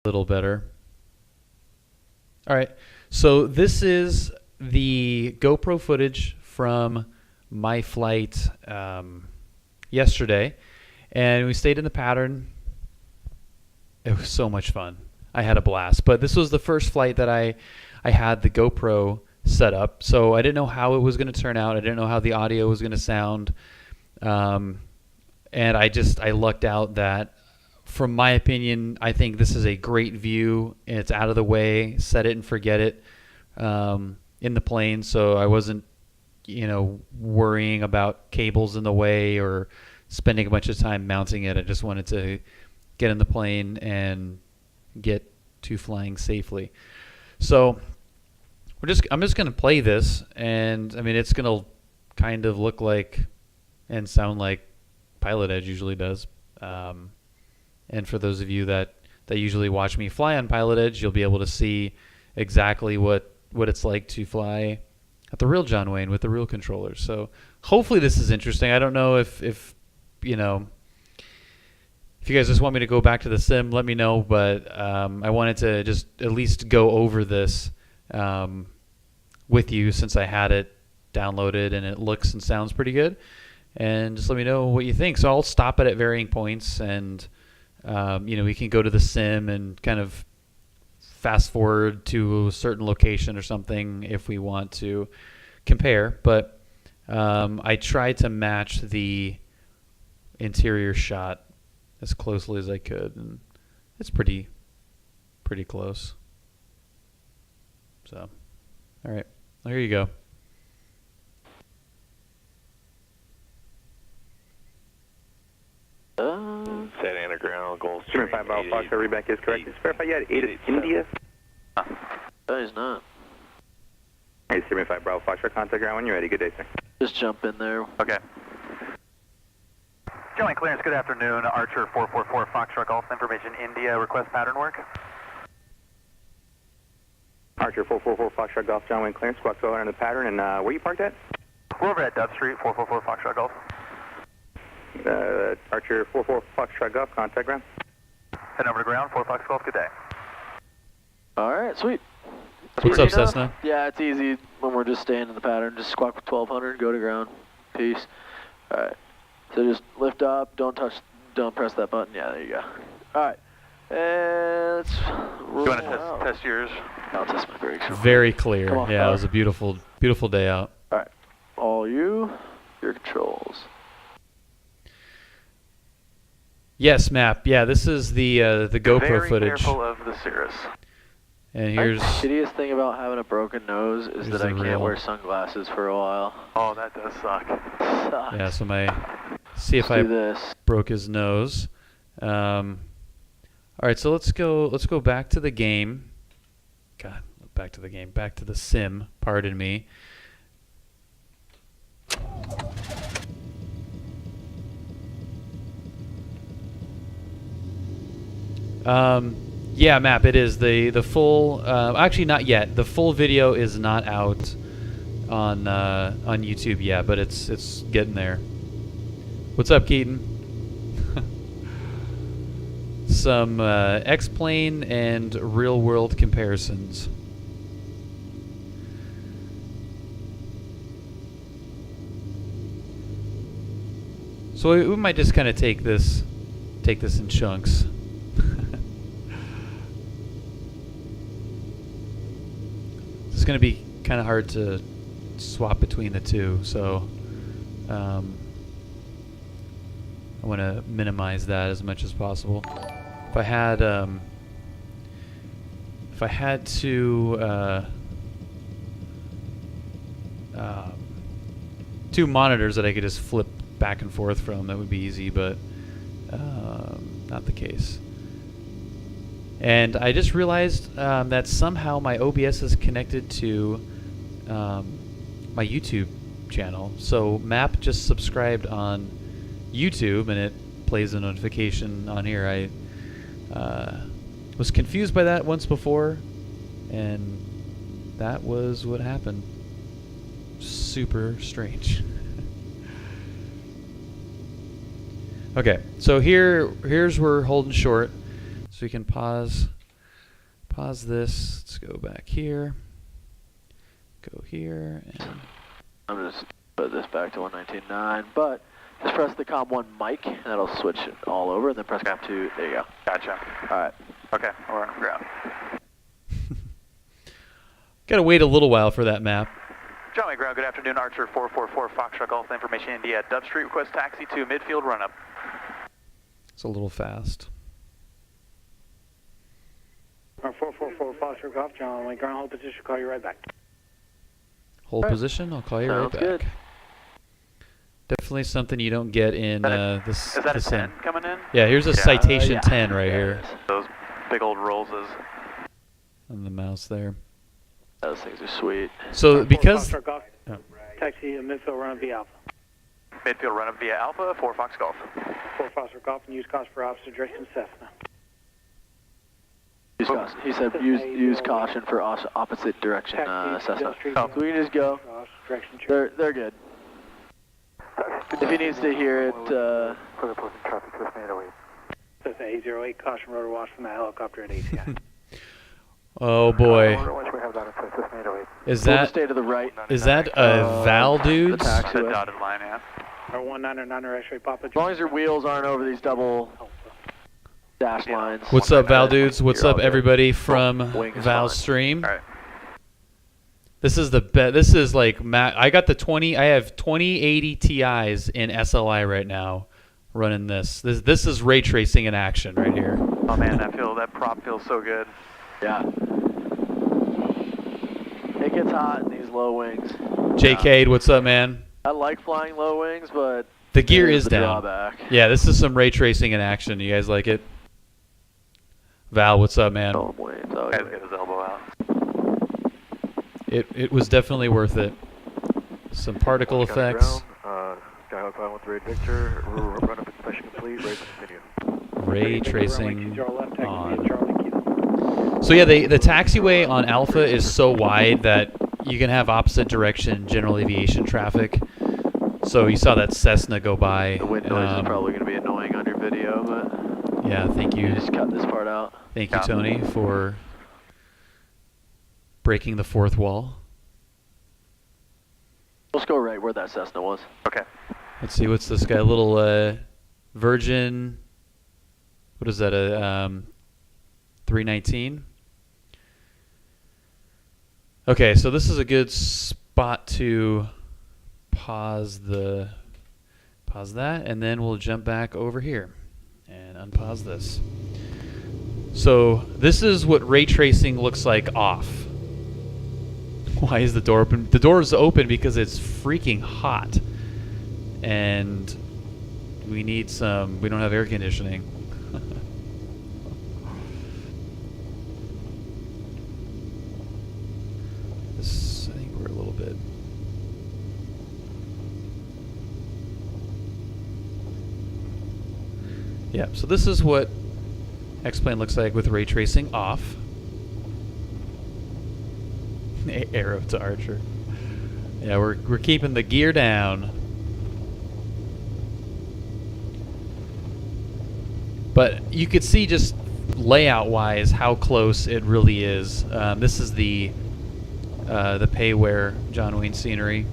little better. All right, so this is the GoPro footage from my flight yesterday, and we stayed in the pattern. It was so much fun. I had a blast, but this was the first flight that I had the GoPro set up, so I didn't know how it was going to turn out. I didn't know how the audio was going to sound, and I lucked out that, from my opinion, I think this is a great view. It's out of the way, set it and forget it in the plane, so I wasn't, worrying about cables in the way or spending a bunch of time mounting it. I just wanted to get in the plane and get to flying safely. So I'm just going to play this, and I mean, it's going to kind of look like and sound like Pilot Edge usually does. And for those of you that usually watch me fly on Pilot Edge, you'll be able to see exactly what it's like to fly at the real John Wayne with the real controllers. So hopefully this is interesting. I don't know if you guys just want me to go back to the sim, let me know. But I wanted to just at least go over this with you, since I had it downloaded and it looks and sounds pretty good. And just let me know what you think. So I'll stop it at varying points, and we can go to the sim and kind of fast forward to a certain location or something if we want to compare. But I tried to match the interior shot as closely as I could, and it's pretty close. So, all right, well, here you go. Set underground, goals. 5 Bravo Fox, reback is correct. Just verify you had 8 is India. That is not. Hey, 5 Bravo Fox, contact ground when you're ready. Good day, sir. Just jump in there. Okay. Joey clearance, good afternoon. Archer 444 Foxtrot Golf information India, request pattern work. Archer 444 Foxtrot Golf, John Wayne clearance, squawk 1200 in the pattern, and where you parked at? We're over at Dove Street, 444 Foxtrot Golf. Archer 44 Foxtrot Golf, contact ground. Head over to ground, 4 Fox Golf, good day. Alright, sweet. What's up, Cessna? Yeah, it's easy when we're just staying in the pattern. Just squawk with 1200, go to ground. Peace. Alright. So just lift up, don't press that button. Yeah, there you go. Alright. And let's roll. You want to test yours? I'll test my brakes. Very clear. Come on, yeah, it was a beautiful day out. Alright. All your controls. Yes, Map. Yeah, this is the GoPro Very footage. careful of the Cirrus. And here's The shittiest thing about having a broken nose is that I can't wear sunglasses for a while. Oh, that does suck. Sucks. yeah. So see if Let's I do this. broke his nose. All right, so let's go back to the game. God, back to the game. Back to the sim. Pardon me. Yeah, Map, it is the full. Actually, not yet. The full video is not out on YouTube yet, but it's getting there. What's up, Keaton? Some X-Plane and real-world comparisons. So we might just kind of take this in chunks. It's going to be kind of hard to swap between the two, so I want to minimize that as much as possible. If I had to two monitors that I could just flip back and forth from, that would be easy, but not the case. And I just realized that somehow my OBS is connected to my YouTube channel. So Map just subscribed on YouTube, and it plays a notification on here. I was confused by that once before, and that was what happened. Super strange. Okay, so here's where we're holding short, so we can pause Pause this. Let's go back here. Go here and I'm just put this back to 119.9, but just press the COM1 mic, and that'll switch it all over, and then press COM2. There you go. Gotcha. All right. Okay, we're on ground. gotta wait a little while for that map. John Wayne Ground, good afternoon. Archer 444 Foxtrot Golf Information India. Dub Street request taxi to midfield run up. It's a little fast. 444 Foster Golf, John Wayne Ground, hold position, call you right back. Hold Alright. position. I'll call you Sounds right back. good. Definitely something you don't get in this. Is that a this 10 coming in? Yeah, here's a Yeah. citation Yeah. 10 right Yeah, here it is. Those big old rolls is... on the mouse there. Those things are sweet. So because Foster Golf, oh. taxi midfield run via Alpha. Midfield run up via Alpha, 4 Fox Golf. 4 Foster Golf and use cost for opposite direction Cessna. Use caution. He said use caution for opposite direction Cessna. So we can just go. Direction They're good. If he needs to hear it, Further posting traffic, Cessna 808. Cessna 808, caution rotor wash from the helicopter at ACI. oh boy, Once we have that in place, Cessna 808. is we'll that just stay to the right. is that a Val The dudes? The taxiway. dotted line, yeah. Or 199er X-ray Papa. As long as your wheels aren't over these double dash lines. What's up, Val dudes? What's You're up, all good. everybody from Wing is Val's fine. stream? All right. This is the This is like I got the 20. I have 2080 Ti's in SLI right now, running this. This is ray tracing in action right here. Oh man, that prop feels so good. Yeah. It gets hot in these low wings. JK, what's up, man? I like flying low wings, but The gear there's is the down. drawback. Yeah, this is some ray tracing in action. You guys like it? Val, what's up, man? Oh, wait, oh, Guys get his elbow out. It was definitely worth it. Some particle effects. Skyhawk 513 Victor, run up inspection complete, raise and continue. Ray tracing on. Charlie, So yeah, the taxiway on Alpha is so wide that you can have opposite direction general aviation traffic. So you saw that Cessna go by. The wind noise is probably going to be annoying on your video, but Yeah, thank you you. just cut this part out. Thank you, Tony, for breaking the fourth wall. Let's go right where that Cessna was. Okay. Let's see, what's this guy? A little Virgin. What is that? A 319. Okay, so this is a good spot to pause that, and then we'll jump back over here and unpause this. So this is what ray tracing looks like off. Why is the door open? The door is open because it's freaking hot, and we need some. We don't have air conditioning. This, I think we're a little bit. Yeah, so this is what X-Plane looks like with ray tracing off. Arrow to Archer. Yeah, we're keeping the gear down. But you could see just layout-wise how close it really is. This is the Payware John Wayne scenery.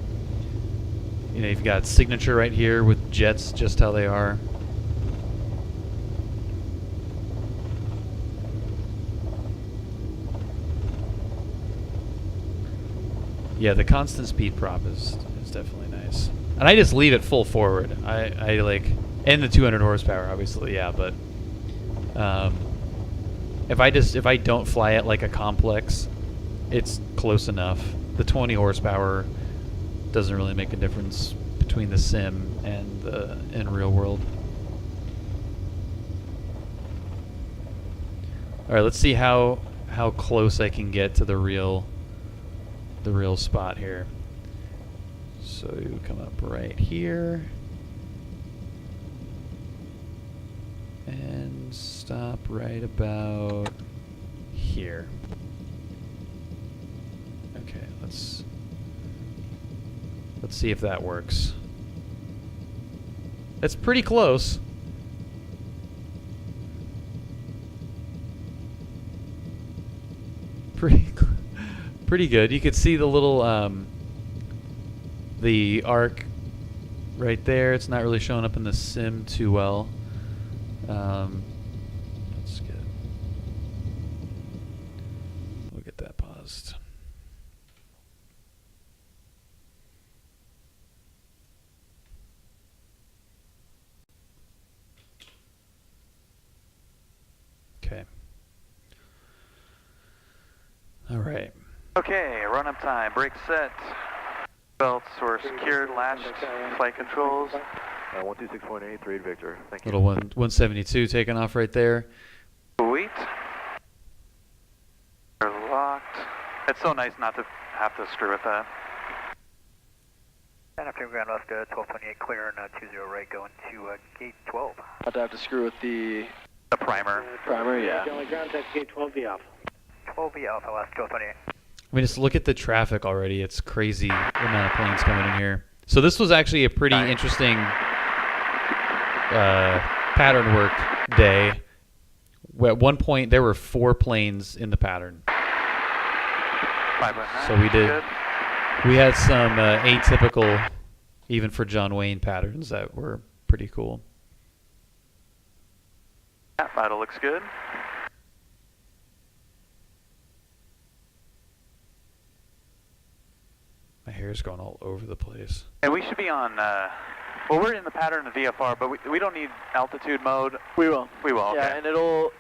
You know, you've got signature right here with jets just how they are. Yeah, the constant speed prop is definitely nice. And I just leave it full forward. I like, and the 200 horsepower obviously, yeah, but if I don't fly it like a complex, it's close enough. The 20 horsepower doesn't really make a difference between the sim and the in real world. All right, let's see how close I can get to the real spot here. So you come up right here and stop right about here. Okay, let's see if that works. It's pretty close. pretty good. You could see the little the arc right there. It's not really showing up in the sim too well. Let's get we'll get that paused. Okay. All right. Okay, run-up time, brake set, belts were secured, latched, flight controls. 126.8, 3 Victor. Thank you. Little 172 taking off right there. Sweet. They're locked. It's so nice not to have to screw with that. And after ground left, 1228 clear and 20 right going to gate 12. About to have to screw with the Primer. primer, yeah. Only ground taxi gate 12B off. 12B Alpha last 1228. I mean, just look at the traffic already. It's crazy the amount of planes coming in here. So this was actually a pretty interesting pattern work day. At one point, there were 4 planes in the pattern. 519. So we did. Good. We had some atypical, even for John Wayne patterns that were pretty cool. Yeah, vital looks good. My hair's going all over the place. And we should be on, well, we're in the pattern of VFR, but we don't need altitude mode. We will. We will, okay. Yeah, and it'll,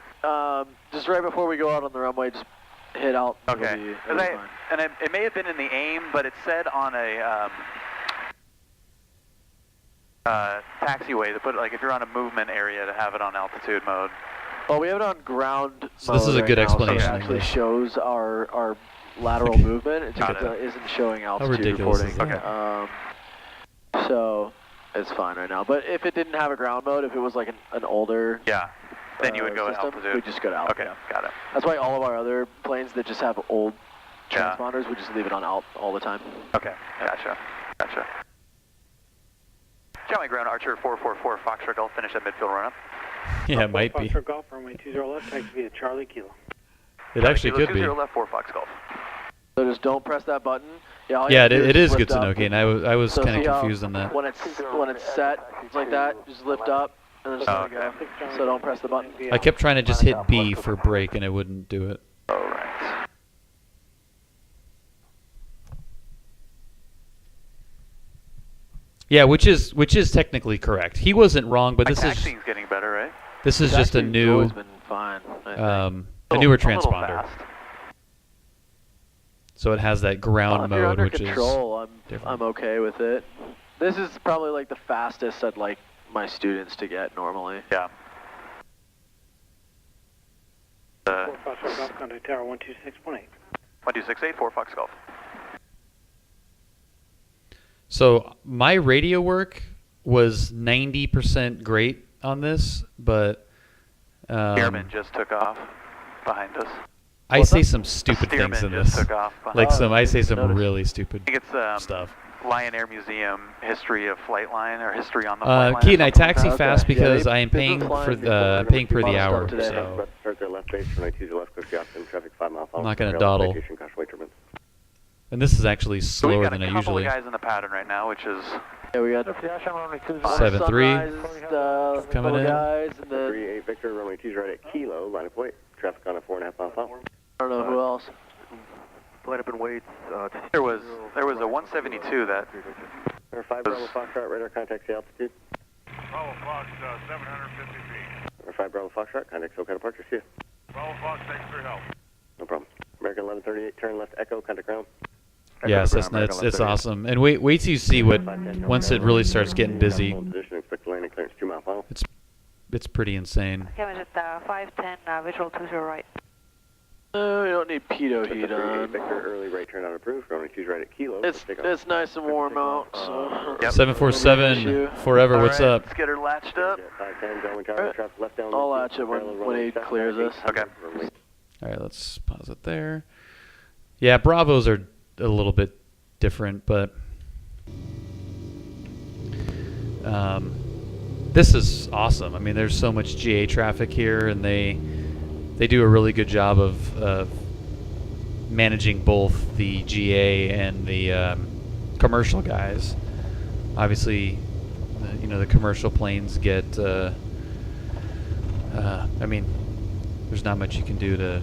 just right before we go out on the runway, just hit out. Okay. It'll be fine. And it may have been in the AIM, but it said on a taxiway to put, like, if you're on a movement area, to have it on altitude mode. Well, we have it on ground So this mode is a right good now, explanation, So it actually English. shows our lateral Okay. movement. It just Got it. isn't showing altitude ridiculous reporting. is that? So it's fine right now. But if it didn't have a ground mode, if it was like an older Yeah. Then you would go to system, altitude. we'd just go to alt. Okay, Yeah. got it. That's why all of our other planes that just have old Yeah. transponders, we just leave it on alt all the time. Okay, gotcha. County ground, Archer 444, Foxtrot Golf, finish that midfield run-up. Yeah, it might be. Foxtrot Golf, runway 20 left, taxi via Charlie Kilo. It actually could be. 20 left, 4 Fox Golf. So just don't press that button. Yeah, all you Yeah, have to do it is lift good to up. know, Kane. I was So kind see of how confused on that. When it's set like that, just lift up and then just let it go. So don't press the button. I kept trying to just hit B for brake, and it wouldn't do it. All right. Yeah, which is technically correct. He wasn't wrong, but My this is taxiing's getting better, right? just a Taxi's new always been fine. I think. a newer A little transponder. fast. So it has that ground If you're mode, under which control, is different. I'm okay with it. This is probably like the fastest I'd like my students to get normally. Yeah. 4 Foxtrot Golf, contact tower 126.8. 1268, 4 Fox Golf. So my radio work was 90% great on this, but Steerman just took off behind us. I What's say that? some stupid Steerman things in just this. took off behind Like us. I say some noticed. really stupid I think it's stuff. Lion Air Museum history of flight line or history on the flight line. or Keaton, I something like taxi that. fast Okay. Yeah, because they- I am they've paying been for flying the paying per the lot of hour. stuff today. So Start their left base, runway 20 left, clear southbound traffic 5 miles. I'm not gonna dawdle. And this is actually So we've slower got than a I couple usually. of guys in the pattern right now, which is Yeah, we got 7-3. Coming little in. guys, and the 38 Victor, runway 2's right at Kilo, line of weight. Traffic on a 4.5 mile out. I don't know who else. Line up and wait. there was a 172 that 5 Bravo Foxtrot, radar contacts the altitude. Bravo Fox, 750 feet. 5 Bravo Foxtrot, contact SoCal departure, see ya. Bravo Fox, thanks for your help. No problem. American 1138, turn left Echo, contact ground. Yes, that's nuts. It's awesome. And wait till you see what once it really starts getting busy. Position, expect landing clearance 2 mile final. It's pretty insane. Kevin at 510, visual 20 right. No, we don't need pitot heat 38 on. Victor, early right turn out approved, runway 2's right at Kilo. It's nice and warm out, so. Yep. 747 forever. What's All right, up? Let's get her latched up. 510, Darwin Tower, traffic left down. I'll latch it when he clears us. Okay. All right, let's pause it there. Yeah, Bravos are a little bit different, but this is awesome. I mean, there's so much GA traffic here, and they do a really good job of managing both the GA and the commercial guys. Obviously, the commercial planes get. I mean, there's not much you can do to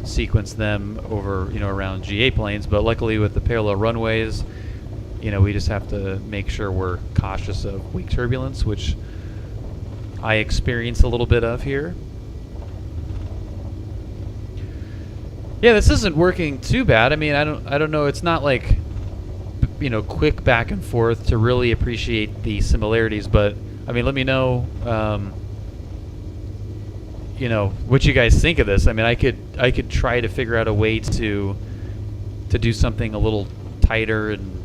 sequence them over, around GA planes, but luckily with the parallel runways, we just have to make sure we're cautious of wake turbulence, which I experience a little bit of here. Yeah, this isn't working too bad. I mean, I don't know. It's not like, quick back and forth to really appreciate the similarities, but I mean, let me know, what you guys think of this. I mean, I could try to figure out a way to do something a little tighter and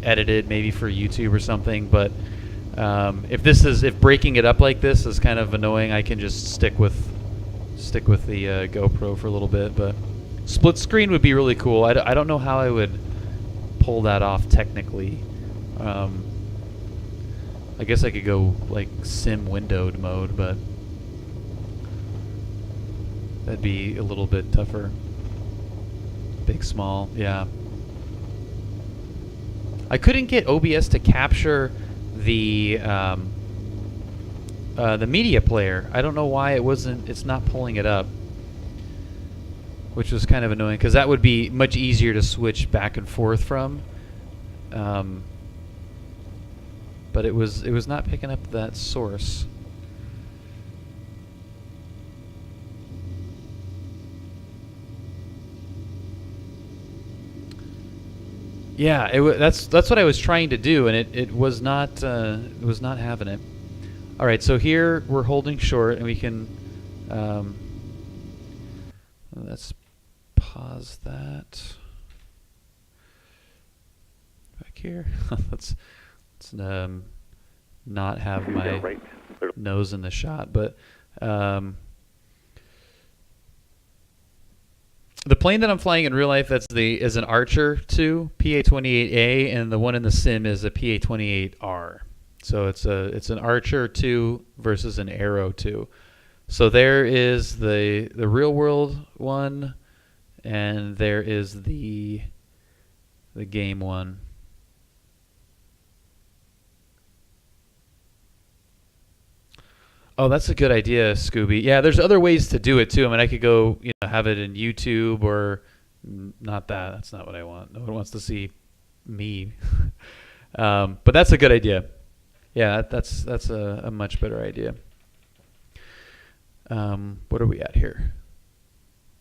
edited, maybe for YouTube or something. But if breaking it up like this is kind of annoying, I can just stick with the GoPro for a little bit. But split screen would be really cool. I don't know how I would pull that off technically. I guess I could go like sim windowed mode, but that'd be a little bit tougher. Big, small, yeah. I couldn't get OBS to capture the media player. I don't know why it's not pulling it up, which was kind of annoying because that would be much easier to switch back and forth from. But it was not picking up that source. Yeah, that's what I was trying to do, and it was not having it. All right, so here we're holding short, and we can let's pause that back here. let's not have my nose in the shot, but. The plane that I'm flying in real life is an Archer 2 PA-28A, and the one in the sim is a PA-28R. So it's an Archer 2 versus an Arrow 2. So there is the real world one, and there is the game one. Oh, that's a good idea, Scooby. Yeah, there's other ways to do it too. I mean, I could go, have it in YouTube or not that. That's not what I want. No one wants to see me. But that's a good idea. Yeah, that's a much better idea. What are we at here?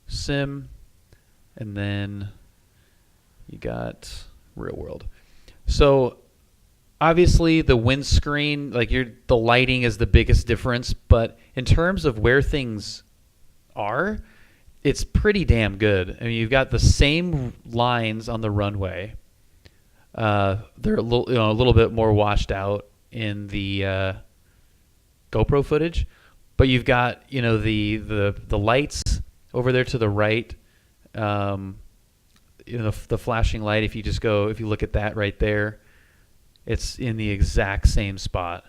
Sim, and then you got real world. So obviously, the windscreen, the lighting is the biggest difference, but in terms of where things are, it's pretty damn good. I mean, you've got the same lines on the runway. They're a little bit more washed out in the GoPro footage, but you've got the lights over there to the right. The flashing light. If you look at that right there. It's in the exact same spot.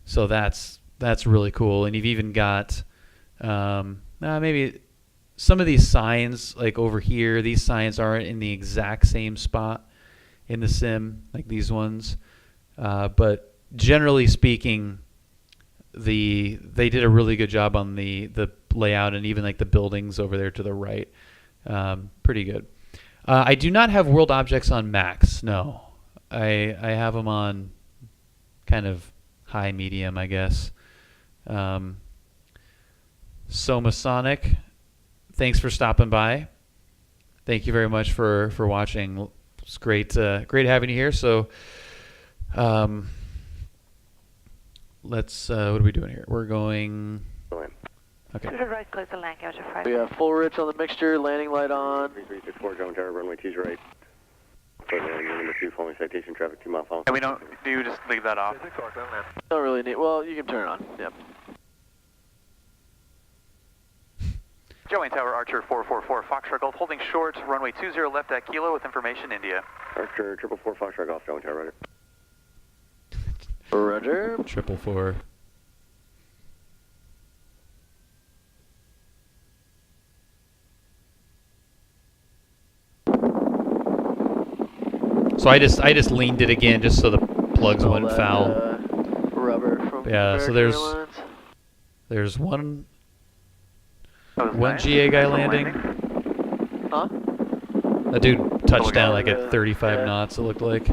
So that's really cool. And you've even got maybe some of these signs, like over here, these signs aren't in the exact same spot in the sim, like these ones. But generally speaking, they did a really good job on the layout and even like the buildings over there to the right. Pretty good. I do not have world objects on max, no. I have them on kind of high medium, I guess. Somasonic, thanks for stopping by. Thank you very much for watching. It's great having you here. So let's what are we doing here? We're going. Okay. To the right, close the land, Gauger 5. We have full rich on the mixture, landing light on. 3364, John Tower, runway 2's right. Number 2, following citation, traffic 2 mile follow. And do you just leave that off? Don't really need, well, you can turn it on, yep. Joey Tower, Archer 444, Foxtrot Golf, holding short, runway 20 left at Kilo with information India. Archer 444, Foxtrot Golf, Joey Tower, Roger. 444. So I just leaned it again just so the plugs All wouldn't that, foul. Rubber from Yeah, so American there's one That was one nice. GA guy Nice little landing. Huh? A dude touched down like yeah, at 35 yeah. knots, it looked like.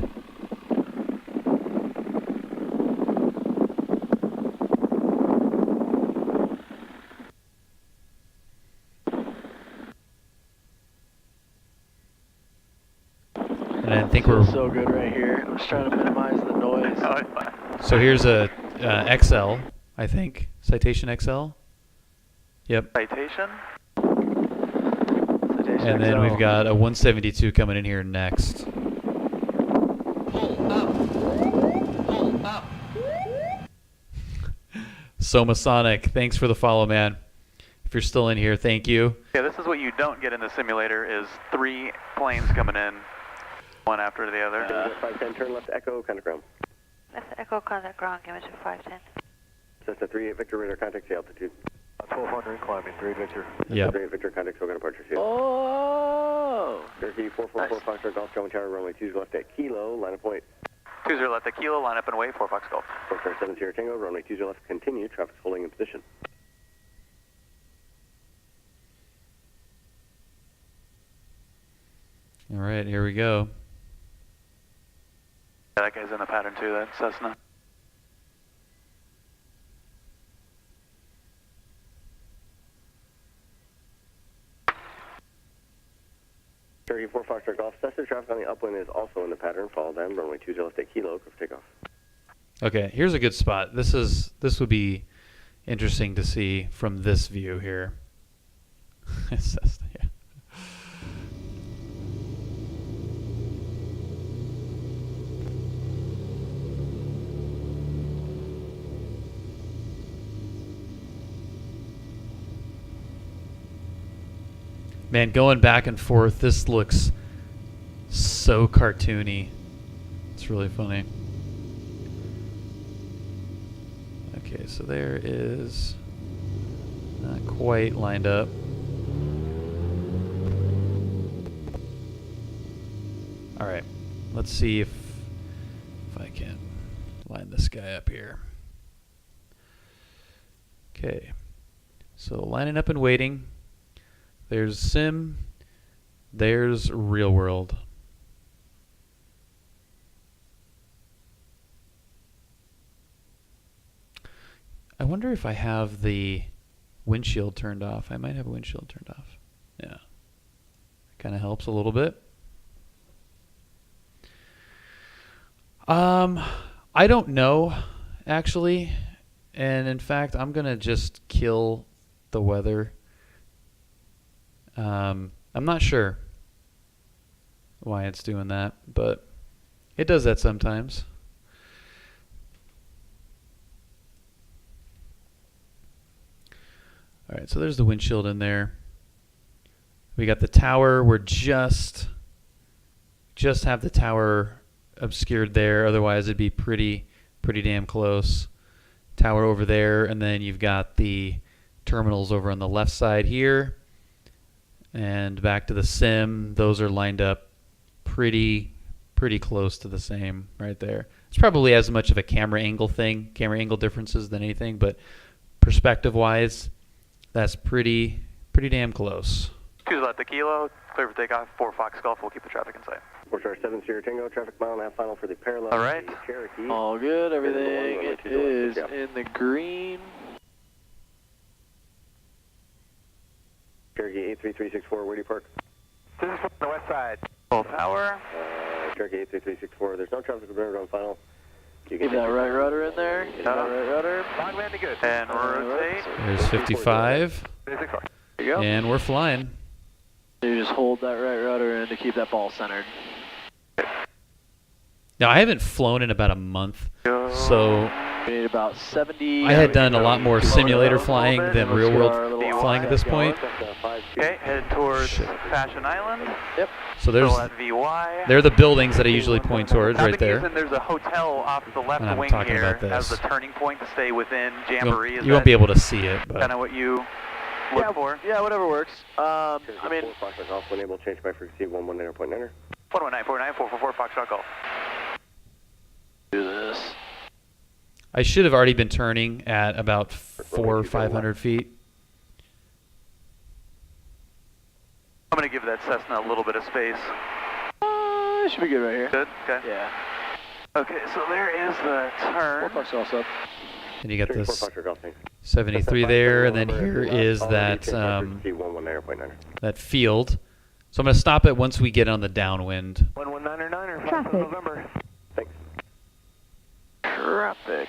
And I think we're Feels so good right here. I'm just trying to minimize the noise. Oh, it's fine. so here's a XL, I think. Citation XL. Yep. Citation. And then we've got a 172 coming in here next. Soma Sonic, thanks for the follow, man. If you're still in here, thank you. Yeah, this is what you don't get in the simulator is 3 planes coming in, one after the other. 510, turn left Echo, contact ground. Left Echo, contact ground, give me to 510. Cessna 38 Victor, radar contact, sea altitude. 1200, climbing, 3 Victor. Yep. 38 Victor, contact, SOGA departure, seal. Oh! Cherokee 444 Foxtrot Golf, German Tower, runway 20 left at Kilo, line of point. 20 left at Kilo, line up and wait, 4 Fox Golf. Foxtrot 7 Sierra Tango, runway 20 left, continue, traffic's holding in position. All right, here we go. Yeah, that guy's in the pattern too, that Cessna. Cherokee 4 Foxtrot Golf, Cessna traffic on the upwind is also in the pattern, follow them, runway 20 left at Kilo, go for takeoff. Okay, here's a good spot. This would be interesting to see from this view here. Cessna, yeah. Man, going back and forth, this looks so cartoony. It's really funny. Okay, so there is not quite lined up. All right, let's see if I can line this guy up here. Okay, so lining up and waiting. There's sim, there's real world. I wonder if I have the windshield turned off. I might have a windshield turned off. Yeah. Kind of helps a little bit. I don't know, actually. And in fact, I'm going to just kill the weather. I'm not sure why it's doing that, but it does that sometimes. All right, so there's the windshield in there. We got the tower. We're just have the tower obscured there. Otherwise, it'd be pretty damn close. Tower over there, and then you've got the terminals over on the left side here. And back to the sim, those are lined up pretty close to the same right there. It's probably as much of a camera angle differences than anything, but perspective-wise, that's pretty damn close. 2 left at Kilo, clear for takeoff, 4 Fox Golf, we'll keep the traffic in sight. 4-7 Sierra Tango, traffic mile and a half final for the parallel. All right. Cherokee. All good, everything is in the green. Cherokee 83364, where do you park? This is from the west side. Full power. Cherokee 83364, there's no traffic observed on final. You can Keep that right rudder in there. Keep that right rudder. Long landing good. And rotate. There's 55, There you go. and we're flying. You just hold that right rudder in to keep that ball centered. Now, I haven't flown in about a month, so We need about 70. I had done a lot more simulator flying than real world flying at this point. Okay, head towards Fashion Island. Yep. So there's Still at VY. they're the buildings that I usually point towards Now, right the there. reason there's a hotel off the left And I'm wing talking here about as the this. turning point to stay within You Jamboree. won't, you won't be able to see it, Kind but of what you look for. Yeah, whatever works. I mean, Foxtrot Golf, when able, change by frequency 119.9. 11949, 444 Foxtrot Golf. Do this. I should have already been turning at about 400 or 500 feet. I'm going to give that Cessna a little bit of space. Should be good right here. Good? Okay. Yeah. Okay, so there is the turn. 4 Fox also. And you got 34 this Foxtrot Golf, thanks. 73 there, and then here is that that field. So I'm going to stop it once we get on the downwind. 119er, Traffic. November. Thanks. Traffic.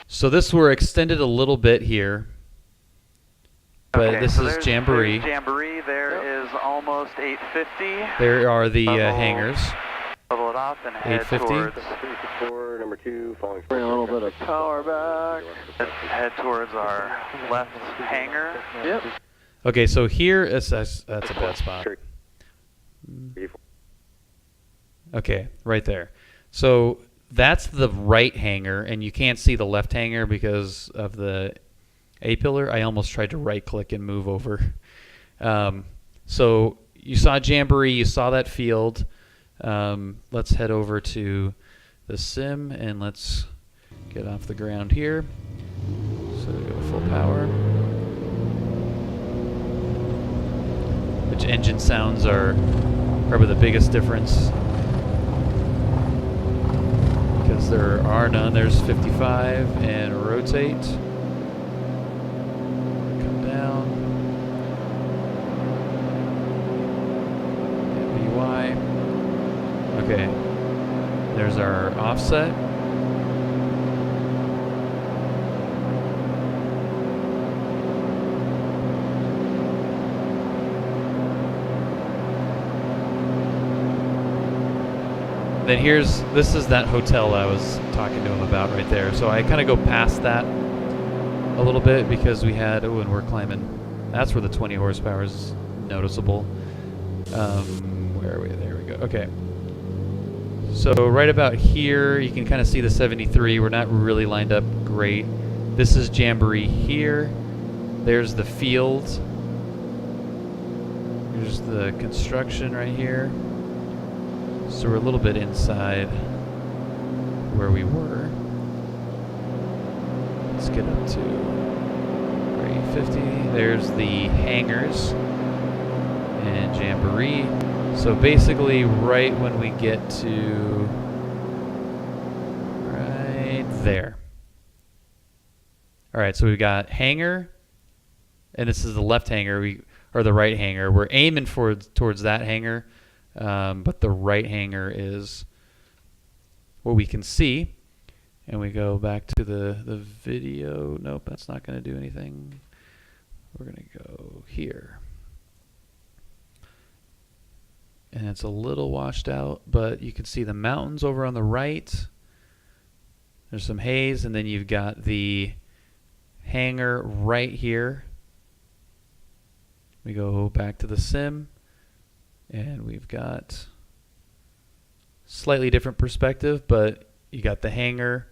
So this we're extended a little bit here, but Okay, this so is there's Jamboree. Jamboree. There is almost 850. There are the Level. hangars. Level it off and head 850. towards. 364, number 2, following. Bring a little bit of power back. Head towards our left hangar. Yep. Okay, so here is that's a bad spot. Okay, right there. So that's the right hangar, and you can't see the left hangar because of the A-pillar. I almost tried to right-click and move over. So you saw Jamboree, you saw that field. Let's head over to the sim, and let's get off the ground here. So we go full power. Which engine sounds are probably the biggest difference, because there are none. There's 55 and rotate. Come down. And BY. Okay. There's our offset. Then this is that hotel I was talking to him about right there. So I kind of go past that a little bit because we had, and we're climbing. That's where the 20 horsepower is noticeable. Where are we? There we go. Okay. So right about here, you can kind of see the 73. We're not really lined up great. This is Jamboree here. There's the field. Here's the construction right here. So we're a little bit inside where we were. Let's get up to 350. There's the hangars and Jamboree. So basically right when we get to right there. All right, so we've got hangar, and this is the left hangar, or the right hangar. We're aiming towards that hangar. But the right hangar is what we can see. And we go back to the video. Nope, that's not going to do anything. We're going to go here. And it's a little washed out, but you can see the mountains over on the right. There's some haze, and then you've got the hangar right here. We go back to the sim. And we've got slightly different perspective, but you got the hangar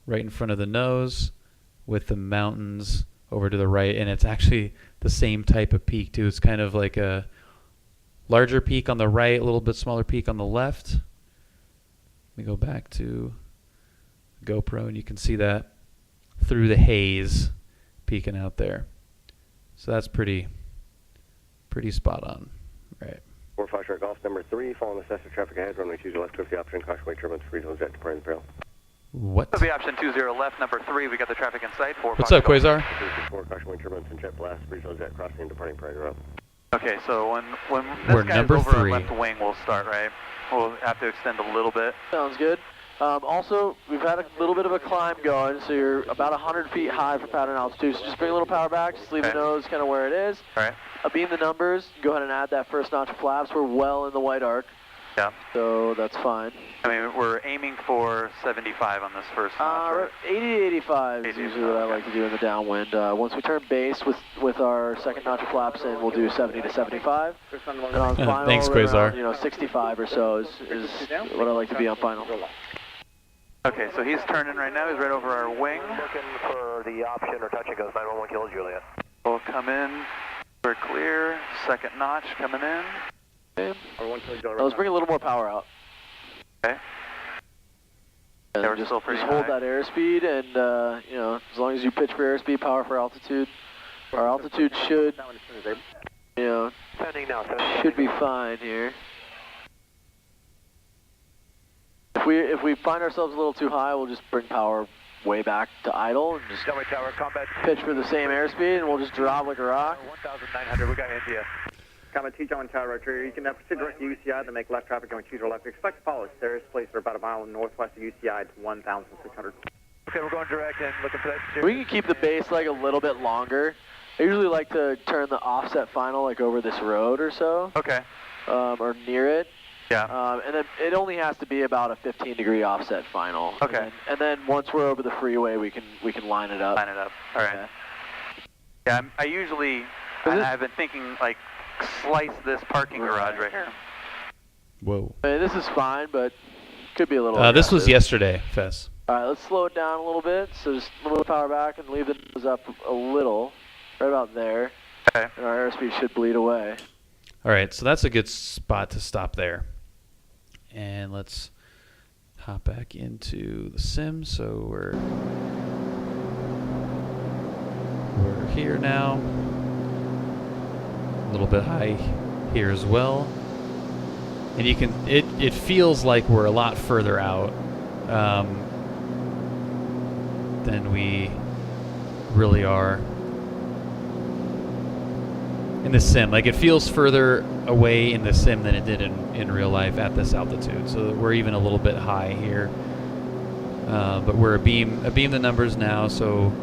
right in front of the nose with the mountains over to the right, and it's actually the same type of peak too. It's kind of like a larger peak on the right, a little bit smaller peak on the left. We go back to GoPro, and you can see that through the haze peeking out there. So that's pretty spot on, right? 4 Foxtrot Golf, number 3, following the Cessna traffic ahead, runway 20 left, 50 option, caution wake turbulence, free zone jet, departing the barrel. What? That'll be option 20 left, number 3. We got the traffic in sight. What's up, Quasar? 364, caution wake turbulence and jet blast, free zone jet, crossing and departing priority route. Okay, so when We're this guy's number over 3. our left wing, we'll start, right? We'll have to extend a little bit. Sounds good. Also, we've had a little bit of a climb going, so you're about 100 feet high for pattern altitude. So just bring a little power back, just leave the nose kind of where it is. All right. Beam the numbers. Go ahead and add that first notch of flaps. We're well in the white arc. Yeah. So that's fine. I mean, we're aiming for 75 on this first notch, right? 80 to 85 is usually what I like to do in the downwind. Once we turn base with our second notch of flaps in, we'll do 70 to 75. And on final, thanks, Quasar. around, 65 or so is what I like to be on final. Okay, so he's turning right now. He's right over our wing. Looking for the option or touch and goes 911 Kilo Juliet. We'll come in. We're clear. Second notch coming in. Okay. Or 1 kilo Now let's bring a little more power out. Okay. And Yeah, we're just, still pretty just hold high. that airspeed, and you know, as long as you pitch for airspeed, power for altitude, our altitude should, you know, Sending now, should be fine here. If we find ourselves a little too high, we'll just bring power way back to idle and just Runway tower, combat. pitch for the same airspeed, and we'll just drop like a rock. 1,900, we got India. Combat T John Tower, Roger. You can proceed direct to UCI, then make left traffic going 20 left. Expect to follow Stairs Place for about a mile northwest of UCI to 1,600. Okay, we're going direct and looking for that. We can keep the base leg a little bit longer. I usually like to turn the offset final like over this road or so, Okay. or near it. Yeah. And then it only has to be about a 15-degree offset final. Okay. And then once we're over the freeway, we can line it up. Line it up. All right. Yeah, I usually, I've been thinking like slice this parking garage right here. Whoa. I mean, this is fine, but could be a little. This was aggressive. yesterday, Fess. All right, let's slow it down a little bit. So just a little power back and leave the nose up a little, right about there. Okay. And our airspeed should bleed away. All right, so that's a good spot to stop there. And let's hop back into the sim. So we're here now. A little bit high here as well. And you can it feels like we're a lot further out than we really are in the sim. Like, it feels further away in the sim than it did in real life at this altitude. So we're even a little bit high here. But we're abeam the numbers now. So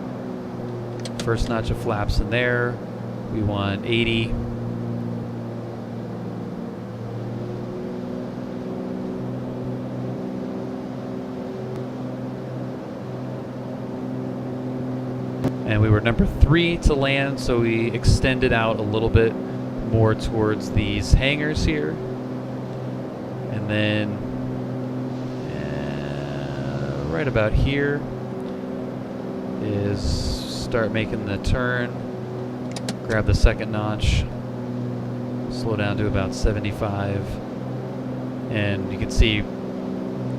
first notch of flaps in there. We want 80. And we were number 3 to land, so we extended out a little bit more towards these hangars here. And then right about here is start making the turn, grab the second notch, slow down to about 75, and you can see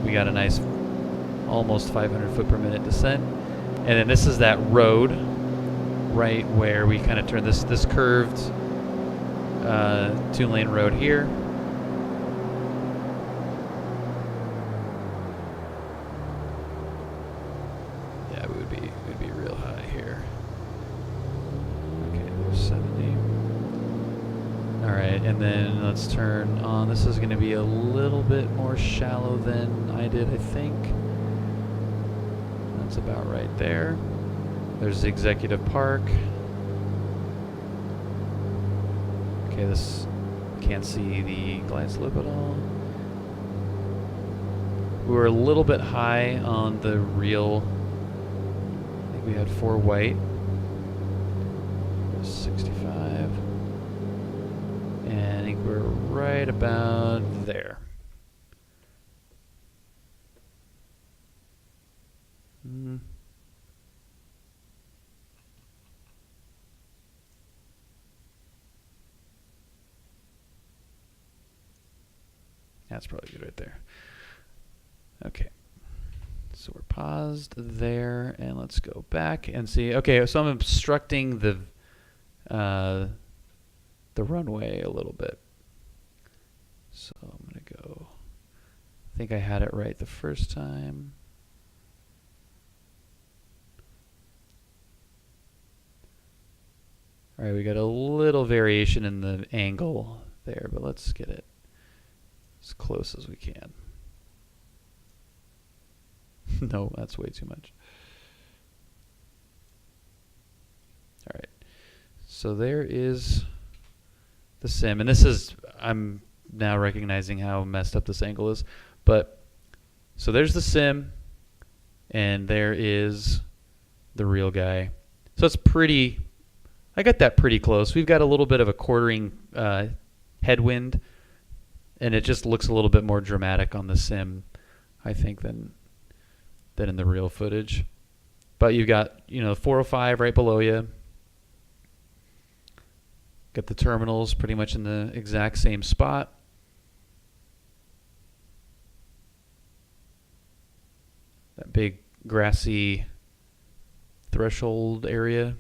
we got a nice almost 500 foot per minute descent. And then this is that road right where we kind of turn this curved 2-lane road here. Yeah, we'd be real high here. Okay, there's 70. All right, and then let's turn on. This is going to be a little bit more shallow than I did, I think. That's about right there. There's the Executive Park. Okay, this can't see the glide slope at all. We were a little bit high on the real. I think we had 4 white. 65. And I think we're right about there. That's probably good right there. Okay. So we're paused there, and let's go back and see. Okay, so I'm obstructing the runway a little bit. So I'm gonna go. I think I had it right the first time. All right, we got a little variation in the angle there, but let's get it as close as we can. No, that's way too much. All right. So there is the sim, and this is, I'm now recognizing how messed up this angle is, but so there's the sim, and there is the real guy. So it's pretty, I got that pretty close. We've got a little bit of a quartering headwind, and it just looks a little bit more dramatic on the sim, I think, than in the real footage. But you've got, 405 right below you. Got the terminals pretty much in the exact same spot. big grassy threshold area.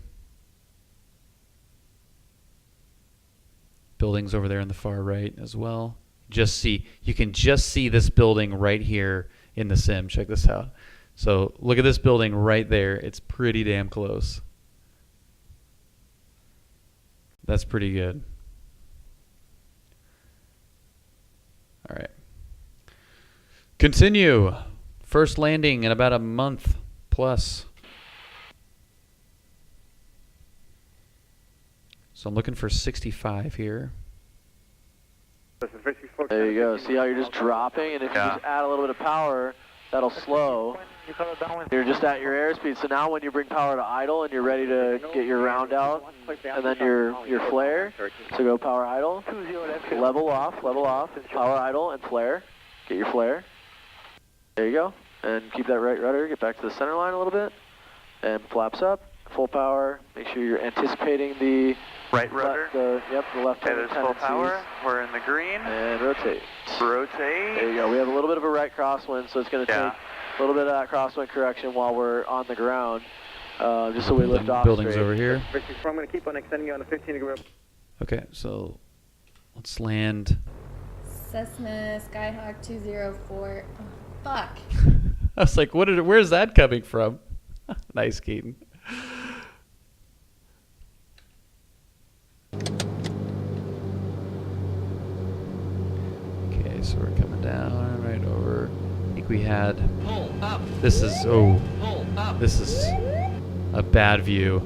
Buildings over there in the far right as well. You can just see this building right here in the sim. Check this out. So look at this building right there. It's pretty damn close. That's pretty good. All right. Continue. First landing in about a month plus. So I'm looking for 65 here. There you go. See how you're just dropping, and if you just add a little bit of power, that'll slow. You're just at your airspeed. So now when you bring power to idle and you're ready to get your round out, and then your flare, so go power idle, level off, power idle and flare. Get your flare. There you go. And keep that right rudder. Get back to the center line a little bit. And flaps up. Full power. Make sure you're anticipating the right rudder. The left Okay, there's full power. We're in the green. And rotate. Rotate. There you go. We have a little bit of a right crosswind, so it's going to take a little bit of that crosswind correction while we're on the ground, just so we lift off Buildings straight. over here. I'm going to keep on extending you on the 15 degree. Okay, so let's land. Cessna Skyhawk 204. Oh, fuck. I was like, where's that coming from? Nice, Keaton. Okay, so we're coming down right over. I think we had. This is a bad view.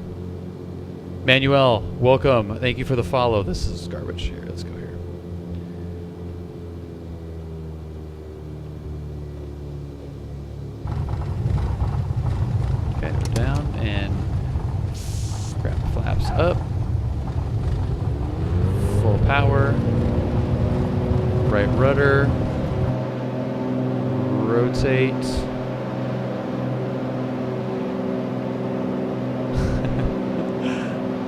Manuel, welcome. Thank you for the follow. This is garbage here. Let's go here. Okay, we're down and grab the flaps up. Full power. Right rudder. Rotate.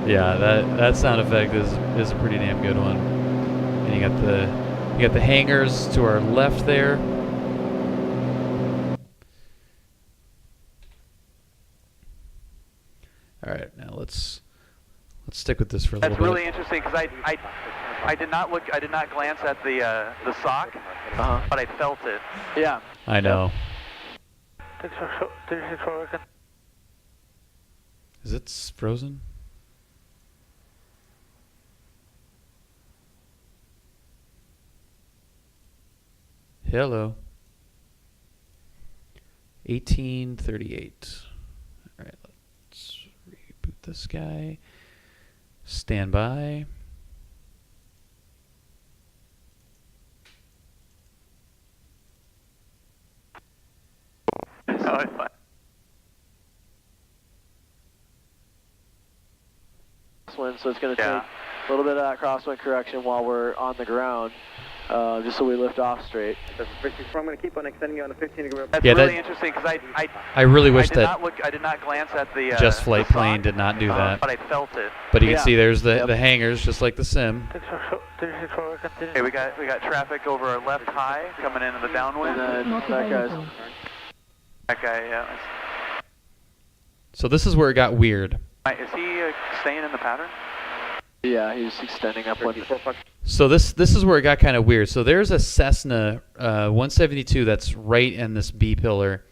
Yeah, that sound effect is a pretty damn good one. And you got the hangars to our left there. All right, now let's stick with this for a little bit. That's really interesting because I did not glance at the sock, but I felt it. Yeah. I know. Is it frozen? Hello. 1838. All right, let's reboot this guy. Stand by. No, it's fine. So it's going to take a little bit of that crosswind correction while we're on the ground, just so we lift off straight. I'm going to keep on extending you on the 15 degree. That's really interesting because I really wish that I did not glance at the Just Flight the plane sock, did not do that. but I felt it. But you can see there's the hangars just like the sim. Okay, we got traffic over our left high coming into the downwind. And that guy's. That guy, yeah. So this is where it got weird. Is he staying in the pattern? Yeah, he's extending upwind. So this is where it got kind of weird. So there's a Cessna 172 that's right in this B pillar,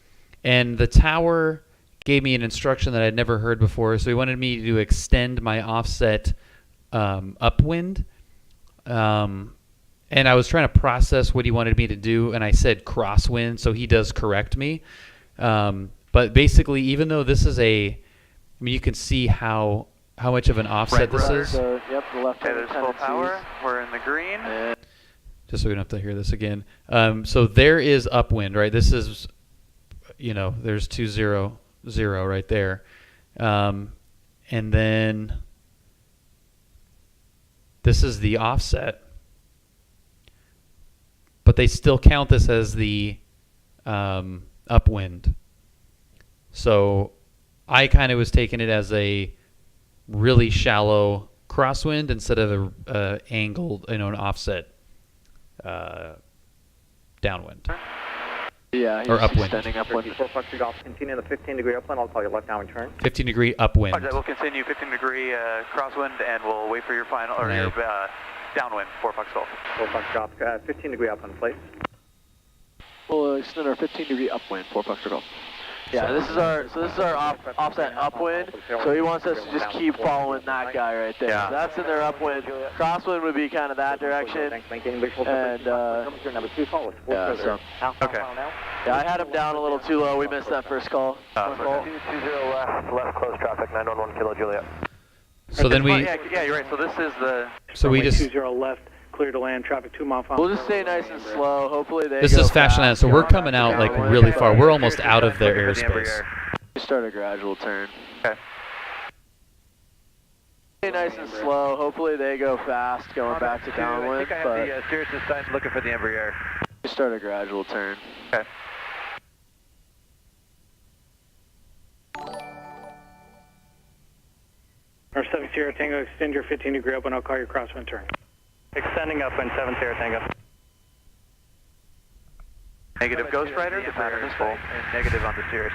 and the tower gave me an instruction that I'd never heard before. So he wanted me to extend my offset upwind, and I was trying to process what he wanted me to do, and I said crosswind, so he does correct me. But basically, even though this is you can see how much of an offset this is. Yep, the left Okay, there's full power. We're in the green. Just so we don't have to hear this again. So there is upwind, right? This is, there's 200 right there. And then this is the offset. But they still count this as the upwind. So I kind of was taking it as a really shallow crosswind instead of a angled, an offset downwind. Yeah, he's Or upwind. extending upwind. 4 Foxtrot Golf, continue the 15-degree upwind. I'll call you left downwind turn. 15-degree upwind. Roger that. We'll continue 15-degree crosswind, and we'll wait for your final, or your downwind, 4 Fox Golf. 4 Foxtrot Golf, 15-degree upwind, please. We'll extend our 15-degree upwind, 4 Foxtrot Golf. Yeah, this is our offset upwind. So he wants us to just keep following that guy right there. Yeah. That's in their upwind. Crosswind would be kind of that direction. And yeah, so Okay. yeah, I had him down a little too low. We missed that first call. 220 left close traffic, 911 Kilo Juliet. So then we, Yeah, you're right. So this is the. so we just, 20 left, clear to land, traffic 2 mile final. We'll just stay nice and slow. Hopefully they this go is fast fast. land, so we're coming out like really far. We're almost out of their airspace. Start a gradual turn. Okay. Stay nice and slow. Hopefully they go fast going back to I downwind, think I but have the Cirrus this time looking for the Embraer. start a gradual turn. Okay. Our 7 Sierra Tango, extend your 15-degree up and I'll call your crosswind turn. Extending up in 7 Sierra Tango. Negative Ghost Rider. The pattern is full. And negative on the Cirrus.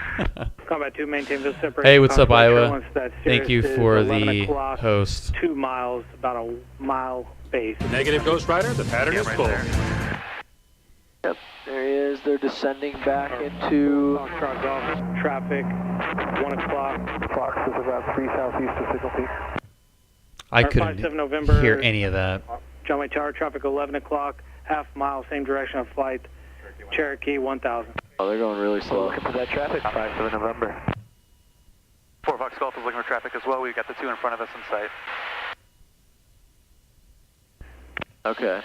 Combat 2, maintain visible separation. Hey, what's up, Contact Iowa? once that Thank you Cirrus is for 11 the o'clock, host. 2 miles, about a mile base. Negative Ghost Rider, the pattern is right full. there. Yep, there he is. They're descending back into. Foxtrot Golf, traffic, 1 o'clock. Fox is about 3 southeast of Signal Peak. I 57 couldn't November, hear any of that. John Wayne Tower, traffic 11 o'clock, half mile, same direction of flight, Cherokee 1000. Oh, they're going really slow. Looking for that traffic, 5 November. 4 Fox Golf is looking for traffic as well. We've got the 2 in front of us in sight. Okay.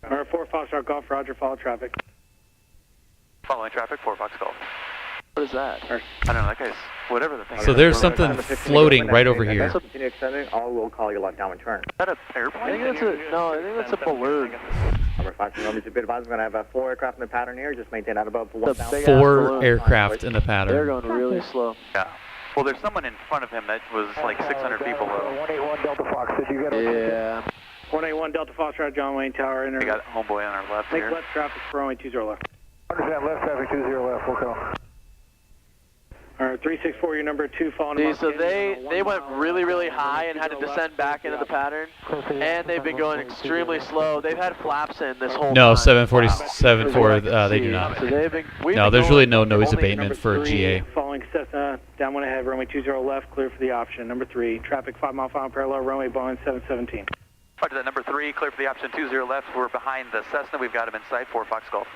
Our 4 Foxtrot Golf, Roger, follow traffic. Following traffic, 4 Fox Golf. What is that? I don't know, that guy's whatever the thing is. So there's something floating right over here. Continue extending, we'll call you left downwind turn. Is that an I airplane? think that's a balloon. Number 5, Romeo, to be advised, we're going to have 4 aircraft in the pattern here. Just maintain that above The 1,000. big- 4 balloon. aircraft in the They're pattern. going really slow. Yeah. Well, there's someone in front of him that was like 600 people low. 181 Delta Fox, did you get it? Yeah. 181 Delta Foxtrot, John Wayne Tower, enter. We got homeboy on our left Make here. left traffic for runway 20 left. Understand, left traffic 20 left, we'll go. Alright, 364, your number 2, following See, them so up they went really high and had to descend back into the pattern, and they've been going extremely slow. They've had flaps in this whole No, time. 747-4, they do not. So they've been, No, there's really no noise abatement for Number 3, GA. Following Cessna, downwind ahead, runway 20 left, clear for the option. Number 3, traffic 5 mile final parallel, runway Boeing 717. Roger that, number 3, clear for the option 20 left. We're behind the Cessna. We've got him in sight, 4 Fox Golf.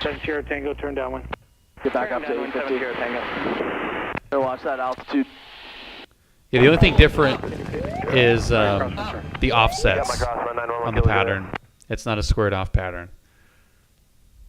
7 Sierra Tango, turn downwind. Get back up to 850. So watch that altitude. Yeah, the only thing different is the offsets on the pattern. It's not a squared off pattern.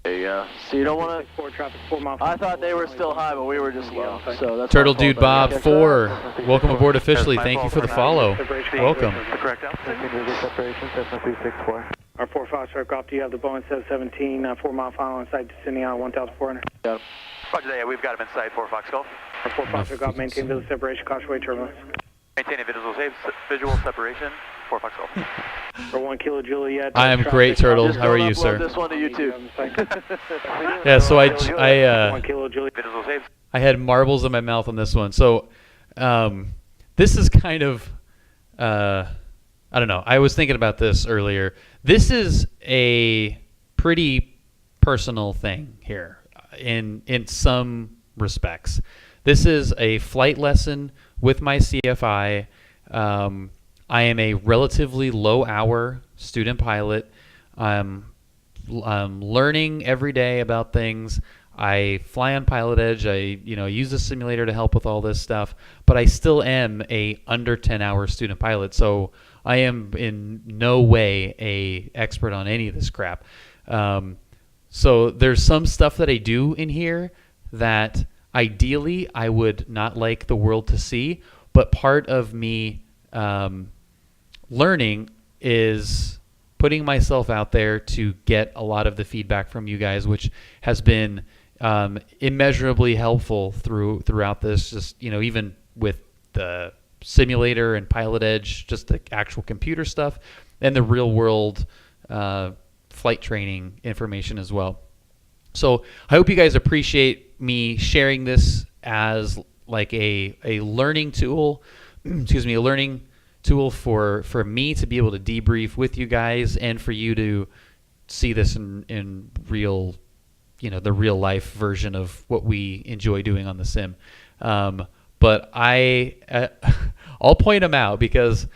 There you go. So you don't want to. 4 traffic 4 mile. I thought they were still high, but we were just low. So that's Turtle my fault Dude there. Bob Okay, 4, welcome aboard officially. Thank you for the follow. Welcome. The correct altitude. Separation, Cessna 364. Our 4 Foxtrot Golf, do you have the Boeing 717, 4 mile final in sight, descending on 1,400. Yeah. Roger that, yeah, we've got him in sight, 4 Fox Golf. Our 4 Foxtrot Golf, maintain visual separation, cautious turbulence. Maintaining visual separation, 4 Fox Golf. For 1 Kilo Juliet. I am great, Turtle. How are you, sir? This one to YouTube. Yeah, so I 1 Kilo Juliet. Visual saves. I had marbles in my mouth on this one. So this is kind of, I don't know. I was thinking about this earlier. This is a pretty personal thing here in some respects. This is a flight lesson with my CFI. I am a relatively low-hour student pilot. I'm learning every day about things. I fly on Pilot Edge. I use the simulator to help with all this stuff, but I still am a under 10-hour student pilot. So I am in no way a expert on any of this crap. So there's some stuff that I do in here that ideally I would not like the world to see, but part of me learning is putting myself out there to get a lot of the feedback from you guys, which has been immeasurably helpful throughout this. Just even with the simulator and Pilot Edge, just the actual computer stuff, and the real world flight training information as well. So I hope you guys appreciate me sharing this as like a learning tool, excuse me, a learning tool for me to be able to debrief with you guys and for you to see this in real, the real life version of what we enjoy doing on the sim. But I'll point them out because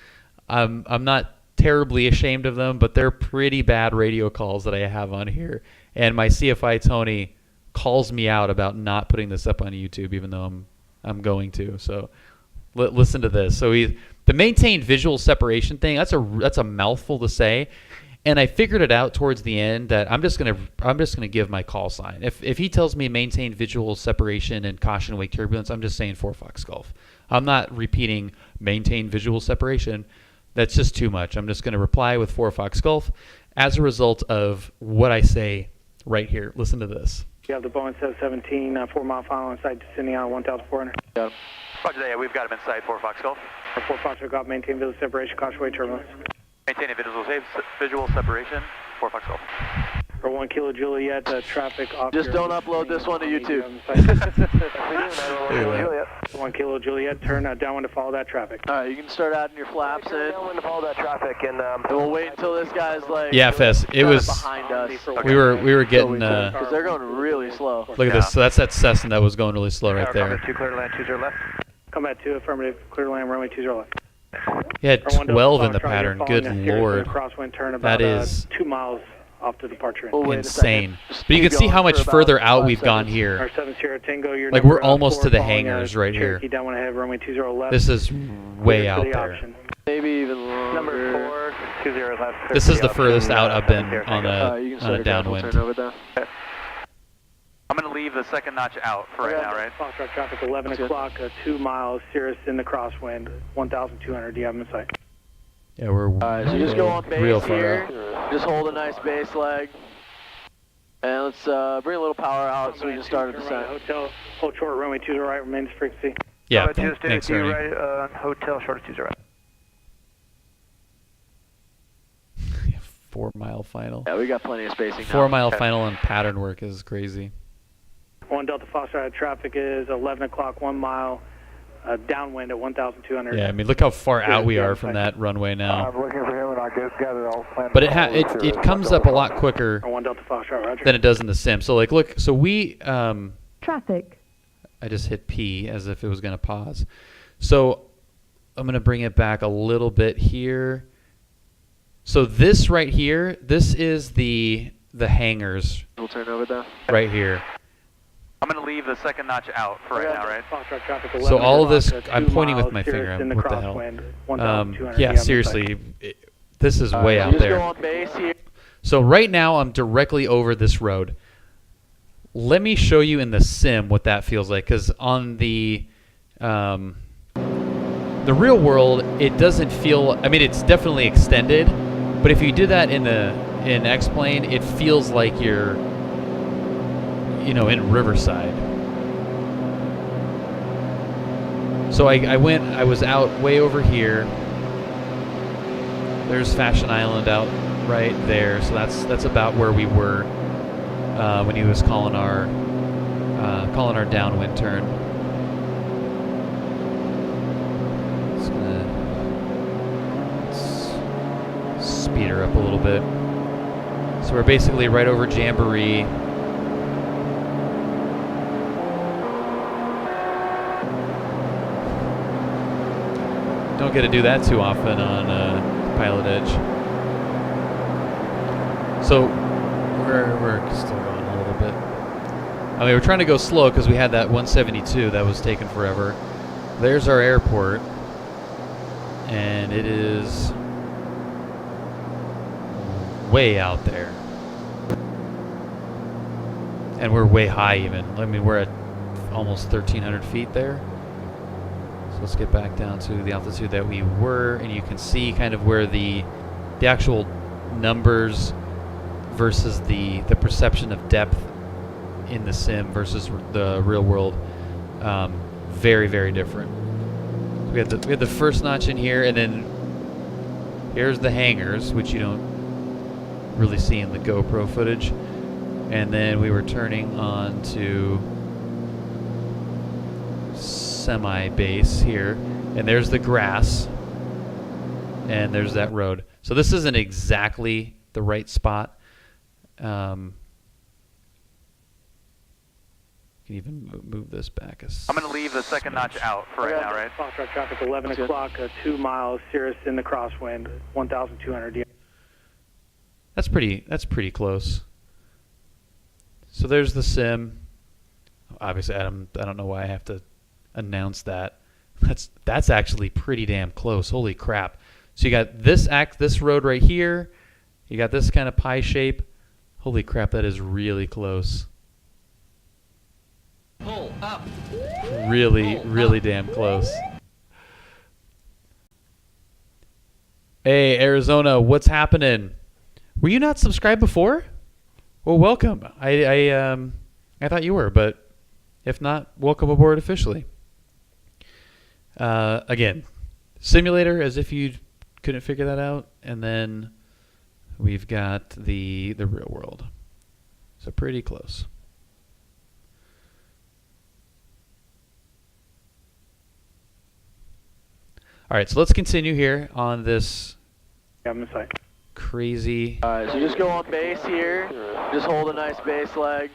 I'm not terribly ashamed of them, but they're pretty bad radio calls that I have on here. And my CFI Tony calls me out about not putting this up on YouTube, even though I'm going to. So listen to this. So the maintained visual separation thing. That's a mouthful to say, and I figured it out towards the end that I'm just gonna give my call sign. If he tells me maintain visual separation and caution wake turbulence, I'm just saying 4 Fox Golf. I'm not repeating maintain visual separation. That's just too much. I'm just going to reply with 4 Fox Golf as a result of what I say right here. Listen to this. You have the Boeing 717, 4 mile final inside descending on 1,400. Roger that, yeah, we've got him inside 4 Fox Golf. 4 Fox Golf, maintain visual separation, caution wake turbulence. Maintain a visual separation, 4 Fox Golf. For 1 Kilo Juliet, traffic off. Just don't upload this one to YouTube. 1 Kilo Juliet, turn downwind to follow that traffic. All right, you can start adding your flaps in. Downwind to follow that traffic, and we'll wait until this guy's like. Yeah, Fess. It was behind us. We were getting. Because they're going really slow. Look at this. So that's that Cessna that was going really slow right there. Combat 2, clear to land 20 left. Combat 2, affirmative, clear to land runway 20 left. He had 12 in the pattern. Good lord. Crosswind turn about That is 2 miles off to departure. insane. But you can see how much further out we've gone here. Like we're almost to the hangars right here. Downwind ahead, runway 20 left. This is way out there. Maybe even longer. Number 4, 20 left. This is the furthest out I've been on a downwind. I'm going to leave the second notch out for right now, right? Foxtrot traffic 11 o'clock, 2 miles, Cirrus in the crosswind, 1,200. Do you have him in sight? Yeah, we're so just go on base real far here. out. Just hold a nice base leg. And let's bring a little power out so we can start at the center. Hotel, hold short, runway 20 right, remains frequency. Yeah, thanks, Ernie. right, hotel, short of 20 right. 4 mile final. Yeah, we got plenty of spacing 4 mile final and pattern work is crazy. 1 Delta Foxtrot traffic is 11 o'clock, 1 mile, downwind at 1,200. Yeah, I mean, look how far out we are from that runway now. I'm looking for him, and I got it all planned. But it comes up a lot quicker 1 Delta Foxtrot, roger. than it does in the sim. So like, look, so we Traffic. I just hit P as if it was going to pause. So I'm going to bring it back a little bit here. So this right here, this is the hangars. We'll turn over there. Right here. I'm going to leave the second notch out for right now, right? Foxtrot traffic 11 So all of this, o'clock, 2 I'm pointing with miles, my Cirrus finger. in the What the hell? crosswind, 1,200. Yeah, seriously, this is way out Just there. go on base here. So right now I'm directly over this road. Let me show you in the sim what that feels like, because on the real world it doesn't feel. I mean, it's definitely extended, but if you do that in X-Plane, it feels like you're, in Riverside. So I was out way over here. There's Fashion Island out right there, so that's about where we were when he was calling our downwind turn. Let's speed her up a little bit. So we're basically right over Jamboree. Don't get to do that too often on Pilot Edge. So we're still going a little bit. I mean, we're trying to go slow because we had that 172 that was taking forever. There's our airport, and it is way out there. And we're way high even. I mean, we're at almost 1,300 feet there. So let's get back down to the altitude that we were, and you can see kind of where the actual numbers versus the perception of depth in the sim versus the real world, very, very different. We had the first notch in here, and then here's the hangars, which you don't really see in the GoPro footage. And then we were turning on to semi-base here. And there's the grass. And there's that road. So this isn't exactly the right spot. Can even move this back. I'm going to leave the second notch out for right now, right? Foxtrot traffic 11 o'clock, 2 miles, Cirrus in the crosswind, 1,200. That's pretty close. So there's the sim. Obviously, Adam, I don't know why I have to announce that. That's actually pretty damn close. Holy crap. So you got this road right here. You got this kind of pie shape. Holy crap, that is really close. Pull up. Really damn close. Hey, Arizona, what's happening? Were you not subscribed before? Well, welcome. I thought you were, but if not, welcome aboard officially. Again, simulator as if you couldn't figure that out, and then we've got the real world. So pretty close. All right, so let's continue here on this crazy. All right, so just go on base here. Just hold a nice base leg.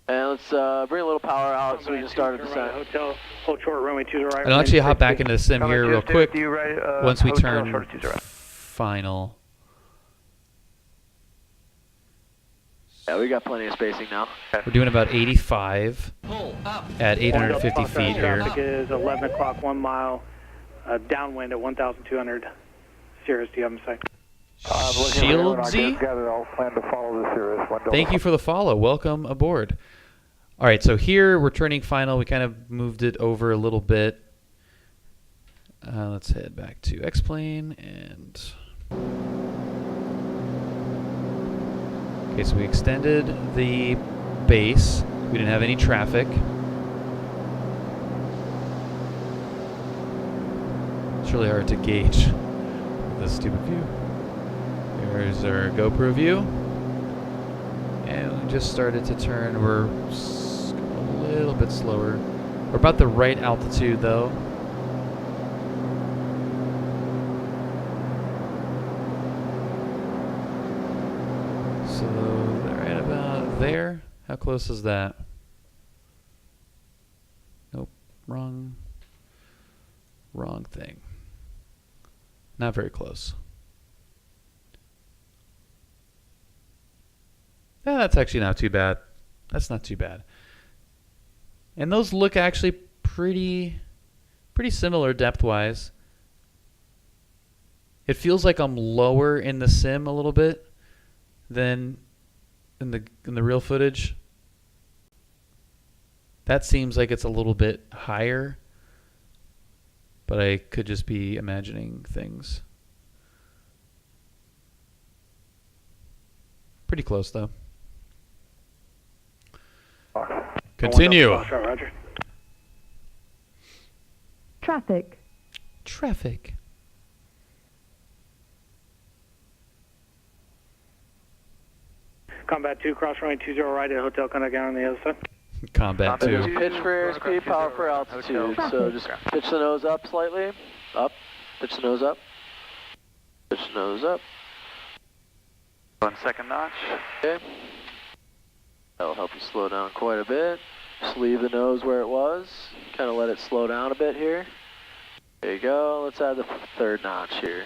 And let's bring a little power out so we can start at the center. Hotel, hold short, runway 20 right. I'll actually hop back into the sim here real quick once we hotel, turn short 20 right. final. Yeah, we got plenty of spacing now. We're doing about 85 at 850 feet here. Traffic is 11 o'clock, 1 mile, downwind at 1,200. Cirrus, do you have them say? Shieldsy, thank you for the follow. Welcome aboard. All right, so here we're turning final. We kind of moved it over a little bit. Let's head back to X-plane and. Okay, so we extended the base. We didn't have any traffic. It's really hard to gauge this stupid view. Here's our GoPro view. And we just started to turn. We're a little bit slower. We're about the right altitude though. So right about there. How close is that? Nope. Wrong thing. Not very close. Yeah, that's actually not too bad. That's not too bad. And those look actually pretty similar depth-wise. It feels like I'm lower in the sim a little bit than in the real footage. That seems like it's a little bit higher, but I could just be imagining things. Pretty close though. Continue. Roger. Traffic. Traffic. Combat 2, cross runway 20 right at Hotel Condogan on the other side. Combat 2. Pitch for airspeed, power for altitude. So just pitch the nose up slightly. Up. Pitch the nose up. Pitch the nose up. 1 second notch. Okay. That'll help you slow down quite a bit. Just leave the nose where it was. Kind of let it slow down a bit here. There you go. Let's add the third notch here.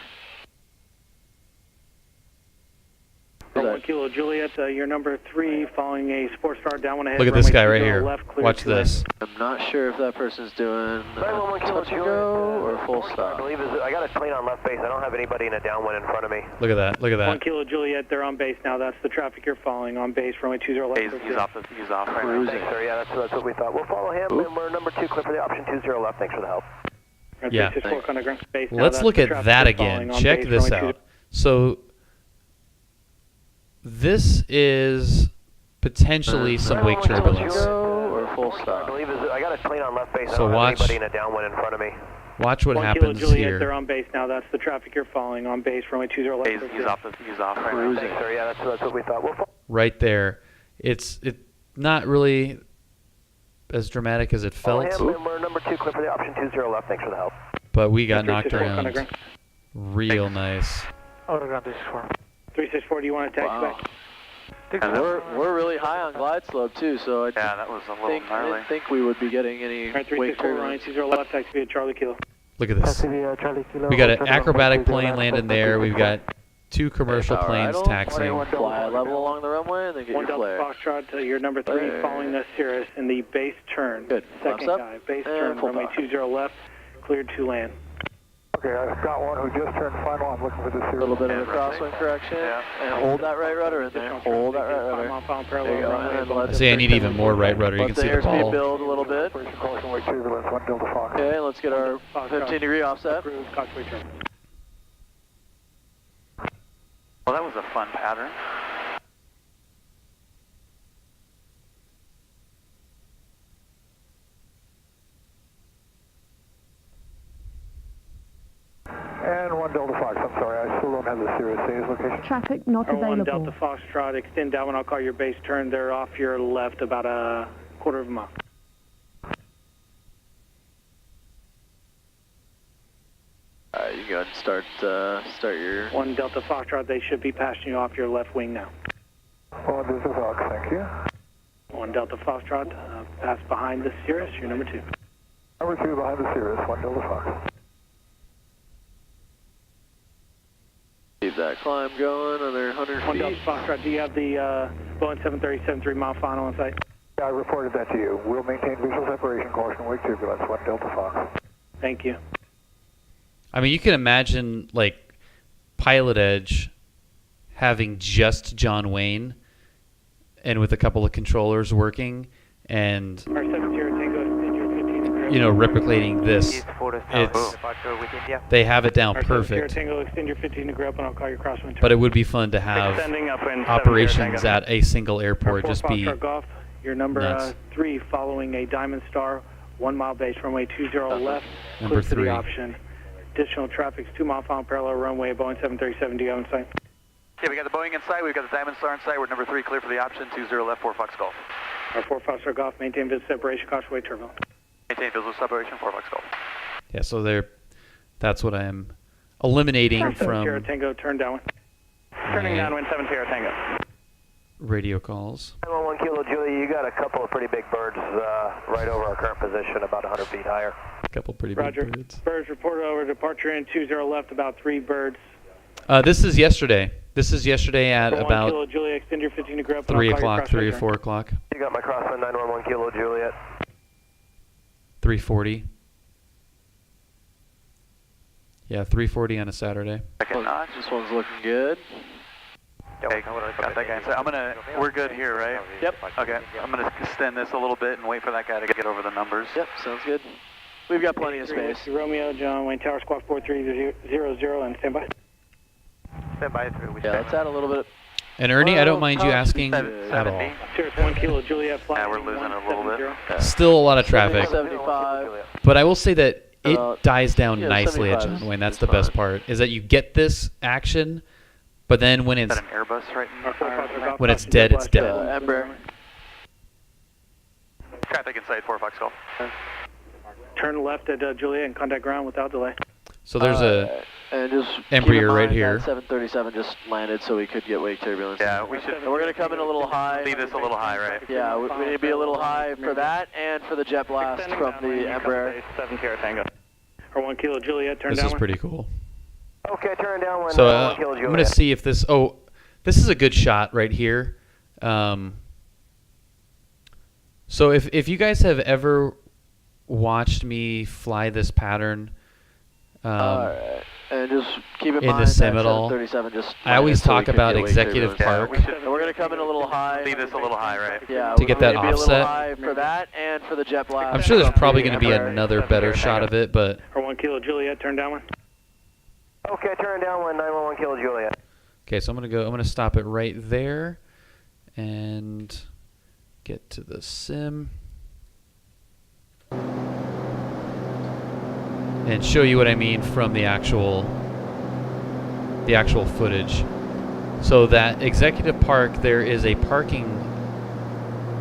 1 Kilo Juliet, you're number 3, following a sports car down one ahead. Look at this guy right runway here. left, clear Watch to this. I'm not sure if that person's doing touch and go or full stop. I got a plane on left base. I don't have anybody in a downwind in front of me. Look at that. Look at 1 that. Kilo Juliet, they're on base now. That's the traffic you're following on base, runway 20 left. He's off. He's off. Right now. Cruising. Thanks, sir. Yeah, that's what we thought. We'll follow him, and we're number 2, clear for the option 20 left. Thanks for the help. Yeah. Base now. Let's That's look the at traffic that you're again. following on Check base, this runway 20. out. So this is potentially some wake turbulence. Go or full I stop. believe I got a plane on left base. I So don't watch- have anybody in a downwind in front of me. Watch what 1 Kilo happens Juliet, they're here. on base now. That's the traffic you're following on base, runway 20 left. He's off. He's off. Right now. Cruising. Thanks, sir. Yeah, that's what we thought. We'll follow. right there. It's not really as dramatic as it felt, We're number 2, clear for the option 20 left. Thanks for the help. but we got knocked around real nice. Autoground, this is 4. 364, do you want to taxi back? And we're really high on glide slope too, so I that was a little I gnarly. didn't think we would be getting any Alright, wake 364, Ryan, turbulence. 20 left, taxi via Charlie Kilo. Look at this. We got an acrobatic plane landing there. We've got 2 commercial planes taxiing. Fly a level along the runway and then get 1 your Delta flare. Foxtrot to your number 3, Flare. following the Cirrus in the base turn. Good. Second Flaps up. guy, base And turn, full runway power. 20 left, cleared to land. Okay, I've got one who just turned final. I'm looking for the A Cirrus. little bit of a crosswind correction. And hold that right rudder in there. Hold that right rudder. There you go. And let's See, I need even more right rudder. You let can the see the airspeed ball. build a little bit. Caution, wake turbulence, 1 Delta Fox. Okay, let's get our 15-degree offset. Cruise, Coxway turn. Well, that was a fun pattern. And 1 Delta Fox. I'm sorry, I still don't have the Cirrus A's location. Traffic not R1 available. Delta Foxtrot, extend down when I'll call your base turn. They're off your left about a quarter of a mile. Alright, you can go ahead and start your... 1 Delta Foxtrot, they should be passing you off your left wing now. 1 Delta Fox, thank you. 1 Delta Foxtrot, pass behind the Cirrus, you're number 2. Number 2 behind the Cirrus, 1 Delta Fox. Keep that climb going, another 100 1 Delta feet. Foxtrot, do you have the Boeing 737 3-mile final in sight? Yeah, I reported that to you. We'll maintain visual separation, caution, wake turbulence, 1 Delta Fox. Thank you. I mean, you can imagine, like, Pilot Edge having just John Wayne and with a couple of controllers working and, Our 7 Tango, extend your 15 you know, replicating this. East 4 to It's- south, departure with India. They have it down Our 7 perfect. Tango, extend your 15 degree up and I'll call your crosswind turn. But it would be fun to have Extending up in 7 operations Tango. at a single airport Our 4 just be Foxtrot Golf, your number nuts. 3, following a Diamond Star, 1 mile base, runway 20 left, Number clear for 3. the option. Additional traffic, 2 mile final parallel runway, Boeing 737, do you have in sight? Yeah, we got the Boeing in sight. We've got the Diamond Star in sight. We're number 3, clear for the option. 20 left, 4 Fox Golf. Our 4 Foxtrot Golf, maintain visual separation, caution wake turbulence. Maintain visual separation, 4 Fox Golf. Yeah, so that's what I'm eliminating 7 from Tango, turn downwind. Turning my downwind 7 Tango. radio calls. 911 Kilo Julia, you got a couple of pretty big birds right over our current position, about 100 feet higher. A couple pretty Roger. big birds. Birds reported over, departure in 20 left, about 3 birds. This is yesterday. This is yesterday at 1 about Kilo Julia, extend your 15 degree up and 3 I'll call your o'clock, 3 or crosswind 4 o'clock, You got my crosswind 911 Kilo Juliet. 3:40. Yeah, 3:40 on a Saturday. Second notch. This one's looking good. Okay, got that guy in sight. We're good here, right? Yep. Okay, I'm gonna extend this a little bit and wait for that guy to get over the numbers. Yep, sounds good. We've got plenty of space. Romeo, John Wayne Tower, squawk 4300 and stand by. Stand by through. We Yeah, stand let's add a little bit. And Ernie, I don't mind you Well, asking at 70. all. Cirrus 1 Kilo Juliet, flight Yeah, we're losing a little bit. 170. Still a lot of traffic, 75. but I will say that it dies down yeah, nicely at 75 John Wayne. That's is the best fine. part, is that you get this action, but then when Is it's that an Airbus right Our 4 Foxtrot Golf, When it's passenger dead, it's blast, dead. Embraer. Traffic in sight, 4 Fox Golf. Turn left at Juliet and contact ground without delay. so there's a And just Embraer keep in right mind here. that 737 just landed, so we could get wake turbulence. Yeah, we should And we're going to come in a little high. leave this a little high, right? Yeah, we need to be a little high for that and for the jet blast Extending from downwind, the you Embraer. 7 Tango. Our 1 Kilo Juliet, turn this downwind. is pretty cool. Okay, turn downwind. So 1 Kilo I'm Juliet. gonna see if this. Oh, this is a good shot right here. So if you guys have ever watched me fly this pattern, Alright, and just keep in in mind the that Seminole, 737 just I always landed, so we talk could about get wake Executive turbulence. Park And we're going to come in a little high. Leave this a little high, right? Yeah, to get that we need to be a offset. little high for that and for the jet blast. I'm sure there's from probably the going to be Embraer. another better shot of it, but Our 1 Kilo Juliet, turn downwind. Okay, turn downwind 911 Kilo Juliet. okay. So I'm gonna stop it right there, and get to the sim, and show you what I mean from the actual footage. So that executive park, there is a parking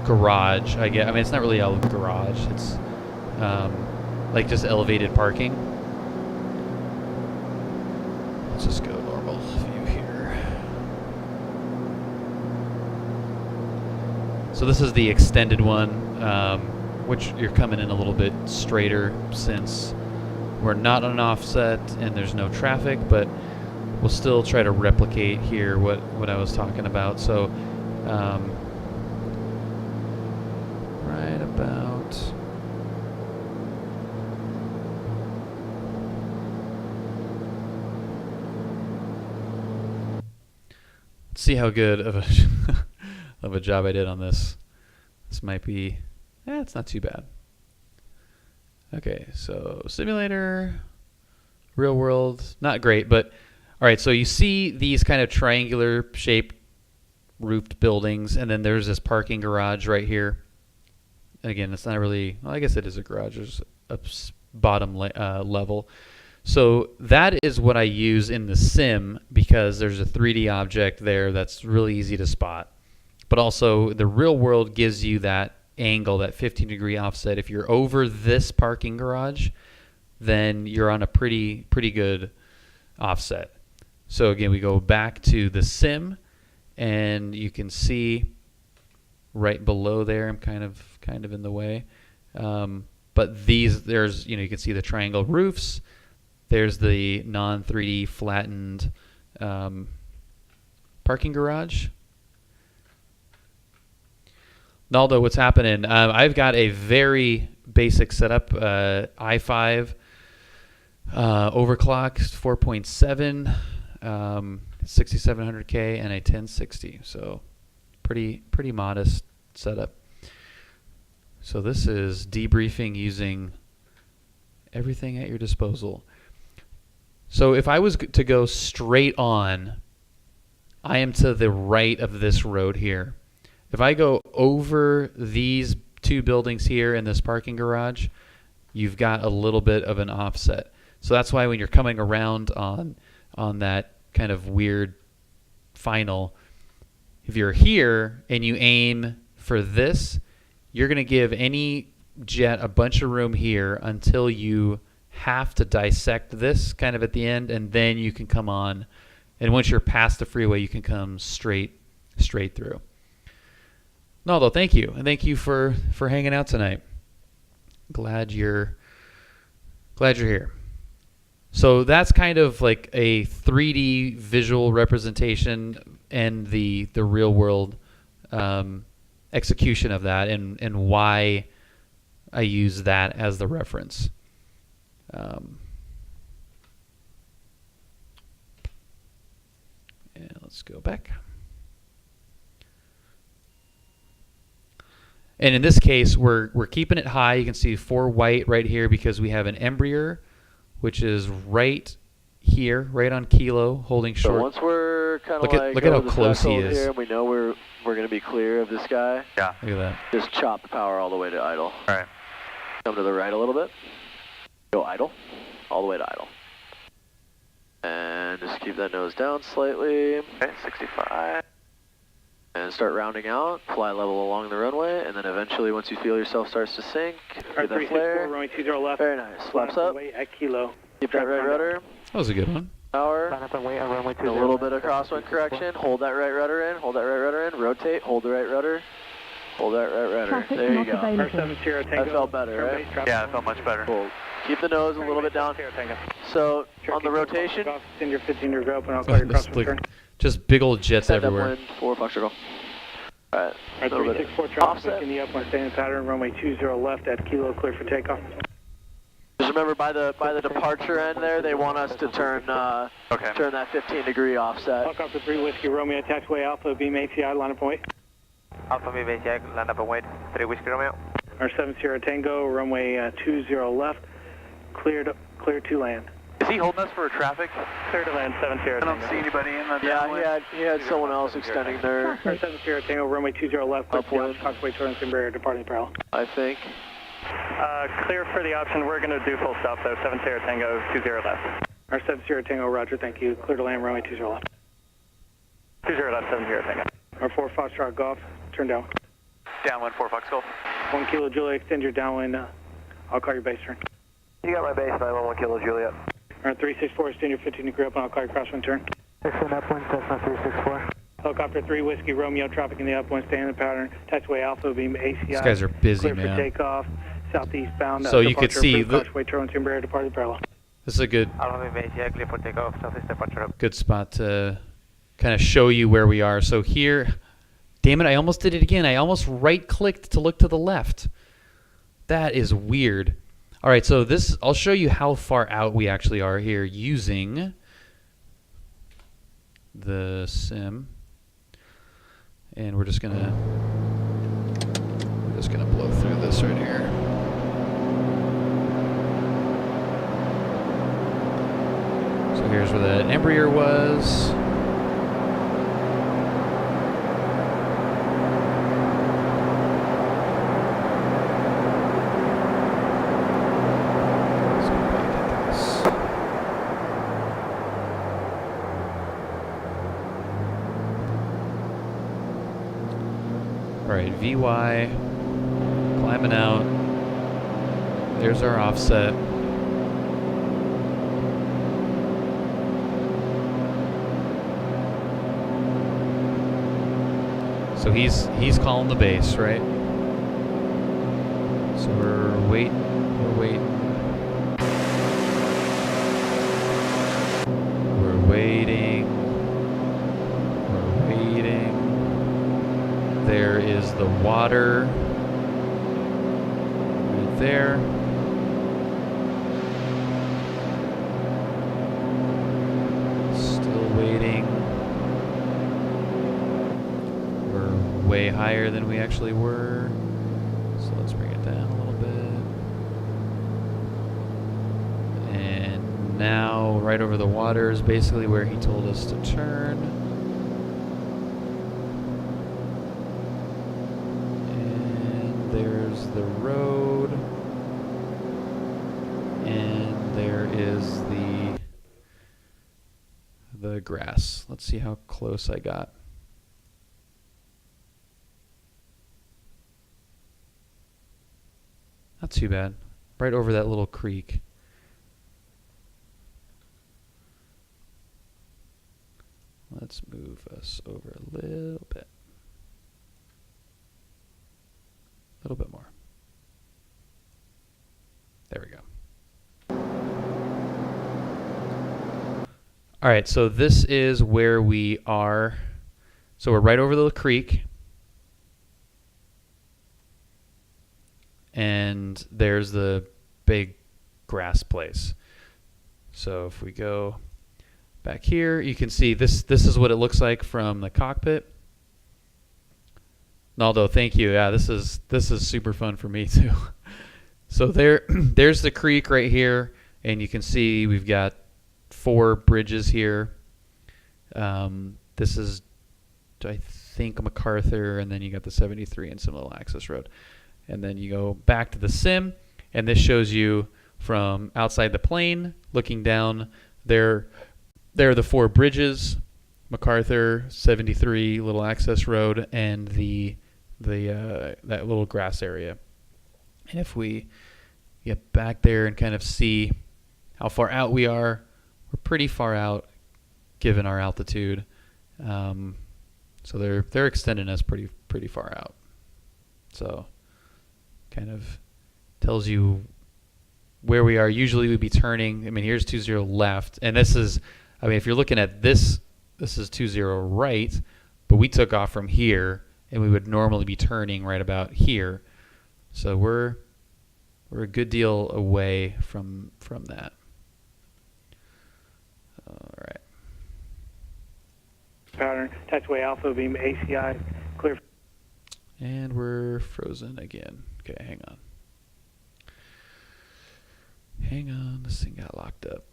garage, I guess. I mean, it's not really a garage. It's like just elevated parking. Let's just go normal view here. So this is the extended one, which you're coming in a little bit straighter since we're not on an offset and there's no traffic, but we'll still try to replicate here what I was talking about. So right about let's see how good of a of a job I did on this. This might be it's not too bad. Okay, so simulator, real world, not great, but all right, so you see these kind of triangular shaped roofed buildings, and then there's this parking garage right here. And again, it's not really, well, I guess it is a garage. There's a bottom level. So that is what I use in the sim because there's a 3D object there that's really easy to spot. But also the real world gives you that angle, that 15-degree offset. If you're over this parking garage, then you're on a pretty good offset. So again, we go back to the sim, and you can see right below there. I'm kind of in the way, but there's you can see the triangle roofs. There's the non-3D flattened parking garage. Naldo, what's happening? I've got a very basic setup, i5 overclock 4.7, 6700K, and a 1060. So pretty modest setup. So this is debriefing using everything at your disposal. So if I was to go straight on, I am to the right of this road here. If I go over these two buildings here in this parking garage, you've got a little bit of an offset. So that's why when you're coming around on that kind of weird final, if you're here and you aim for this, you're going to give any jet a bunch of room here until you have to dissect this kind of at the end, and then you can come on. And once you're past the freeway, you can come straight through. Naldo, thank you, and thank you for hanging out tonight. Glad you're here. So that's kind of like a 3D visual representation and the real world execution of that, and why I use that as the reference. And let's go back. And in this case, we're keeping it high. You can see 4 white right here because we have an embryo, which is right here, right on kilo, holding short. So once we're kind of look at how close he is. Here, and we know we're going to be clear of this guy. Yeah. Look at that. Just chop the power all the way to idle. All right. Come to the right a little bit. Go idle, all the way to idle. And just keep that nose down slightly. Okay, 65. And start rounding out, fly level along the runway, and then eventually once you feel yourself starts to sink, get that flare. Runway 20 left. Very nice. Flaps up. At kilo. Keep that right rudder. That was a good one. Power. A little bit of crosswind correction. Hold that right rudder in. Hold that right rudder in. Rotate. Hold the right rudder. Hold that right rudder. Traffic There you not go. available. That felt better, right? Yeah, it felt much better. Cool. Keep the nose a little bit down. So on the rotation, Send your 15-degree open. I'll call your crosswind turn. Just big old jets set everywhere. upwind for Foxtrot. All right. Alright, 364 traffic in the upwind, staying in pattern. Runway 20 left at kilo, clear for takeoff. Just remember, by the departure end there, they want us to turn turn that 15-degree offset. Fuck off the 3 Whiskey Romeo, taxiway Alpha, beam ATI, line up and wait. Alpha beam ATI, line up and wait. 3 Whiskey Romeo. Our 70 Tango, runway 20 left, clear to land. Is he holding us for traffic? Clear to land, 70 I don't see anybody in the downwind. Yeah, he had someone else extending their Our 70 Tango, runway 20 left, upwind. Coxway turn and barrier, departing parallel. I think. Clear for the option. We're going to do full stop though. 70 Tango, 20 left. Our 70 Tango, roger, thank you. Clear to land, runway 20 left. 20 70, thank you. Our 4 Foxtrot Golf, turn down. Downwind 4 Fox Golf. 1 Kilo Juliet, extend your downwind. I'll call your base turn. You got my base, 911 Kilo Juliet. All right, 364, extend your 15 degree up, and I'll call your crosswind turn. Extend upwind, Cessna 364. Helicopter 3 Whiskey Romeo, traffic in the upwind, stay in the pattern. Taxiway Alpha Beam ACI. These guys are busy, clear man. for takeoff, southeast bound. So you could see the Turn Timber departed parallel. this is a good Alpha Beam ACI, clear for takeoff, southeast departure. good spot to kind of show you where we are. So here, damn it, I almost did it again. I almost right-clicked to look to the left. That is weird. All right, so this, I'll show you how far out we actually are here using the sim. And we're just gonna blow through this right here. So here's where that embryo was. Let's go back at this. All right, VY, climbing out. There's our offset. So he's calling the base, right? So we're waiting. We're waiting. We're waiting. There is the water right there. Still waiting. We're way higher than we actually were. So let's bring it down a little bit. And now right over the water is basically where he told us to turn. And there's the road. And there is the grass. Let's see how close I got. Not too bad. Right over that little creek. Let's move us over a little bit. A little bit more. There we go. All right, so this is where we are. So we're right over the creek. And there's the big grass place. So if we go back here, you can see this is what it looks like from the cockpit. Naldo, thank you. Yeah, this is super fun for me too. So there's the creek right here, and you can see we've got 4 bridges here. This is, I think, MacArthur, and then you got the 73 and some little access road. And then you go back to the sim, and this shows you from outside the plane, looking down. There are the 4 bridges, MacArthur, 73, little access road, and that little grass area. And if we get back there and kind of see how far out we are, we're pretty far out given our altitude. So they're extending us pretty far out. So kind of tells you where we are. Usually we'd be turning. I mean, here's 20 left, and this is, I mean, if you're looking at this is 20 right, but we took off from here, and we would normally be turning right about here. So we're a good deal away from that. All right. Pattern, taxiway Alpha Beam ACI, clear. And we're frozen again. Okay, hang on. Hang on, this thing got locked up.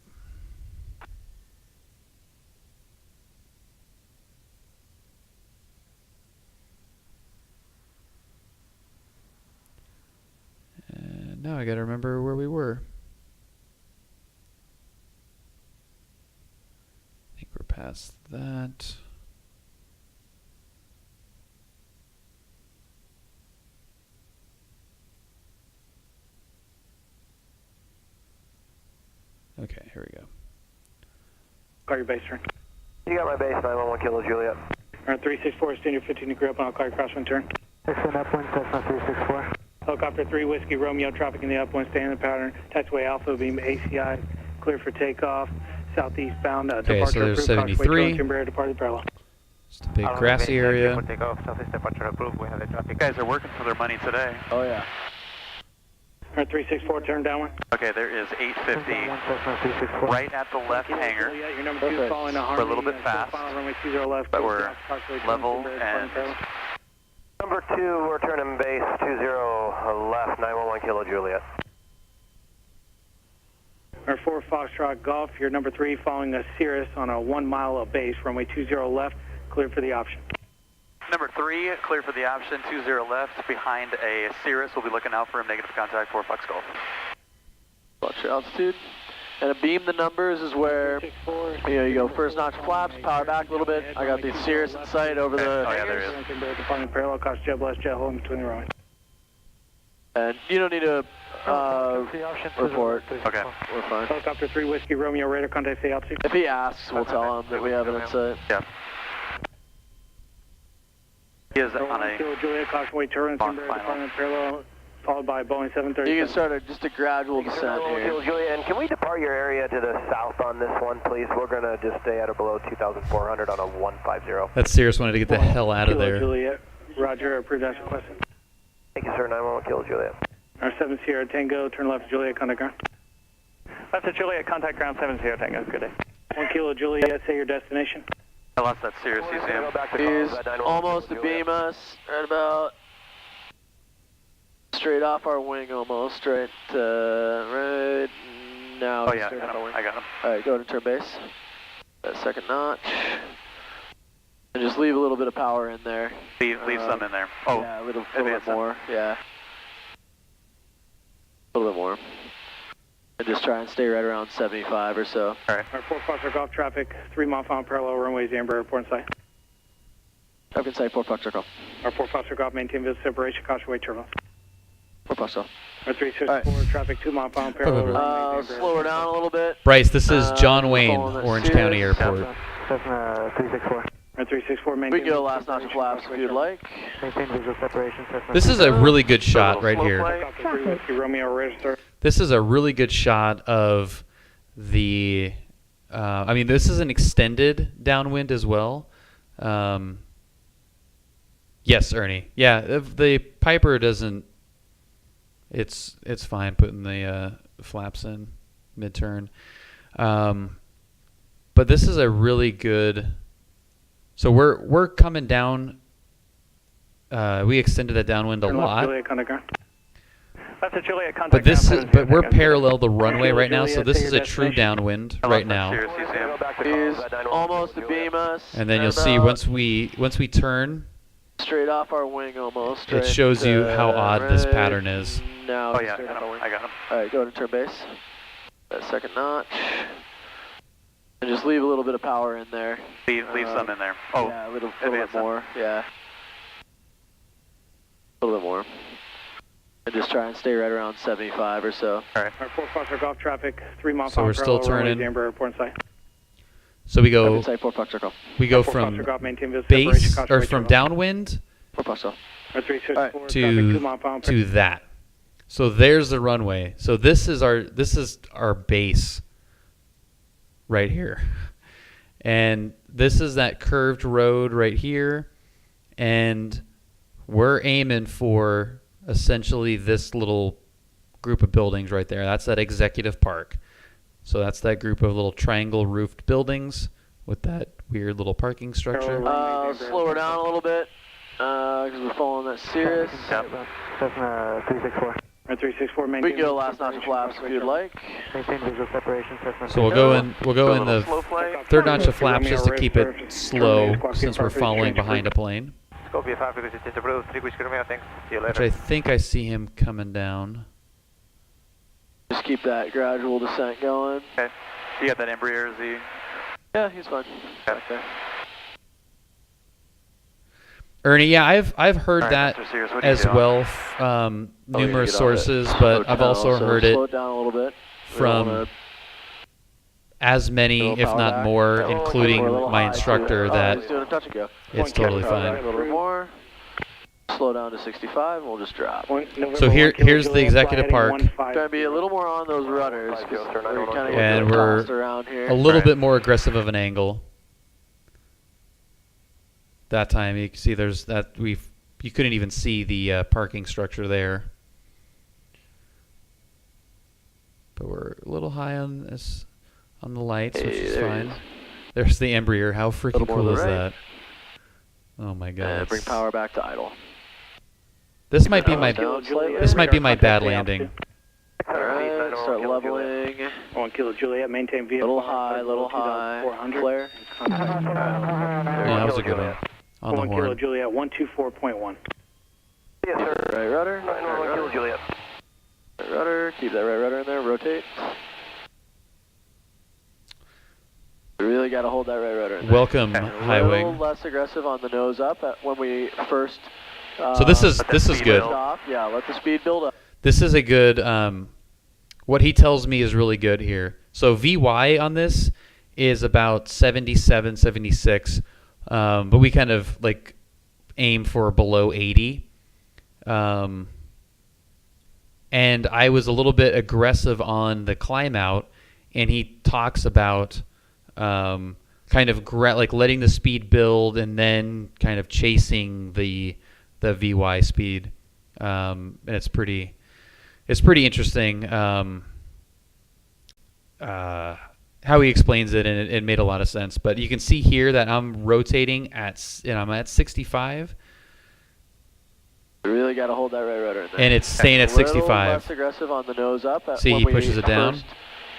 And now I gotta remember where we were. I think we're past that. Call your base turn. You got my base, 911 Kilo Juliet. Alright, 364, stand your 15 degree up and I'll call your crosswind turn. Excellent upwind, Cessna 364. Helicopter 3 Whiskey Romeo, traffic in the upwind, stay in the pattern. Taxiway Alpha, beam ACI, clear for takeoff. Southeast bound, Okay, departure so there's approved, Caution 73. Timber departed parallel. Just a big grassy area. You guys are working for their money today. Oh, yeah. Alright, 364, turn downwind. Okay, there is 850 right at the left hangar. Juliet, your number 2 following a We're a little bit fast, final runway 20 left. but we're level and Number 2, we're turning base 20 left, 911 Kilo Juliet. Our 4 Foxtrot Golf, your number 3 following a Cirrus on a 1 mile base, runway 20 left, clear for the option. number 3, clear for the option, 20 left, behind a Cirrus. We'll be looking out for him, negative contact, 4 Fox Golf. Watch your altitude. And a beam the numbers is where, you go first notch flaps, power back a little bit. I got the Cirrus in sight over the... Oh yeah, there is. Departing parallel, cost jet blast, jet hole in between the runway. And you don't need to report. Okay. We're fine. Helicopter 3 Whiskey Romeo, radar contact, stay altitude. If he asks, we'll tell him that we have it in sight. Yeah. He is on a Kilo Juliet, caution wait turn, Fox Timber final. departing parallel, followed by Boeing 737. You can start just a gradual descent Kilo here. Juliet, and can we depart your area to the south on this one, please? We're going to just stay at or below 2,400 on a 150. That Cirrus wanted to get the hell out of Kilo there. Juliet, Roger, approved as requested. Thank you, sir. 911 Kilo Juliet. Our 7 Sierra Tango, turn left Juliet, contact ground. Left to Juliet, contact ground 70 Tango. Good day. 1 Kilo Juliet, say your destination. I lost that Cirrus museum. He's almost to beam us, right about straight off our wing almost, right now. Oh yeah, straight off our wing. I got him. Alright, go to turn base. That second notch. And just leave a little bit of power in there. Leave some in there. Oh, yeah, a little advance bit more, yeah. A little bit more. And just try and stay right around 75 or so. Alright. Our 4 Foxtrot Golf traffic, 3 mile final parallel runways, Amber Airport in sight. Traffic in sight, 4 Foxtrot Golf. Our 4 Foxtrot Golf, maintain visible separation, caution wait turbulence. 4 Foxtrot. Our 364 traffic, 2 mile final parallel runways, Amber Slow her down a little bit. Bryce, this is John Wayne, following that Orange Cirrus. County Airport. Cessna 364. Our 364 We maintain can go last notch flaps if you'd like. Maintain visual separation, Cessna. This is a really good shot right slow here. play. Helicopter 3 Whiskey Romeo, register. This is a really good shot of the, I mean, this is an extended downwind as well. Yes, Ernie. Yeah, if the Piper doesn't, it's fine putting the flaps in mid-turn. But this is a really good, so we're coming down, we extended that downwind a Turn left lot. Juliet, contact ground. Left to Juliet, contact But this ground is, 70 but we're Tango. parallel the runway right now, so Juliet, this say is your a true destination. downwind I right lost that now. Cirrus museum. He's almost to beam us. And then you'll see once we turn, Straight off our wing almost. it shows you how odd this pattern is. Now Oh yeah, straight off our wing. I got him. Alright, go to turn base. That second notch. And just leave a little bit of power in there. Leave some in there. Oh, yeah, a little advance bit more. Yeah. A little bit more. And just try and stay right around 75 or so. Our 4 Foxtrot Golf traffic, 3 mile So final we're still parallel runways, turning. Amber Airport in sight. So we Traffic go in sight, 4 Foxtrot Golf. we go 4 from Foxtrot Golf, maintain visible separation, base caution or wait from turbulence. downwind 4 Foxtrot. Our 364 traffic, 2 to mile final to that. So there's the runway. So this is our base right here. And this is that curved road right here, and we're aiming for essentially this little group of buildings right there. That's that executive park. So that's that group of little triangle roofed buildings with that weird little parking structure. Slow her down a little bit, because we're following that Cirrus. Cessna 364. Our 364 We maintain can go last notch flaps if you'd like. Maintain visual separation, Cessna. So we'll go in the slow play. third notch of flaps just to keep it slow since we're following behind a plane. Copy 5 because it's approved. 3 Whiskey Romeo, thanks. See you Which later. I think I see him coming down. Just keep that gradual descent going. Okay. You got that Embraer Z? Yeah, he's fine. Okay. Ernie, yeah, I've heard All right, that Mr. Sears, what do you as do? well, Oh, numerous get on it. sources, Slow but it I've down also heard Slow it it down a little bit. We don't from wanna- as many, Little if power not back. more, We're a including little my high, too. instructor, Oh, that he's doing a touch and go. it's totally fine. A little bit more. Slow down to 65, and we'll just drop. So here's the executive park. Try to be a little more on those rudders, And we're around here. a little bit more aggressive of an angle. That time you can see there's that you couldn't even see the parking structure there. But we're a little high on this on the lights, which is fine. There's the Embraer. How freaking cool is that? Oh my god. And bring power back to idle. This might be my bad landing. Alright, start leveling. 1 Kilo Juliet, maintain vehicle. Little high. Flare. Oh, that was a good one. On the 1 Kilo horn. Juliet, 124.1. Yes, sir. Right rudder. 1 Kilo Juliet. Right rudder. Keep that right rudder in there. Rotate. We really got to hold that right rudder in there. Welcome, High A Wing. little less aggressive on the nose up when we first. So this is good. Stop. Yeah, let the speed build up. This is a good. What he tells me is really good here. So VY on this is about 77, 76, but we kind of like aim for below 80. And I was a little bit aggressive on the climb out, and he talks about kind of like letting the speed build and then kind of chasing the VY speed, and it's pretty interesting how he explains it, and it made a lot of sense. But you can see here that I'm rotating I'm at 65. We really got to hold that right rudder in there. And it's staying at 65. Less aggressive on the nose up. See, he pushes it down.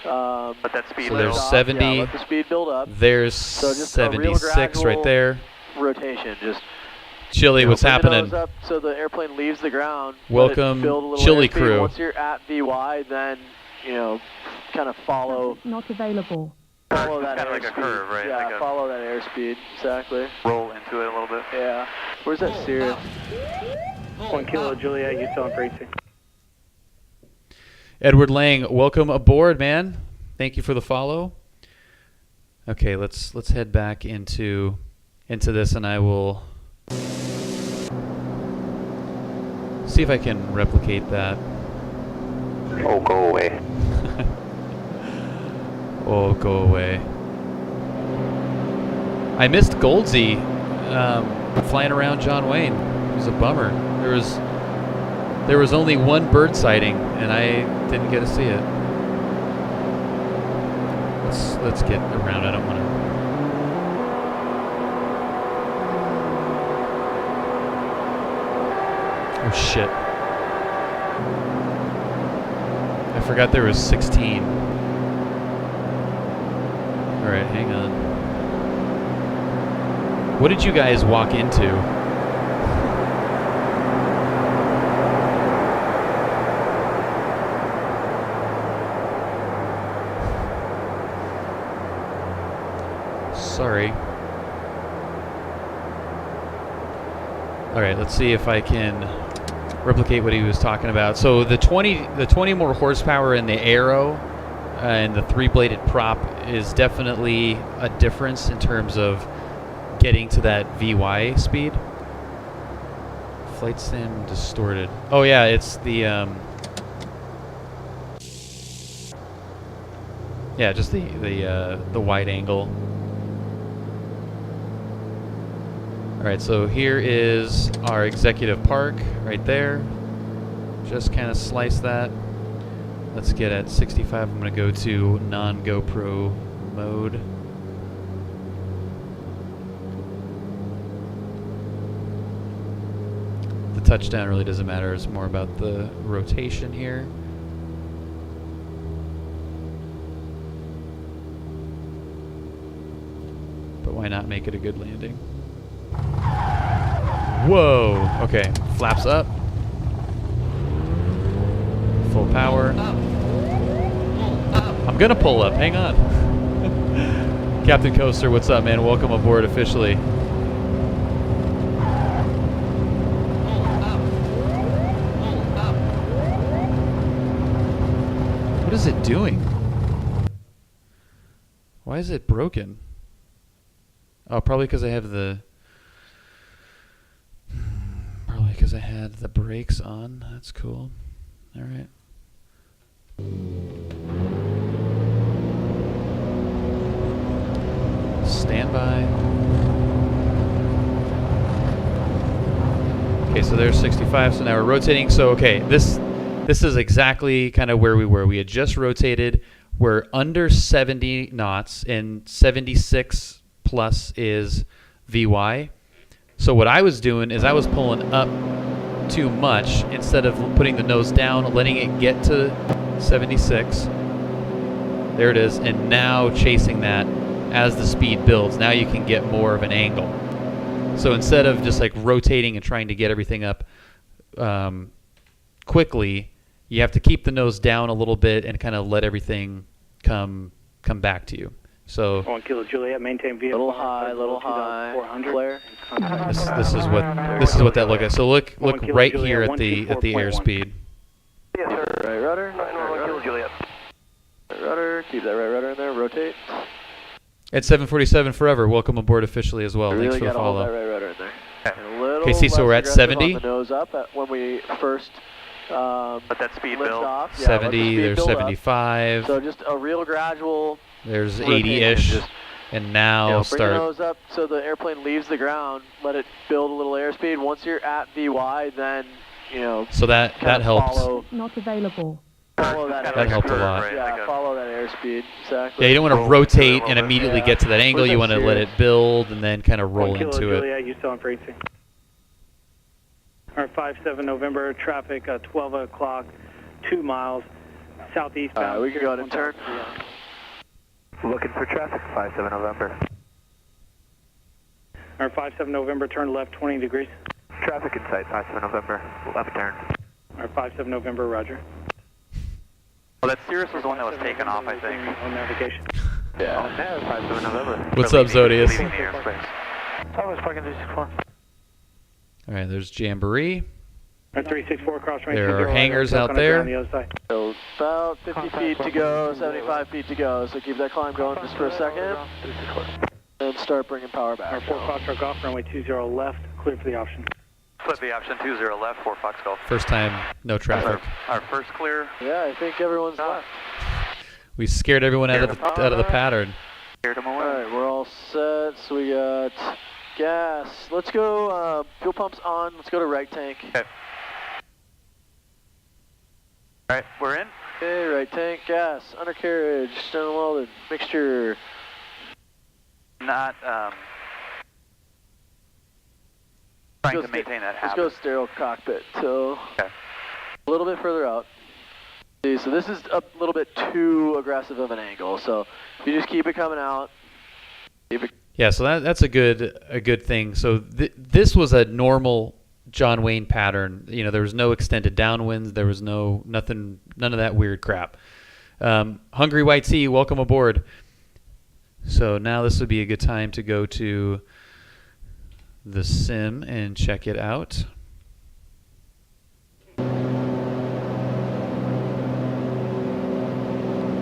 Let that speed So build. there's 70. Yeah, let the speed build up. There's So just a real 76 right gradual there. Rotation, just Chili, what's bring the happening? nose up so the airplane leaves the ground. Welcome, let it build a little Chili airspeed. crew. Once you're at VY, then kind of follow. Not available. Follow that Kind of like a airspeed. curve, right? Yeah, Like a follow that airspeed. Exactly. roll into it a little bit. Yeah. Where's that steer? 1 Kilo Juliet, you still on frequency. Edward Lang, welcome aboard, man. Thank you for the follow. Okay, let's head back into this, and I will see if I can replicate that. Oh, go away. Oh, go away. I missed Goldsy flying around John Wayne. It was a bummer. There was only one bird sighting, and I didn't get to see it. Let's get around. I don't want to. Oh shit! I forgot there was 16. All right, hang on. What did you guys walk into? Sorry. All right, let's see if I can replicate what he was talking about. So the 20 more horsepower in the Aero and the 3-bladed prop is definitely a difference in terms of getting to that VY speed. Flight sim distorted. Oh yeah, it's the yeah, just the wide angle. All right, so here is our executive park right there. Just kind of slice that. Let's get at 65. I'm going to go to non-GoPro mode. The touchdown really doesn't matter. It's more about the rotation here. But why not make it a good landing? Whoa! Okay, flaps up. Full power. I'm gonna pull up, hang on. Captain Coaster, what's up, man? Welcome aboard officially. What is it doing? Why is it broken? Oh, probably because I have the... Probably because I had the brakes on. That's cool. All right. Stand by. Okay, so there's 65, so now we're rotating. So, okay, this is exactly kind of where we were. We had just rotated. We're under 70 knots, and 76 plus is VY. So what I was doing is I was pulling up too much instead of putting the nose down, letting it get to 76. There it is, and now chasing that as the speed builds. Now you can get more of an angle. So instead of just like rotating and trying to get everything up quickly, you have to keep the nose down a little bit and kind of let everything come back to you. So 1 Kilo Juliet, maintain vehicle. Little high, flare. This is what that look at. So look right here at the airspeed. Yes, sir. Right rudder. 1 Kilo Juliet. Right rudder. Keep that right rudder in there. Rotate. At 747 forever. Welcome aboard officially as well. Really Thanks for the gotta hold that follow. right rudder in there. And a little Okay, see, so we're at less 70. on the nose up when we first Let that speed lift build. off. Yeah, 70. There's build up. 75. So just a real gradual. There's rotation. 80-ish. Just, And now bring start. the nose up so the airplane leaves the ground. Let it build a little airspeed. Once you're at VY, then So that helps. Not available. Follow that. That helped a lot. Right, Yeah, like follow that airspeed. Exactly. Yeah, you don't want to rotate and immediately Yeah. get to that angle. You want to let serious. it build and then kind of roll 1 Kilo into it. Juliet, you still on frequency. All right, 57 November, traffic 12 o'clock, 2 miles, southeast bound. We can go ahead and turn. Looking for traffic, 57 November. All right, 57 November, turn left 20 degrees. Traffic in sight, 57 November. Left turn. All right, 57 November, roger. Well, that Cirrus was the one that was taken off, I think. On navigation. Yeah. Yeah, 57 November. What's up, Zodius? Leaving the airspace. I was parking 364. All right, there's Jamboree. All right, 364 cross range. There are 20, hangars truck out on the there. ground, the other side. So about 50 feet to go, 75 feet to go. So keep that climb going just for a second. And start bringing power back. All right, 4 Foxtrot Golf, runway 20 left, clear for the option. Flip the option 20 left, 4 Fox Golf. First time, no traffic. Our first clear. Yeah, I think everyone's left. We scared everyone out of the pattern. Scared them away. All right, we're all set. So we got gas. Let's go. Fuel pumps on. Let's go to right tank. Okay. All right, we're in. Okay, right tank, gas, undercarriage, stone welded, mixture. Not trying to maintain that Let's habit. go sterile cockpit. So Okay. a little bit further out. See, so this is a little bit too aggressive of an angle. So if you just keep it coming out. Yeah, so that's a good thing. So this was a normal John Wayne pattern. There was no extended downwinds. There was none of that weird crap. Hungry White Sea, welcome aboard. So now this would be a good time to go to the sim and check it out.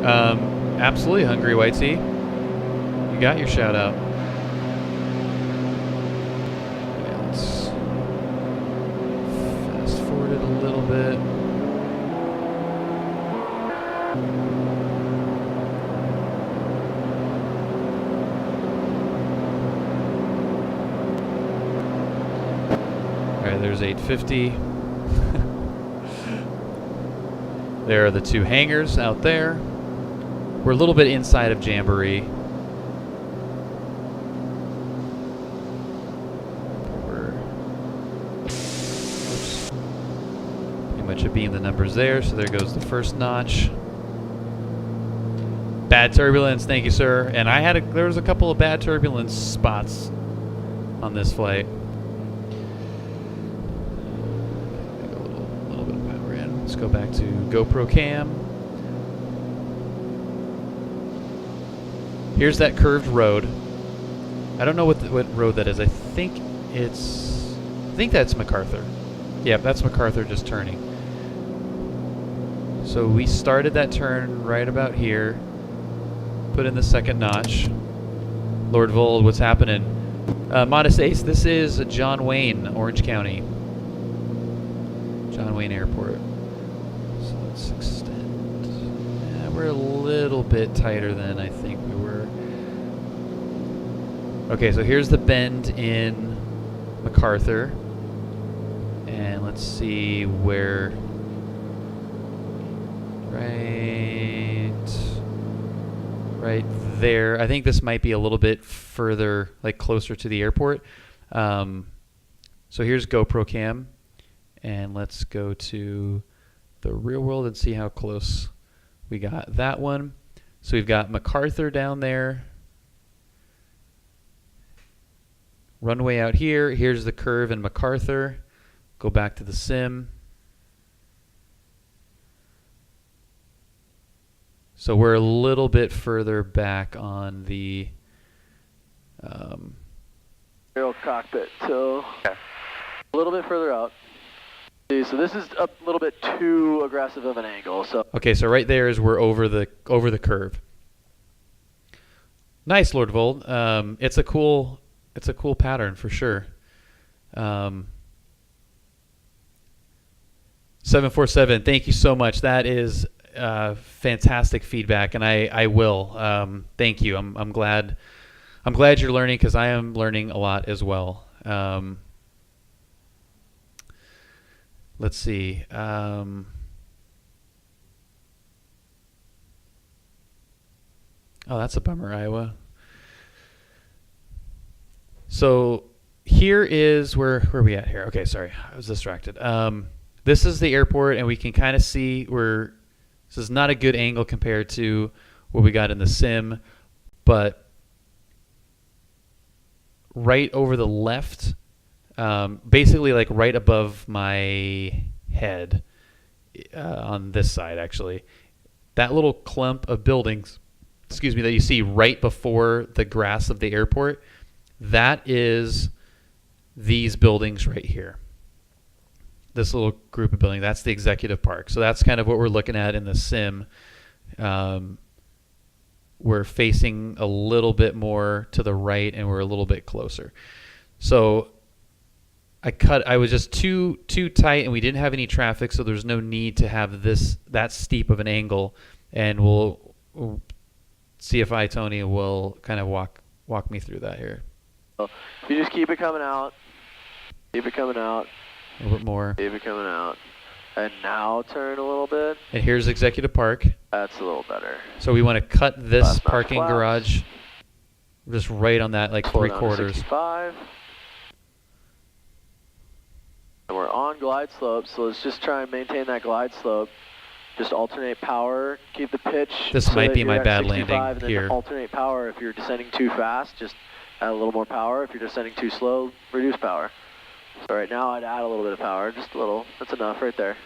Absolutely, Hungry White Sea. You got your shout out. Okay, let's fast forward it a little bit. All right, there's 850. There are the 2 hangars out there. We're a little bit inside of Jamboree. Pretty much abeam the numbers there, so there goes the first notch. Bad turbulence, thank you, sir. And there was a couple of bad turbulence spots on this flight. A little bit of power in. Let's go back to GoPro cam. Here's that curved road. I don't know what road that is. I think that's MacArthur. Yeah, that's MacArthur just turning. So we started that turn right about here. Put in the second notch. Lord Vold, what's happening? Modest Ace, this is John Wayne, Orange County. John Wayne Airport. So let's extend. Yeah, we're a little bit tighter than I think we were. Okay, so here's the bend in MacArthur. And let's see where... Right there. I think this might be a little bit further, like closer to the airport. So here's GoPro cam. And let's go to the real world and see how close we got that one. So we've got MacArthur down there. Runway out here. Here's the curve in MacArthur. Go back to the sim. So we're a little bit further back on the real cockpit. So a little bit further out. See, so this is a little bit too aggressive of an angle. So okay, so right there is we're over the curve. Nice, Lord Vold. It's a cool pattern for sure. 747, thank you so much. That is fantastic feedback, and I will. Thank you. I'm glad you're learning, because I am learning a lot as well. Let's see. Oh, that's a bummer, Iowa. So here is where are we at here? Okay, sorry, I was distracted. This is the airport, and we can kind of see where this is not a good angle compared to what we got in the sim, but right over the left, basically like right above my head, on this side actually, that little clump of buildings, excuse me, that you see right before the grass of the airport, that is these buildings right here. This little group of buildings, that's the executive park. So that's kind of what we're looking at in the sim. We're facing a little bit more to the right, and we're a little bit closer. So I was just too tight, and we didn't have any traffic, so there's no need to have that steep of an angle. And we'll see if Tony will kind of walk me through that here. if you just keep it coming out, keep it coming out. A little bit more. Keep it coming out. And now turn a little bit. And here's Executive Park. That's a little better. So we want to cut this Last parking flaps. garage just right on that, like Slow down to 3/4. 65. And we're on glide slope, so let's just try and maintain that glide slope. Just alternate power, keep the pitch. This so might that be my you're at bad 65, landing and then here. Alternate power if you're descending too fast, just add a little more power. If you're descending too slow, reduce power. So right now I'd add a little bit of power, just a little. That's enough right there.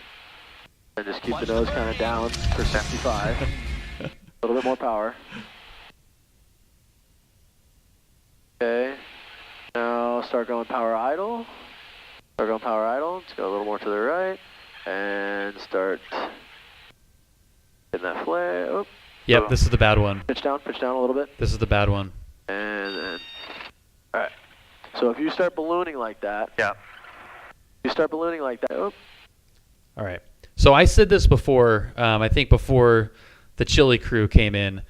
And just keep the nose kind of down for 65. A little bit more power. Okay. Now start going power idle. Start going power idle. Let's go a little more to the right. And start getting that flare. Oh. Yep, this is the bad one. Pitch down a little bit. This is the bad one. And then, all right. So if you start ballooning like that. Yeah. You start ballooning like that. Oh. All right. So I said this before, I think before the Chili crew came in.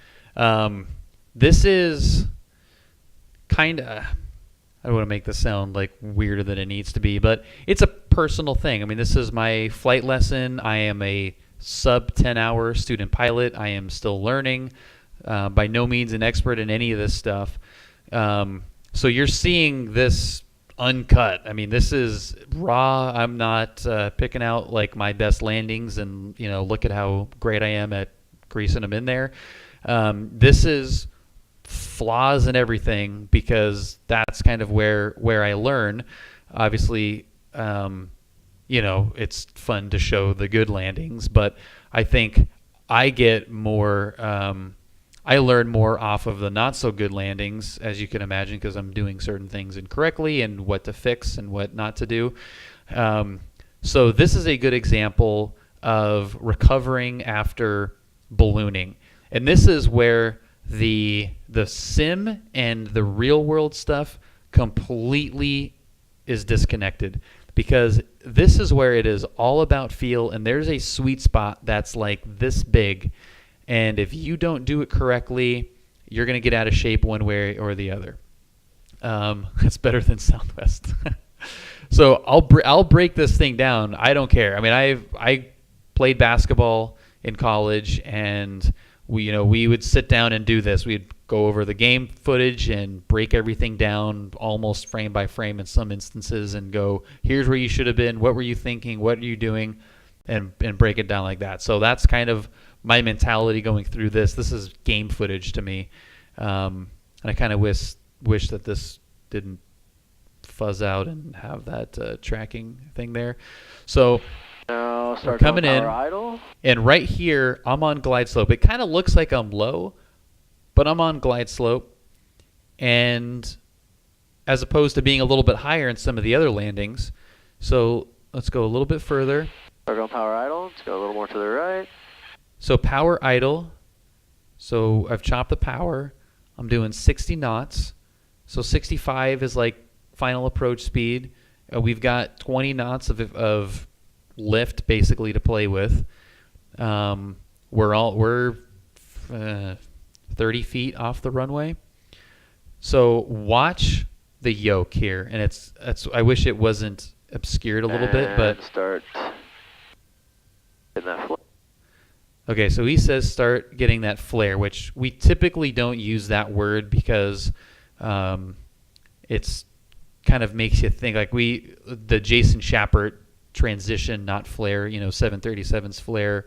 This is kind of, I don't want to make this sound like weirder than it needs to be, but it's a personal thing. I mean, this is my flight lesson. I am a sub 10-hour student pilot. I am still learning. By no means an expert in any of this stuff. So you're seeing this uncut. I mean, this is raw. I'm not picking out like my best landings and, you know, look at how great I am at greasing them in there. This is flaws and everything, because that's kind of where I learn. Obviously, you know, it's fun to show the good landings, but I think I get more, I learn more off of the not so good landings, as you can imagine, because I'm doing certain things incorrectly and what to fix and what not to do. So this is a good example of recovering after ballooning. And this is where the sim and the real world stuff completely is disconnected, because this is where it is all about feel, and there's a sweet spot that's like this big, and if you don't do it correctly, you're going to get out of shape one way or the other. It's better than Southwest. So I'll break this thing down. I don't care. I mean, I played basketball in college, and we would sit down and do this. We'd go over the game footage and break everything down almost frame by frame in some instances, and go, here's where you should have been, what were you thinking, what are you doing, and break it down like that. So that's kind of my mentality going through this. This is game footage to me, and I kind of wish that this didn't fuzz out and have that tracking thing there. So we're coming in, idle. And right here I'm on glide slope. It kind of looks like I'm low, but I'm on glide slope, and as opposed to being a little bit higher in some of the other landings. So let's go a little bit further. We're going power idle. Let's go a little more to the right. So power idle. So I've chopped the power. I'm doing 60 knots. So 65 is like final approach speed. We've got 20 knots of lift basically to play with. We're 30 feet off the runway. So watch the yoke here, and it's I wish it wasn't obscured a little bit, but start getting that flare. Okay, so he says start getting that flare, which we typically don't use that word because it's kind of makes you think like the Jason Shapert transition, not flare, 737's flare,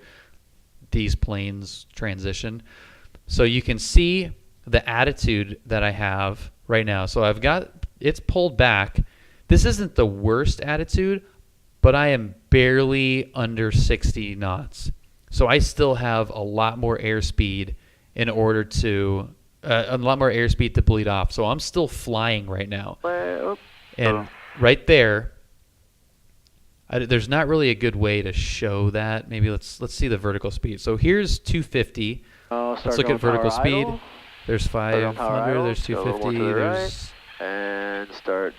these planes transition. So you can see the attitude that I have right now. So I've got, it's pulled back. This isn't the worst attitude, but I am barely under 60 knots. So I still have a lot more airspeed in order to, a lot more airspeed to bleed off. So I'm still flying right now. And right there, there's not really a good way to show that. Maybe let's see the vertical speed. So here's 250. Let's look at vertical speed. Idle. There's 500. There's 250. There's and start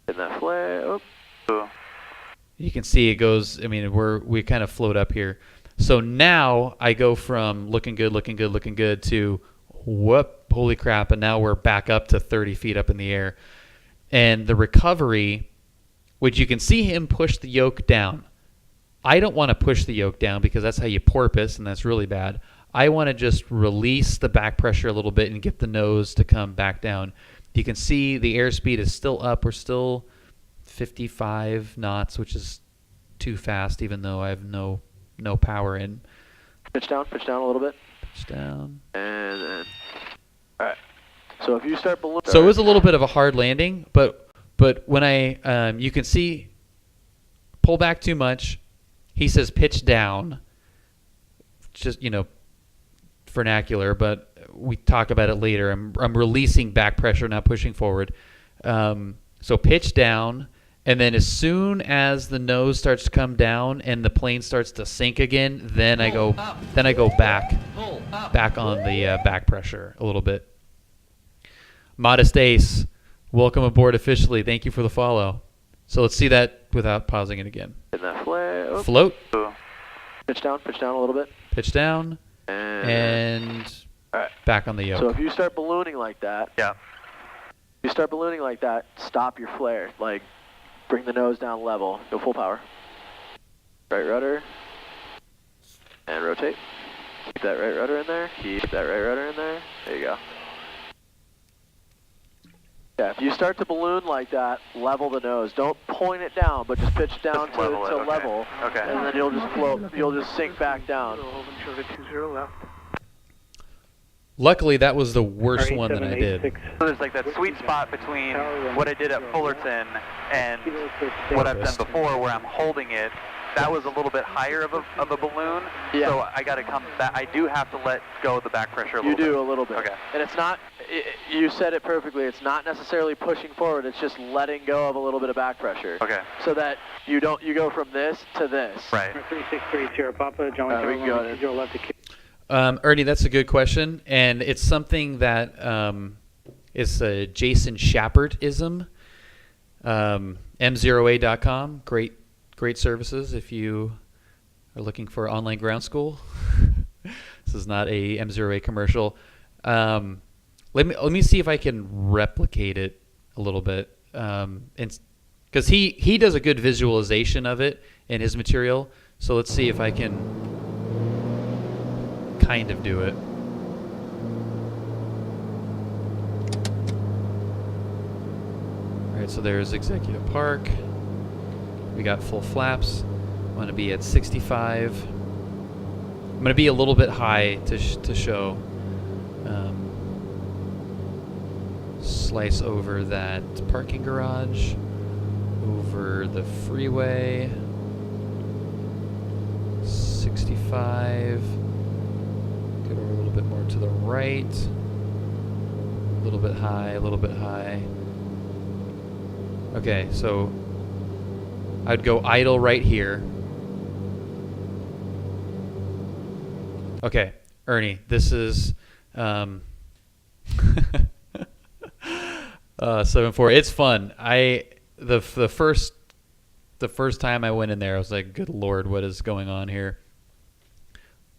getting that flare. You can see it goes. I mean, we kind of float up here. So now I go from looking good to whoop, holy crap, and now we're back up to 30 feet up in the air. And the recovery, which you can see him push the yoke down. I don't want to push the yoke down because that's how you porpoise, and that's really bad. I want to just release the back pressure a little bit and get the nose to come back down. You can see the airspeed is still up. We're still 55 knots, which is too fast, even though I have no power in. Pitch down a little bit. Pitch down. And then, all right. So if you start ballooning. So it was a little bit of a hard landing, but when I, you can see, pull back too much. He says pitch down. Just, vernacular, but we talk about it later. I'm releasing back pressure, not pushing forward. So pitch down, and then as soon as the nose starts to come down and the plane starts to sink again, then I go back on the back pressure a little bit. Modest Ace, welcome aboard officially. Thank you for the follow. So let's see that without pausing it again. Getting that flare. Float. Pitch down a little bit. Pitch down. And all right. Back on the yoke. So if you start ballooning like that, stop your flare. Like, bring the nose down level. Go full power. Right rudder. And rotate. Keep that right rudder in there. There you go. Yeah, if you start to balloon like that, level the nose. Don't point it down, but just pitch down to level. Okay. And then you'll just float. You'll just sink back down. Luckily, that was the worst one that I did. So there's like that sweet spot between what I did at Fullerton and what I've done before, where I'm holding it. That was a little bit higher of a balloon, yeah. So I got to come back. I do have to let go of the back pressure a little bit. You do a little bit. Okay. And it's not, you said it perfectly, it's not necessarily pushing forward, it's just letting go of a little bit of back pressure. Okay. So that you go from this to this. Right. 3630 Papa, John we can go ahead. Ernie, that's a good question, and it's something that is a Jason Shepard-ism. M0A.com, great services if you are looking for online ground school. This is not a M0A commercial. Let me see if I can replicate it a little bit, because he does a good visualization of it in his material. So let's see if I can kind of do it. All right, so there's Executive Park. We got full flaps. I'm going to be at 65. I'm going to be a little bit high to show. Slice over that parking garage, over the freeway. 65. Get over a little bit more to the right. A little bit high, a little bit high. Okay, so I'd go idle right here. Okay, Ernie, this is 7.4. It's fun. The first time I went in there, I was like, "Good Lord, what is going on here?"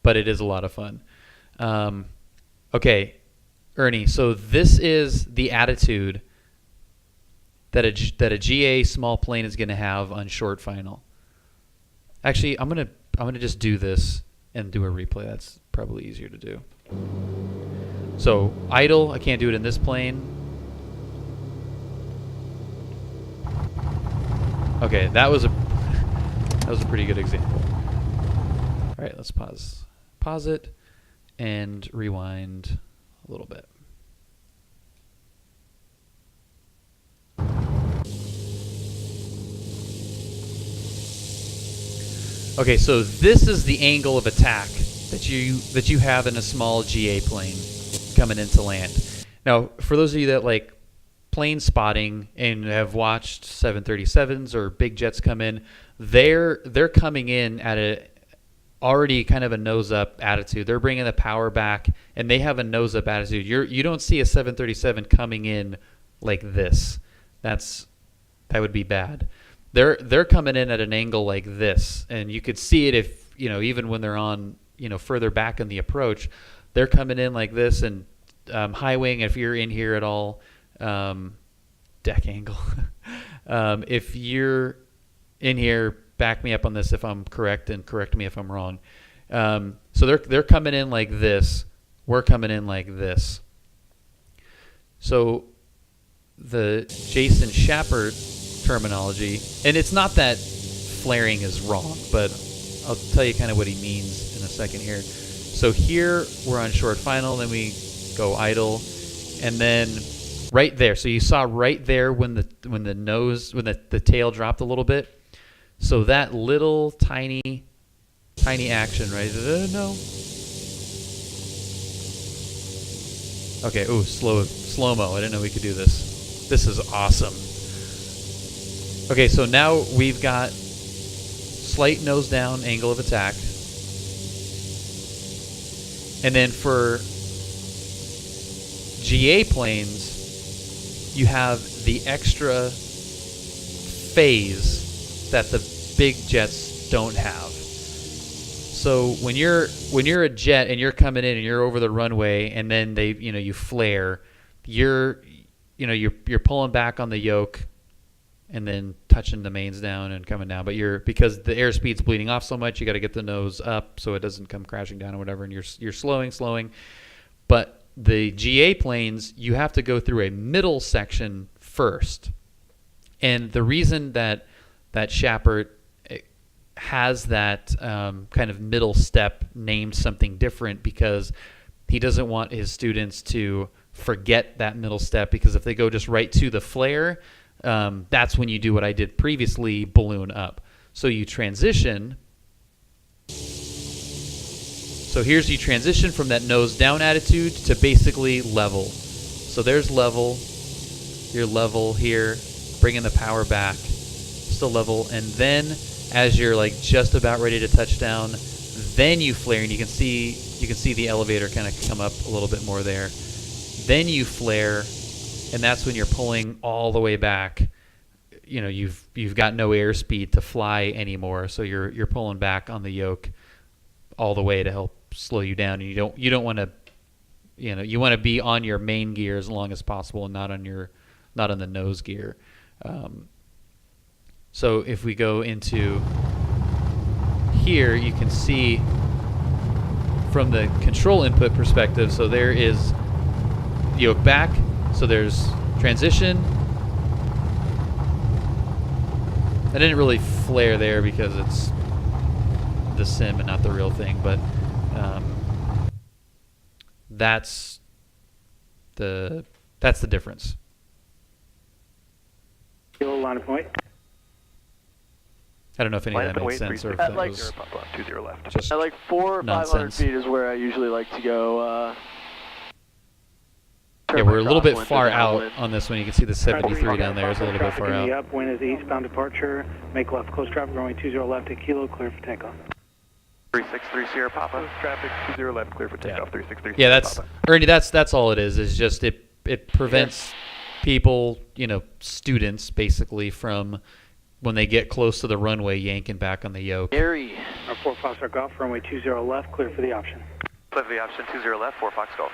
But it is a lot of fun. Okay, Ernie. So this is the attitude that a GA small plane is going to have on short final. Actually, I'm gonna just do this and do a replay. That's probably easier to do. So idle, I can't do it in this plane. Okay, that was a pretty good example. All right, let's pause it and rewind a little bit. Okay, so this is the angle of attack that you have in a small GA plane coming into land. Now, for those of you that like plane spotting and have watched 737s or big jets come in, they're coming in at a already kind of a nose up attitude. They're bringing the power back, and they have a nose up attitude. You don't see a 737 coming in like this. That would be bad. They're coming in at an angle like this, and you could see it if even when they're on further back in the approach, they're coming in like this. And high wing, if you're in here at all, deck angle. If you're in here, back me up on this if I'm correct, and correct me if I'm wrong. So they're coming in like this. We're coming in like this. So the Jason Shepard terminology, and it's not that flaring is wrong, but I'll tell you kind of what he means in a second here. So here we're on short final, then we go idle, and then right there. So you saw right there when the tail dropped a little bit. So that little tiny action, right? No. Okay. Ooh, slow-mo. I didn't know we could do this. This is awesome. Okay, so now we've got slight nose down angle of attack. And then for GA planes, you have the extra phase that the big jets don't have. So when you're a jet and you're coming in and you're over the runway, and then you flare, you're pulling back on the yoke and then touching the mains down and coming down. But because the airspeed's bleeding off so much, you got to get the nose up so it doesn't come crashing down or whatever, and you're slowing. But the GA planes, you have to go through a middle section first. And the reason that Shepard has that kind of middle step named something different, because he doesn't want his students to forget that middle step, because if they go just right to the flare, that's when you do what I did previously, balloon up. So you transition. So you transition from that nose down attitude to basically level. So there's level. You're level here, bringing the power back, still level, and then as you're like just about ready to touch down, Then you flare, and you can see the elevator kind of come up a little bit more there. Then you flare, and that's when you're pulling all the way back. You know, you've got no airspeed to fly anymore, so you're pulling back on the yoke all the way to help slow you down. And you don't want to, you want to be on your main gear as long as possible, and not on the nose gear. So if we go into here, you can see from the control input perspective, so there is yoke back, so there's transition. I didn't really flare there because it's the sim and not the real thing, but that's the difference. Line of point. I don't know if any of that makes sense or if that was 20 left. just At like 400 or 500 nonsense. feet is where I usually like to go. Yeah, we're a little bit far out on this one. You can see the 73 down there is a little bit far out. Upwind is eastbound departure. Make left close traffic runway 20 left at Kilo, clear for takeoff. 363 Sierra Papa. Traffic 20 left, clear for takeoff. 363. Yeah, that's Ernie. That's all it is. Is just it prevents people, students basically, from when they get close to the runway yanking back on the yoke. Gary. Our 4 Fox Golf, runway 20 left, clear for the option. Clear for the option, 20 left, 4 Fox Golf.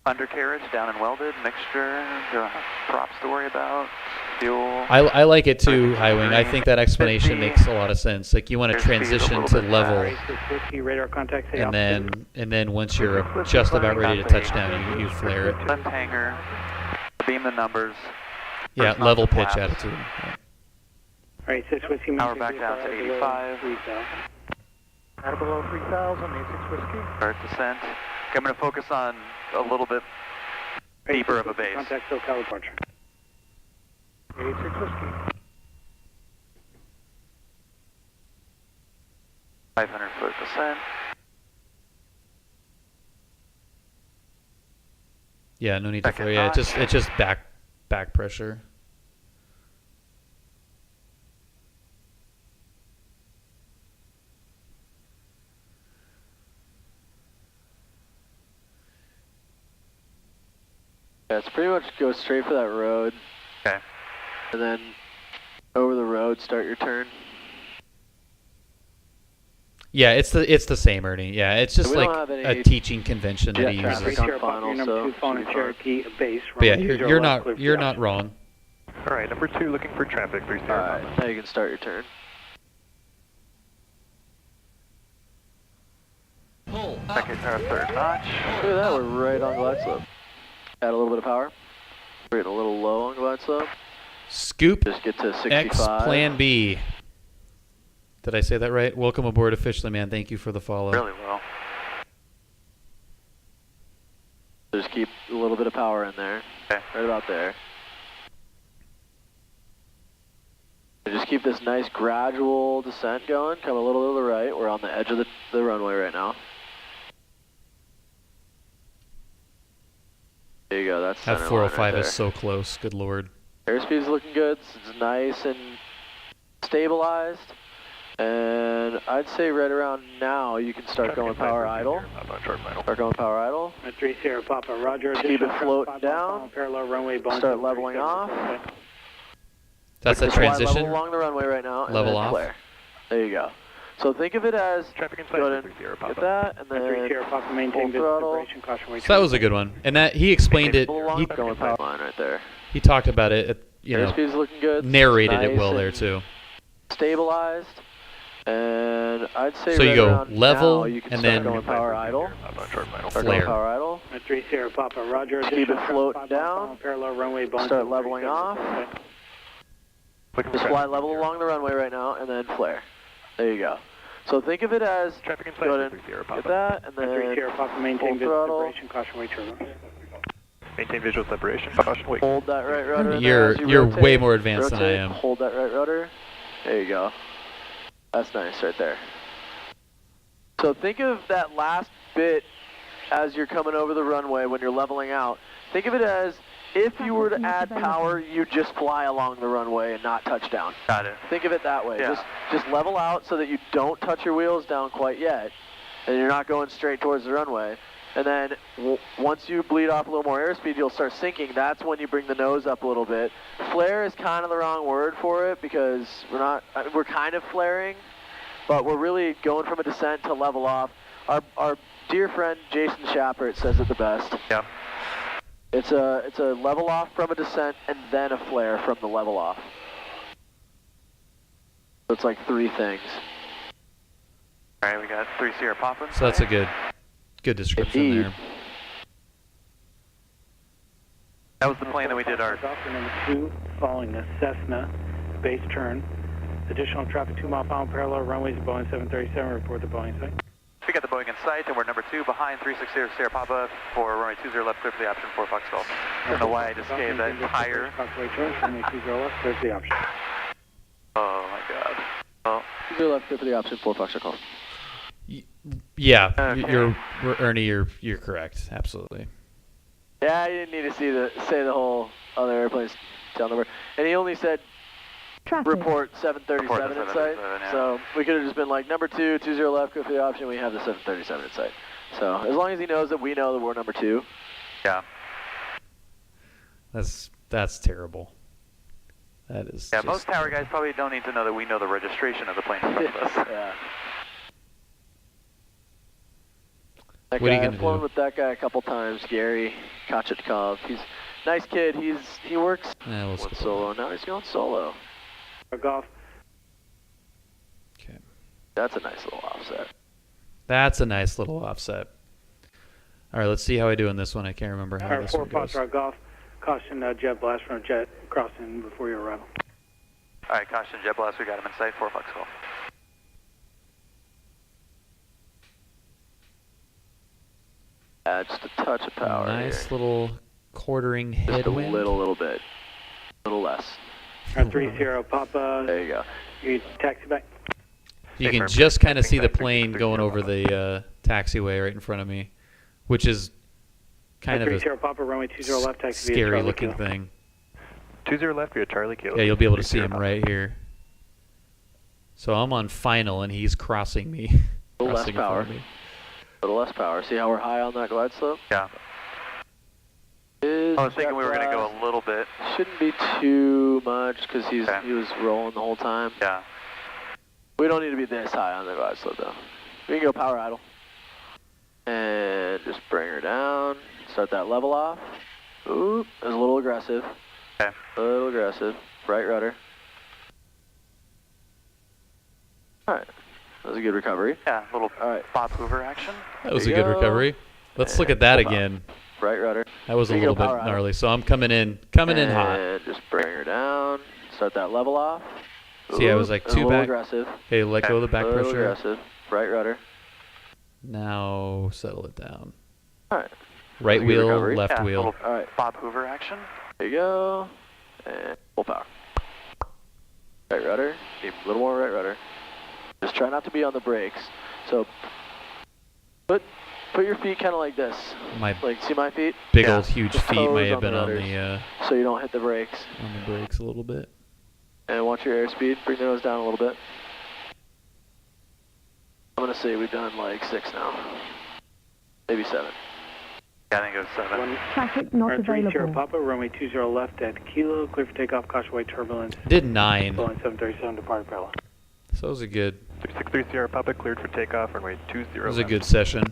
Undercarriage, down and welded, mixture, props to worry about, fuel. I like it too, Highwing. I think that explanation makes a lot of sense. Like, you want to transition to level, Radar contact, and then once you're just about ready to touch down, you flare it. Left hanger, beam the numbers. Yeah, level pitch attitude. Yeah. Alright, 6 Whiskey. Power back down to 85. Out below 3,000, 86 Whiskey. Start descent. Okay, I'm going to focus on a little bit deeper of a base. Contact SoCal departure. 86 Whiskey. 500-foot descent. Yeah, no need to Second flare. Yeah, notch. it's just back pressure. Yeah, it's pretty much go straight for that road. Okay. And then over the road, start your turn. Yeah, it's the same, Ernie. Yeah, it's just We like don't have any a teaching convention that he traffic uses. on final, so phone should be Cherokee base. But yeah, runway 20 you're left, clear for you're the not option. wrong. All right, number 2, looking for traffic, 30. Alright, now you can start your turn. Second or third notch. Look at that, we're right on glide slope. Add a little bit of power. We're getting a little low on glide slope. Scoop Just get to 65. X Plan B. Did I say that right? Welcome aboard officially, man. Thank you for the follow. Really well. Just keep a little bit of power in there. Okay. Right about there. And just keep this nice gradual descent going. Come a little to the right. We're on the edge of the runway right now. There you go. That's That center 405 line right is so close. Good lord. there. Airspeed's looking good. It's nice and stabilized. And I'd say right around now you can start going power idle. Start going power idle. 3 Sierra Papa, roger. Keep it floating down. Parallel runway. Start leveling off. That's a Just fly transition. level along the runway right now. And Level then off. flare. There you go. So think of it as Traffic inside, go ahead 3 and Sierra get Papa. that, and 3 then Sierra Papa, maintain full throttle. vibration, caution wait. So that was a good one. And that he explained it. Level along, going power line right there. He talked about it. Airspeed's looking good. Narrated Nice it well and there too. Stabilized. And I'd say So you right go around level, now, you can and start then going power idle. Start flare. going power idle. 3 Sierra Papa, roger. Keep it floating down. Parallel runway. Start leveling off. Just fly level along the runway right now, and then flare. There you go. So think of it as Traffic inside, go ahead 3 and Sierra get Papa. that, and 3 then Sierra Papa, maintain full throttle. vibration, caution wait turbo. Maintain visual separation, caution wait. Hold that right rudder. in there as you You're rotate. way more advanced than I Rotate, am. Hold that right rudder. There you go. That's nice right there. So think of that last bit as you're coming over the runway when you're leveling out, think of it as if you were to add power, you just fly along the runway and not touch down. Got it. Think of it that way. Yeah. Just level out so that you don't touch your wheels down quite yet, and you're not going straight towards the runway. And then once you bleed off a little more airspeed, you'll start sinking. That's when you bring the nose up a little bit. Flare is kind of the wrong word for it because we're kind of flaring, but we're really going from a descent to level off. Our dear friend Jason Shappert says it the best. Yeah. It's a level off from a descent and then a flare from the level off. So it's like 3 things. All right, we got 3 Sierra Papa. So that's a good description Indeed. there. That was the plane that we did our... Doctor number 2, following the Cessna base turn. Additional traffic 2 mile final parallel runways to Boeing 737. Report the Boeing site. We got the Boeing in sight, and we're number 2 behind 360 Sierra Papa for runway 20 left, clear for the option for Fox Golf. I don't know why I just gave that higher. Runway 20 left, clear for the option. Oh my God. Oh. 20 left, clear for the option for Fox Golf. Yeah, Okay. Ernie, you're correct. Absolutely. Yeah, I didn't need to say the whole other airplanes down the road. And he only said report 737 in sight. Yeah. So we could have just been like number 2, 20 left, go for the option. We have the 737 in sight. So as long as he knows that we know that we're number 2. Yeah. That's terrible. That is. Yeah, just, most tower guys probably don't need to know that we know the registration of the plane in front of us. Yeah. That What are you guy, gonna I've flown do? with that guy a couple times, Gary Kachetkov. He's a nice kid. He works Yeah, we'll went skip solo. Now he's going solo. Golf. Okay. That's a nice little offset. That's a nice little offset. All right, let's see how I do in this one. I can't remember how Tower this 4, one goes. Foxtrot Golf. Caution jet blast from a jet crossing before your arrival. All right, caution jet blast. We got him in sight. 4 Fox Golf. Just a touch of power Nice here. little quartering Just a headwind. little bit. A little less. 30 Papa. There you go. You taxi back. You can just kind of see the plane going over the taxiway right in front of me, which is kind of 30 a Papa, runway 20 left, taxi via scary Charlie looking Kilo. thing. 20 left, via Charlie Kilo. Yeah, you'll be able to see him right here. So I'm on final, and he's crossing me. A little less crossing in front power. of me. A little less power. See how we're high on that glide slope? Yeah. I was thinking we were going to go a little bit. Shouldn't be too much because he was rolling the whole time. Yeah. We don't need to be this high on the glide slope though. We can go power idle. And just bring her down. Start that level off. Ooh, it was a little aggressive. Okay. A little aggressive. Right rudder. Alright. That was a good recovery. Yeah, a little Alright. Bob Hoover action. That was a There you good go. recovery. Let's look And at that hold on. again. Right rudder. That was a There you little go, bit power idle. gnarly. So I'm coming in hot. And just bring her down. Start that level off. See, I Ooh, was like it was a 2 little back. aggressive. Okay, let go of the back A little pressure. aggressive. Right rudder. Now settle it down. Alright. Right That was a good wheel, recovery. left Yeah, wheel. little Alright. Bob Hoover action. There you go. And full power. Right rudder. Need a little more right rudder. Just try not to be on the brakes. So put your feet kind of like this. My Like, see my feet? big Yeah. old huge Just feet toes may have on the been on rudders. So you don't hit the brakes. the brakes a little bit. And watch your airspeed. Bring the nose down a little bit. I'm going to say we've done like 6 now. Maybe 7. Yeah, I think it was 7. Traffic not 30 available. Papa, runway 20 left at Kilo, clear for takeoff, caution wide turbulence. Did 9. Boeing 737 departing parallel. So it was a good. 363 Sierra Papa, cleared for takeoff, runway 20 It was a left. good session.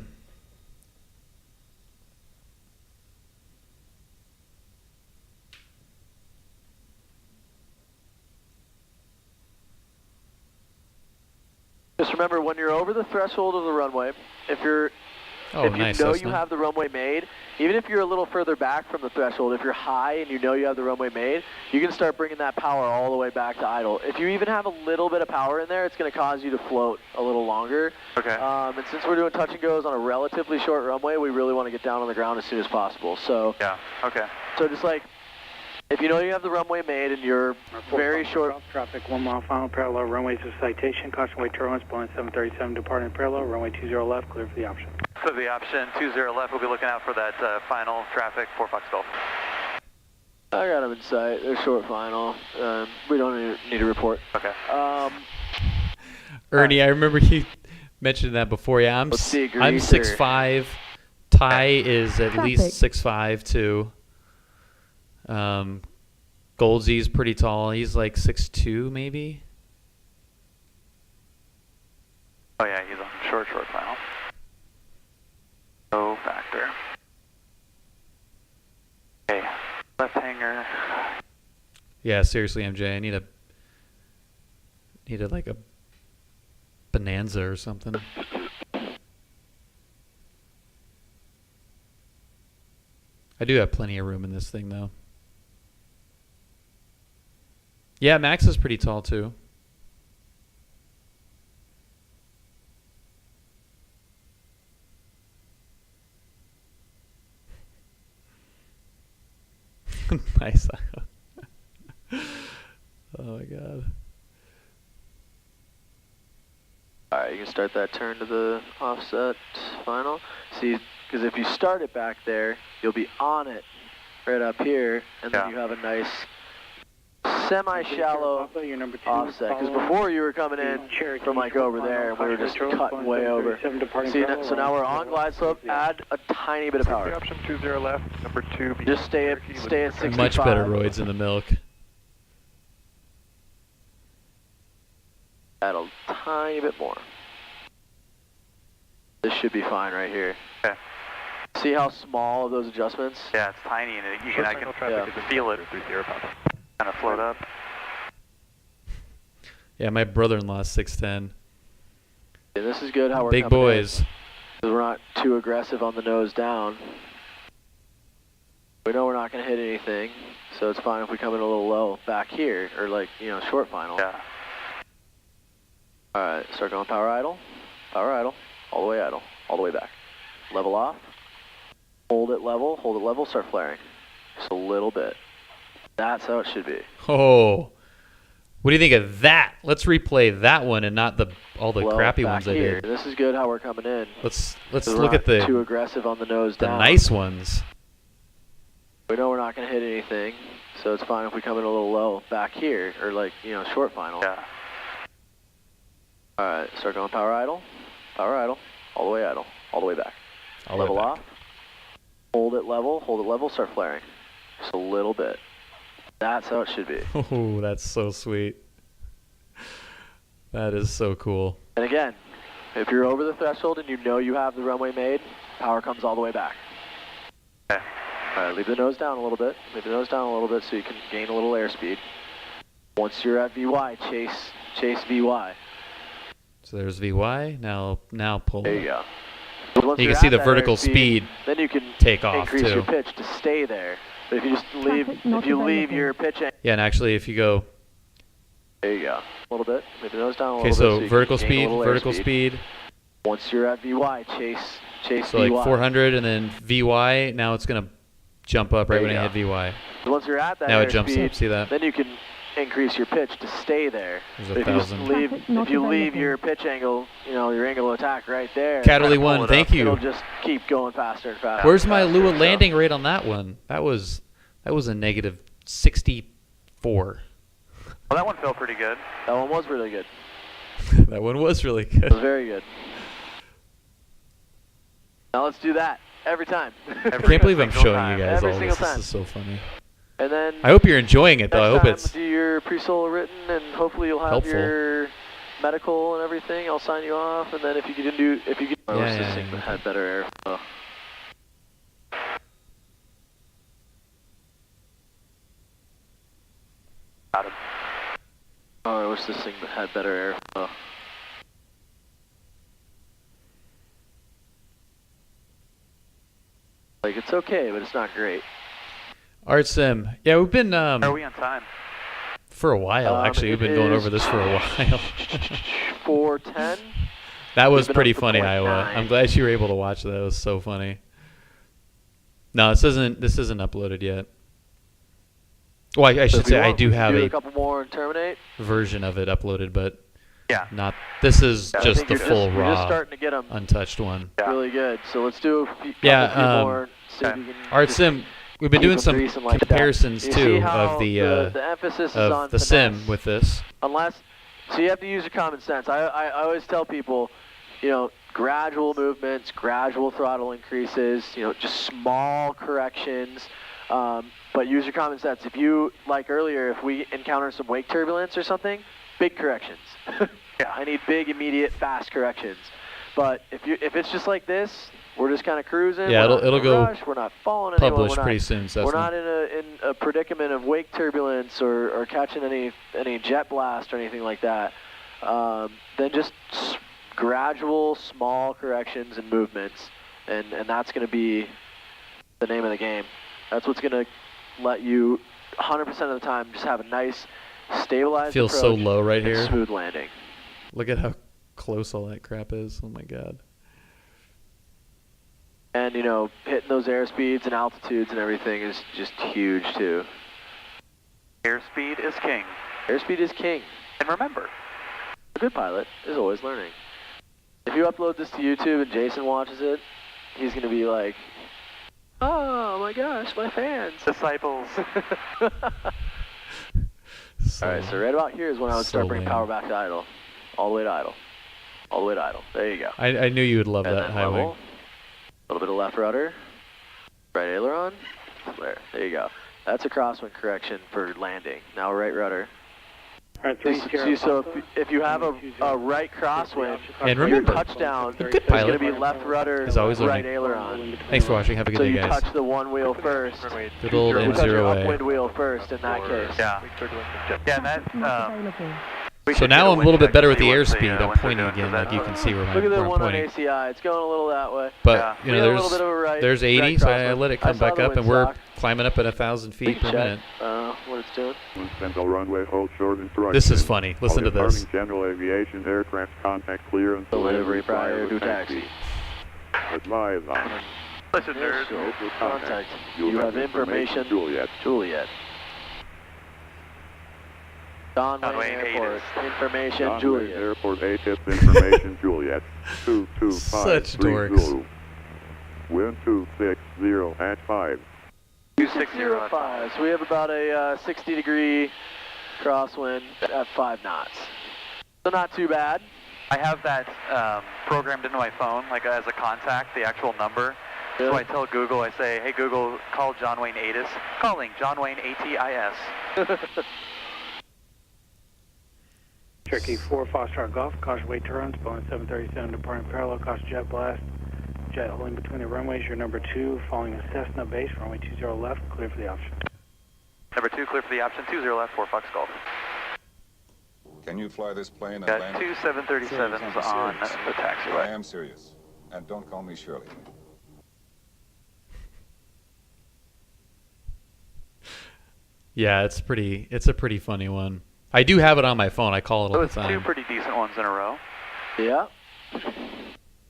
Just remember, when you're over the threshold of the runway, if you Nice. know Cessna. you have the runway made, even if you're a little further back from the threshold, if you're high and you know you have the runway made, you can start bringing that power all the way back to idle. If you even have a little bit of power in there, it's going to cause you to float a little longer. Okay. And since we're doing touch and goes on a relatively short runway, we really want to get down on the ground as soon as possible. So, Yeah. Okay. so just like, if you know you have the runway made and you're very short. Traffic 1 mile final parallel, runways of citation, caution wide turbulence, Boeing 737 departing parallel, runway 20 left, clear for the option. So the option 20 left, we'll be looking out for that final traffic 4 Fox Golf. I got them in sight. They're short final. We don't need a report. Okay. Ernie, I remember you mentioned that before. Yeah, I'm 6'5". Ty is at least 6'5" too. Goldsy's pretty tall. He's like 6'2", maybe. Oh yeah, he's on short final. No factor. Okay, left hanger. Yeah, seriously, MJ, I need a like a Bonanza or something. I do have plenty of room in this thing, though. Yeah, Max is pretty tall, too. Nice. Oh, my God. All right, you can start that turn to the offset final. See, because if you start it back there, you'll be on it right up here, and then you have a nice semi-shallow offset. Because before you were coming in from like over there, and we were just cutting way over. See, so now we're on glide slope. Add a tiny bit of power. Option 20 left, number 2. Just stay at 65. Much better roids in the milk. Add a tiny bit more. This should be fine right here. Okay. See how small of those adjustments? Yeah, it's tiny, and I can feel it kind of float up. Yeah, my brother-in-law's 6'10". Yeah, this is good how we're big boys. Because we're not too aggressive on the nose down. We know we're not going to hit anything, so it's fine if we come in a little low back here, or like, you know, short final. Yeah. All right, start going power idle, all the way idle, all the way back. Level off, hold it level, start flaring. Just a little bit. That's how it should be. Oh, what do you think of that? Let's replay that one and not all the crappy ones I did. This is good how we're coming in. Let's look at the too aggressive on the nose down. The nice ones. We know we're not going to hit anything, so it's fine if we come in a little low back here, or like, you know, short final. Yeah. All right, start going power idle, all the way idle, all the way back. Level off, hold it level, start flaring. Just a little bit. That's how it should be. Oh, that's so sweet. That is so cool. And again, if you're over the threshold and you know you have the runway made, power comes all the way back. Okay. All right, leave the nose down a little bit. So you can gain a little airspeed. Once you're at VY, chase VY. So there's VY. Now pull. There you go. You can see the vertical speed. Then you can take off increase too. your pitch to stay there. But if you just leave your pitch. Yeah, and actually, if you go. There you go. A little bit. Leave the nose down a little bit. Okay, so vertical speed. Once you're at VY, chase so VY. Like 400 and then VY. Now it's gonna jump up right when I hit VY. So once you're at that now it jumps up. See that? Then you can increase your pitch to stay there. There's 1,000. If you leave your pitch angle, you know, your angle of attack right there. Cataly 1, thank you. It'll just keep going faster and faster. Where's my Lua landing rate on that one? That was a negative 64. Well, that one felt pretty good. That one was really good. That one was really good. It was very good. Now let's do that every time. I can't believe I'm showing you guys every all single this. time. This is so funny. And then I hope you're enjoying it, though. I hope it's do your pre-solo written, and hopefully you'll have helpful. your medical and everything. I'll sign you off, and then if you could this thing had better airflow. Got him. Oh, I wish this thing had better airflow. Like, it's okay, but it's not great. Art Sim. Yeah, we've been Are we on time? for a while. Actually, we've been going over this for a while. 4:10. That was pretty funny, Iowa. I'm glad you were able to watch that. It was so funny. No, this isn't uploaded yet. Well, I should say I do have a couple more and terminate. version of it uploaded, but Yeah. Not. This is I just think the you're full you're just raw, starting to get them untouched one. Yeah. really good. So let's do a few, Yeah, couple few more. See if okay. you can All right, just Sim. We've been keep doing 'em some greasing like that. comparisons You see too how of the emphasis is on of the finesse. Sim with this. Unless, so you have to use your common sense. I always tell people, you know, gradual movements, gradual throttle increases, you know, just small corrections, but use your common sense. If you, like earlier, if we encounter some wake turbulence or something, big corrections. Yeah. I need big, immediate, fast corrections. But if it's just like this, we're just kind of cruising. Yeah, we're not it'll in a go rush, we're not following anyone. Published We're not, pretty soon. So we're that's not in a predicament of wake turbulence or catching any jet blast or anything like that. Then just gradual, small corrections and movements, and that's going to be the name of the game. That's what's going to let you 100% of the time just have a nice, stabilized feels approach so low right and here. smooth landing. Look at how close all that crap is. Oh my god. And, you know, hitting those airspeeds and altitudes and everything is just huge, too. Airspeed is king. Airspeed is king. And remember, A good pilot is always learning. If you upload this to YouTube and Jason watches it, he's going to be like, oh my gosh, my fans. disciples. So, All right, so right about here is when I would start bringing lame. power back to idle. All the way to idle. All the way to idle. There you go. I knew you would love And that then high level. wing. A little bit of left rudder. Right aileron. Flare. There you go. That's a crosswind correction for landing. Now right rudder. All right, So if you have a right crosswind, And your remember, touchdown a good is going pilot to be left rudder, is always right learning. aileron. Thanks for watching. Have a good So day, you guys. touch the one wheel first. Good old You touch your M0A. upwind wheel first in that case. Yeah. Yeah, and that, Available. we So should now get I'm a little bit wind better check with the to see what airspeed. I'm winds are pointing doing, again, 'cause like that- you can see where, Look at the where I'm one on pointing. ACI. It's going a little that way. But Yeah. you We know, got a little bit of a right. there's 80, right so I crosswind. let it I come saw back the up, and wind we're sock. climbing up at 1,000 We feet can per check minute. what it's doing. Central runway, hold short and correct. This is funny. Listen to this. General aviation aircraft contact clear and Delivery prior to taxi. Advise on Listen, nerd. Contact. You have information. Juliet. Juliet. Don Don Wayne Wayne Airport. Information. John Wayne Juliet. Airport ATIP information Juliet. 22530. Such dorks. Wind 260 at 5. 260. So we have about a 60-degree crosswind at 5 knots. So not too bad. I have that programmed into my phone, like as a contact, the actual number. So I tell Google, I say, hey Google, call John Wayne ATIS. Calling John Wayne ATIS. Cherokee 4, Foxtrot Golf, caution wake turbulence, Boeing 737 departing parallel, caution jet blast, jet holding between the runways, your number 2, following a Cessna base, runway 20 left, clear for the option. Number 2, clear for the option, 20 left, 4 Fox Golf. Can you fly this plane and Got land? 2 737s on the I taxiway. am serious. And don't call me Shirley. Yeah, it's a pretty funny one. I do have it on my phone. I call it all So the it's 2 time. pretty decent ones in a row. Yeah.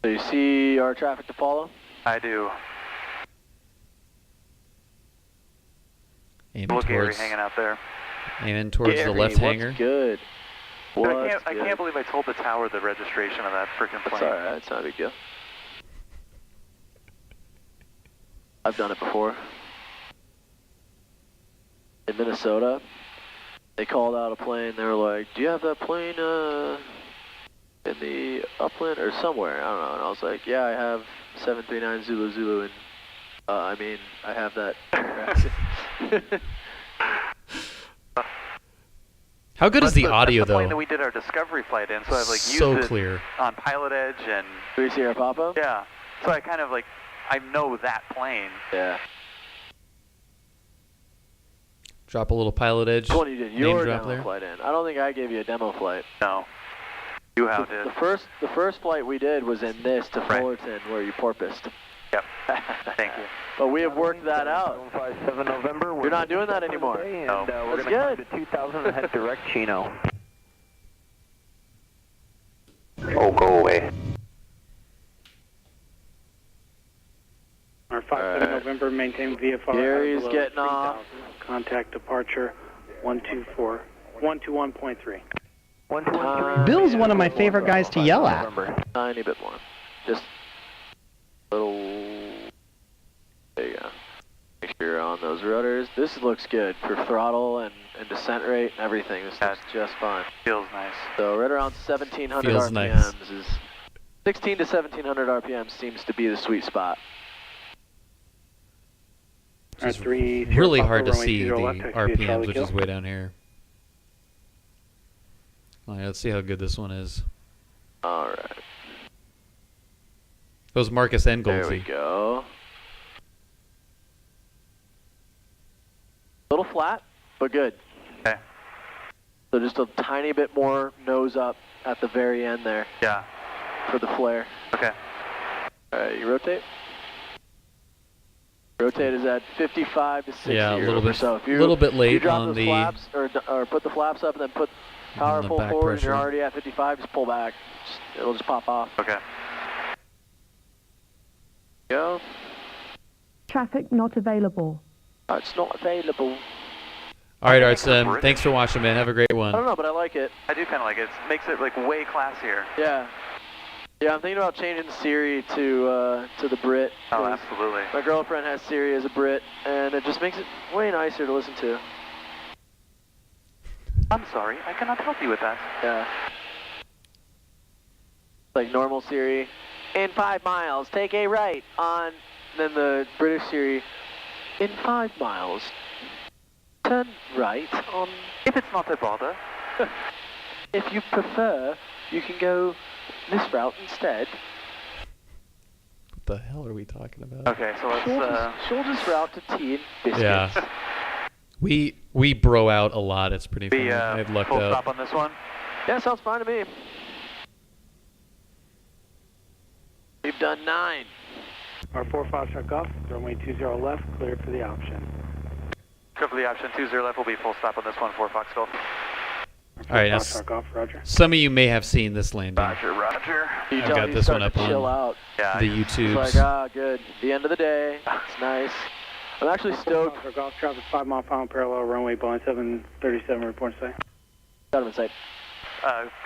So you see our traffic to follow? I do. Aiming Little Gary towards, hanging out there. aiming towards the Gary, left what's hanger. Good. I What's can't believe I told the tower the registration of that freaking It's plane. alright, it's not a big deal. I've done it before. In Minnesota, they called out a plane. They were like, do you have that plane in the upland or somewhere? I don't know. And I was like, yeah, I have 739 Zulu Zulu, and I have that aircraft. How good is the audio that's the plane though? that we did our discovery flight in, so I've like So used it clear. on Pilot Edge and Do you see our pop-up? yeah. So I kind of like I know that plane. Yeah. Drop a little Pilot Edge. Which one you did? Name Your drop demo there. flight in. I don't think I gave you a demo flight. No, you have it. The first flight we did was in this to Right. Fullerton, where you porpoised. Yep. Thank you. But we have worked that out. 757 November. You're not doing that anymore. And, No. we're That's going to good. climb to 2000 and head direct Chino. Oh, go away. Our 57 Alright. November, maintain VFR. Gary's below getting 3,000. off. Contact departure 121.3. Bill's one of my favorite guys to yell at. Tiny bit more. Just a little. There you go. Make sure you're on those rudders. This looks good for throttle and descent rate and everything. This looks just fine. Feels nice. So right around 1700 Feels RPMs nice. is 16 to 1700 RPMs seems to be the sweet spot. It's really hard to see the RPMs, which is way down here. All right, let's see how good this one is. All right. Those Marcus and There Goldsy. we go. A little flat, but good. Okay. So just a tiny bit more nose up at the very end there. Yeah. For the flare. Okay. All right, you rotate. Rotate is at 55 to 60. Yeah, a little bit, so. If you, little bit you late drop on those the flaps or put the flaps up and then put power the full back forward and pressure. you're already at 55, just pull back. It'll just pop off. Okay. Go. Traffic not available. It's not available. All right, Artsem. Thanks for watching, man. Have a great one. I don't know, but I like it. I do kind of like it. It makes it like way classier. Yeah. Yeah, I'm thinking about changing Siri to the Brit. Oh, absolutely. My girlfriend has Siri as a Brit, and it just makes it way nicer to listen to. I'm sorry, I cannot help you with that. Yeah. Like normal Siri, in 5 miles, take a right on. Then the British Siri, in 5 miles, turn right on. If it's not a bother. If you prefer, you can go this route instead. What the hell are we talking about? Okay, so let's shortest route to tea and biscuits. Yeah. We bro out a lot. It's pretty funny. be I've lucked full out. stop on this one. Yeah, sounds fine to me. We've done 9. Our 4 Foxtrot Golf, runway 20 left, cleared for the option. Cover the option 20 left will be full stop on this one, 4 Fox Golf. All right, now, Foxtrot Golf, roger. some of you may have seen this landing. Roger, roger. You I've tell got he's this one starting up to chill on out. Yeah, the It's YouTubes. like, good. The end of the day. It's nice. I'm actually stoked. Foxtrot Golf, traffic 5 mile per hour parallel, runway Boeing 737, report sight. Got him in sight.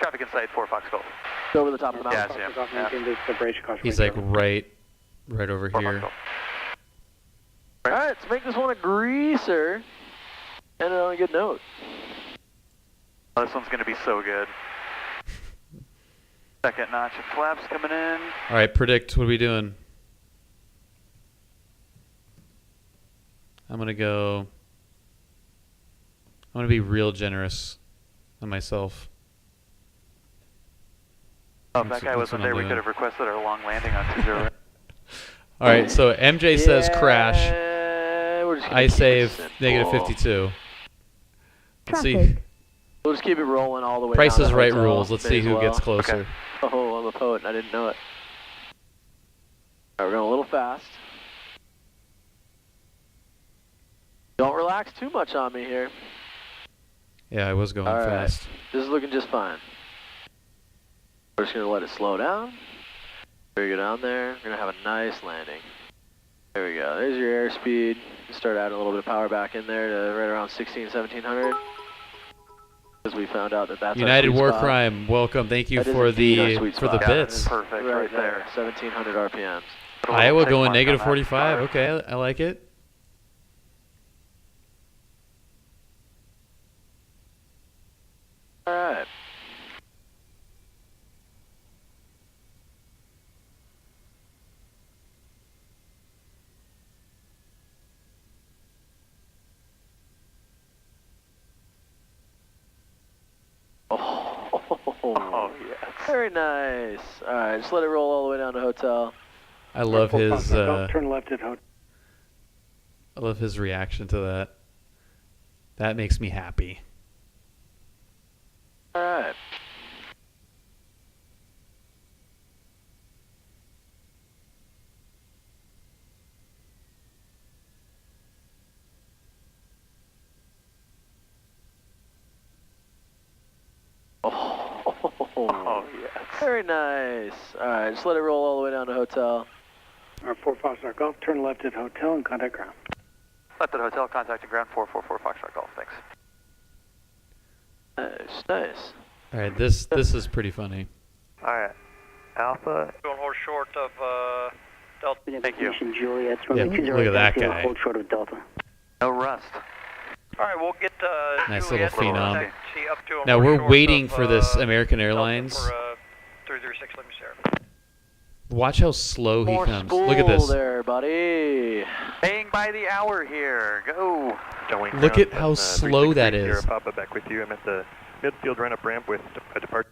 Traffic in sight, 4 Fox Golf. Over the top of the mountain. Yeah, Foxtrot Golf, maintain this separation, caution He's weight like driver. right over 4 Fox here. Golf. Alright, let's make this one a greaser. And on a good note. Oh, this one's going to be so good. Second notch of flaps coming in. All right, predict. What are we doing? I'm gonna be real generous on myself. Oh, if that guy That's wasn't what I'm there, we doing. could have requested our long landing on 20 right. All right, so MJ says crash. We're just gonna I keep save it simple. negative 52. Let's see. Traffic. We'll just keep it rolling all the way Price down is to Right hotel. rules. Let's May see as who well. gets closer. Okay. Oh, I'm a poet and I didn't know it. Alright, we're going a little fast. Don't relax too much on me here. Yeah, I was going All right. fast. This is looking just fine. We're just going to let it slow down. Very good down there. We're going to have a nice landing. There we go. There's your airspeed. Start adding a little bit of power back in there to right around 1700. Because we found out that that's United our sweet War spot. Crime, welcome. Thank you That is for indeed our the sweet for the spot. bits. Perfect right there. 1700 RPMs. Iowa Tick going mark negative on that 45. car. Okay, I like it. All right. Oh, yes. Very nice. All right, just let it roll all the way down to hotel. I love Four his Foxtrot Golf, turn left at hotel. I love his reaction to that. That makes me happy. All right. Oh, yes. Very nice. All right, just let it roll all the way down to hotel. Our 4 Foxtrot Golf, turn left at hotel and contact ground. Left at hotel, contacting ground 444 Foxtrot Golf. Thanks. Nice, nice. All right, this is pretty funny. All right. Alpha. Don't hold short of Delta. Thank you. Juliet, Yeah, look at that guy. hold short of Delta. No rust. All right, we'll get Nice Juliet little phenom. taxi up to a Now more we're short waiting of, for this American Delta Airlines. For 336, let me see. Watch how slow he More comes. spool Look at this. there, buddy. Paying by the hour here. Go. Look at how slow that is. Papa back with you. I'm at the midfield run-up ramp with a departure.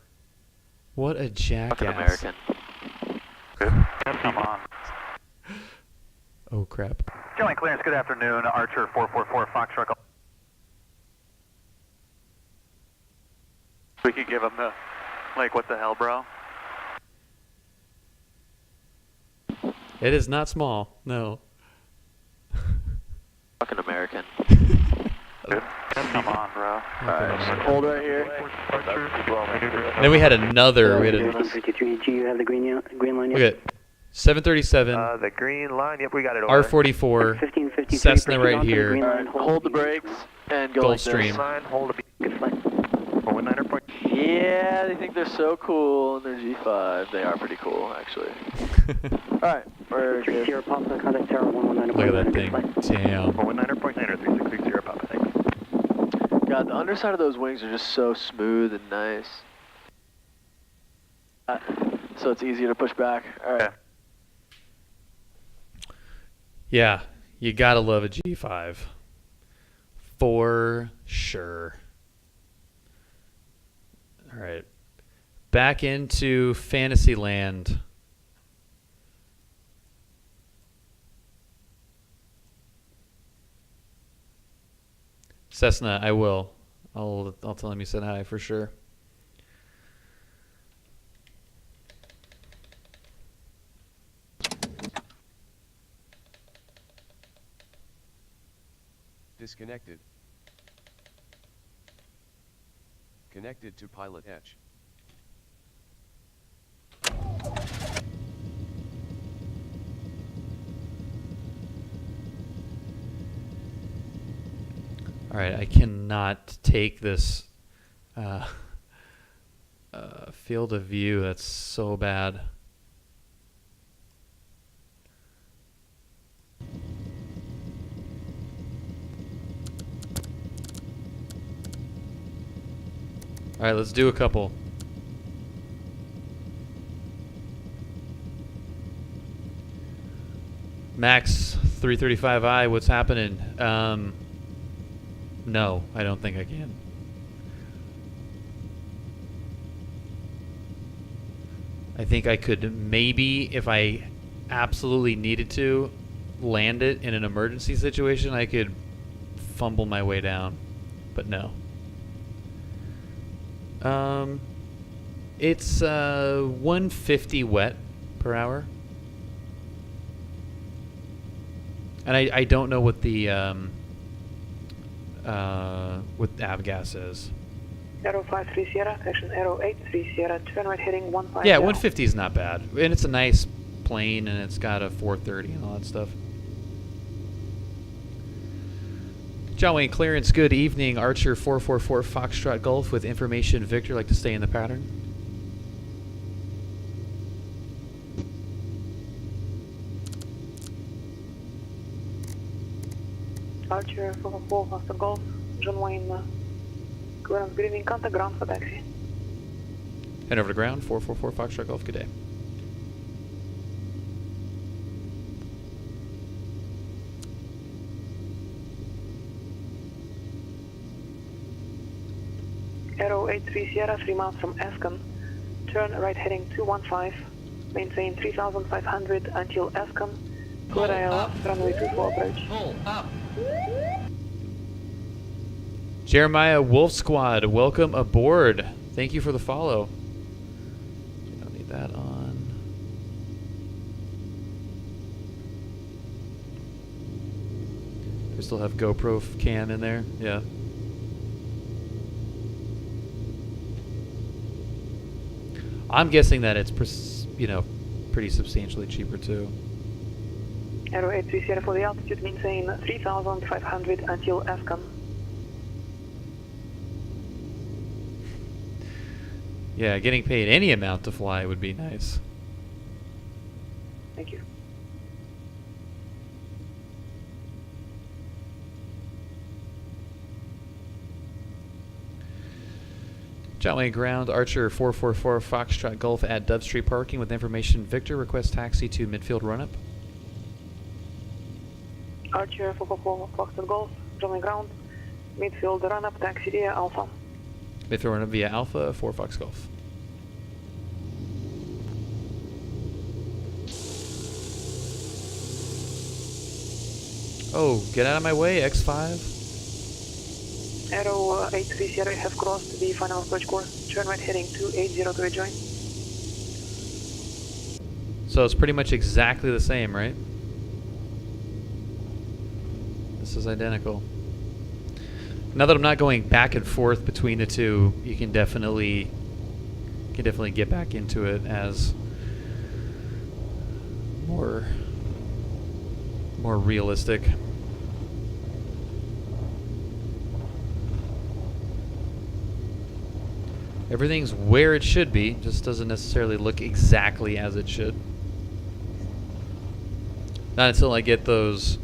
What a Fucking jackass. American. Come on. Oh crap. Joint clearance, good afternoon. Archer 444 Foxtrot. We could give him the, like, what the hell, bro? It is not small. No. Fucking American. Come on, bro. Alright, hold right here. And then we had another. We had a, 153, do you have the green line look yet? at 737 The green line. Yep, we got it over. R44 1553, Cessna proceed right onto the here. green line, Hold the brakes and go like this. Gulfstream. Line, hold a Good flight. 419er point. Yeah, they think they're so cool in their G5. They are pretty cool, actually. Alright, we're good. 30 Papa, contact tower 119. Look at that thing. Damn. 419er point 9 or 3660 Papa. Thanks. God, the underside of those wings are just so smooth and nice. So it's easier to push back. Alright. Yeah, you gotta love a G5. For sure. All right. Back into Fantasyland. Cessna, I will. I'll tell him you said hi for sure. Disconnected. Connected to pilot H. All right, I cannot take this field of view. That's so bad. All right, let's do a couple. Max 335i, what's happening? No, I don't think I can. I think I could maybe, if I absolutely needed to, land it in an emergency situation. I could fumble my way down, but no. It's 150 wet per hour. And I don't know what the avgas is. Aero 53 Sierra, correction, Aero 83 Sierra, turn right heading 150. Yeah, 150 is not bad. And it's a nice plane, and it's got a 430 and all that stuff. John Wayne, clearance, good evening. Archer 444 Foxtrot Golf with information. Victor, like to stay in the pattern? Archer 444 Foxtrot Golf, John Wayne, clearance, good evening, contact ground for taxi. Head over to ground, 444 Foxtrot Golf, good day. Aero 83 Sierra, 3 miles from Ascon. Turn right heading 215. Maintain 3,500 until Ascon. Clear ILS, runway 24 approach. Pull up. Jeremiah Wolf Squad, welcome aboard. Thank you for the follow. Don't need that on. We still have GoPro cam in there. Yeah. I'm guessing that it's, pretty substantially cheaper too. Aero 83 Sierra for the altitude, maintain 3,500 until Ascon. Yeah, getting paid any amount to fly would be nice. Thank you. Johnway Ground, Archer 444 Foxtrot Golf at Dove Street parking with information Victor requests taxi to midfield run-up. Archer 444 Foxtrot Golf, Johnway Ground, midfield run-up, taxi via Alpha. Midfield run-up via Alpha 4 Fox Golf. Oh, get out of my way, X5. Arrow 830 have crossed the final approach course. Turn right heading 280 to rejoin. So it's pretty much exactly the same, right? This is identical. Now that I'm not going back and forth between the two, you can definitely get back into it as more realistic. Everything's where it should be, just doesn't necessarily look exactly as it should. Not until I get those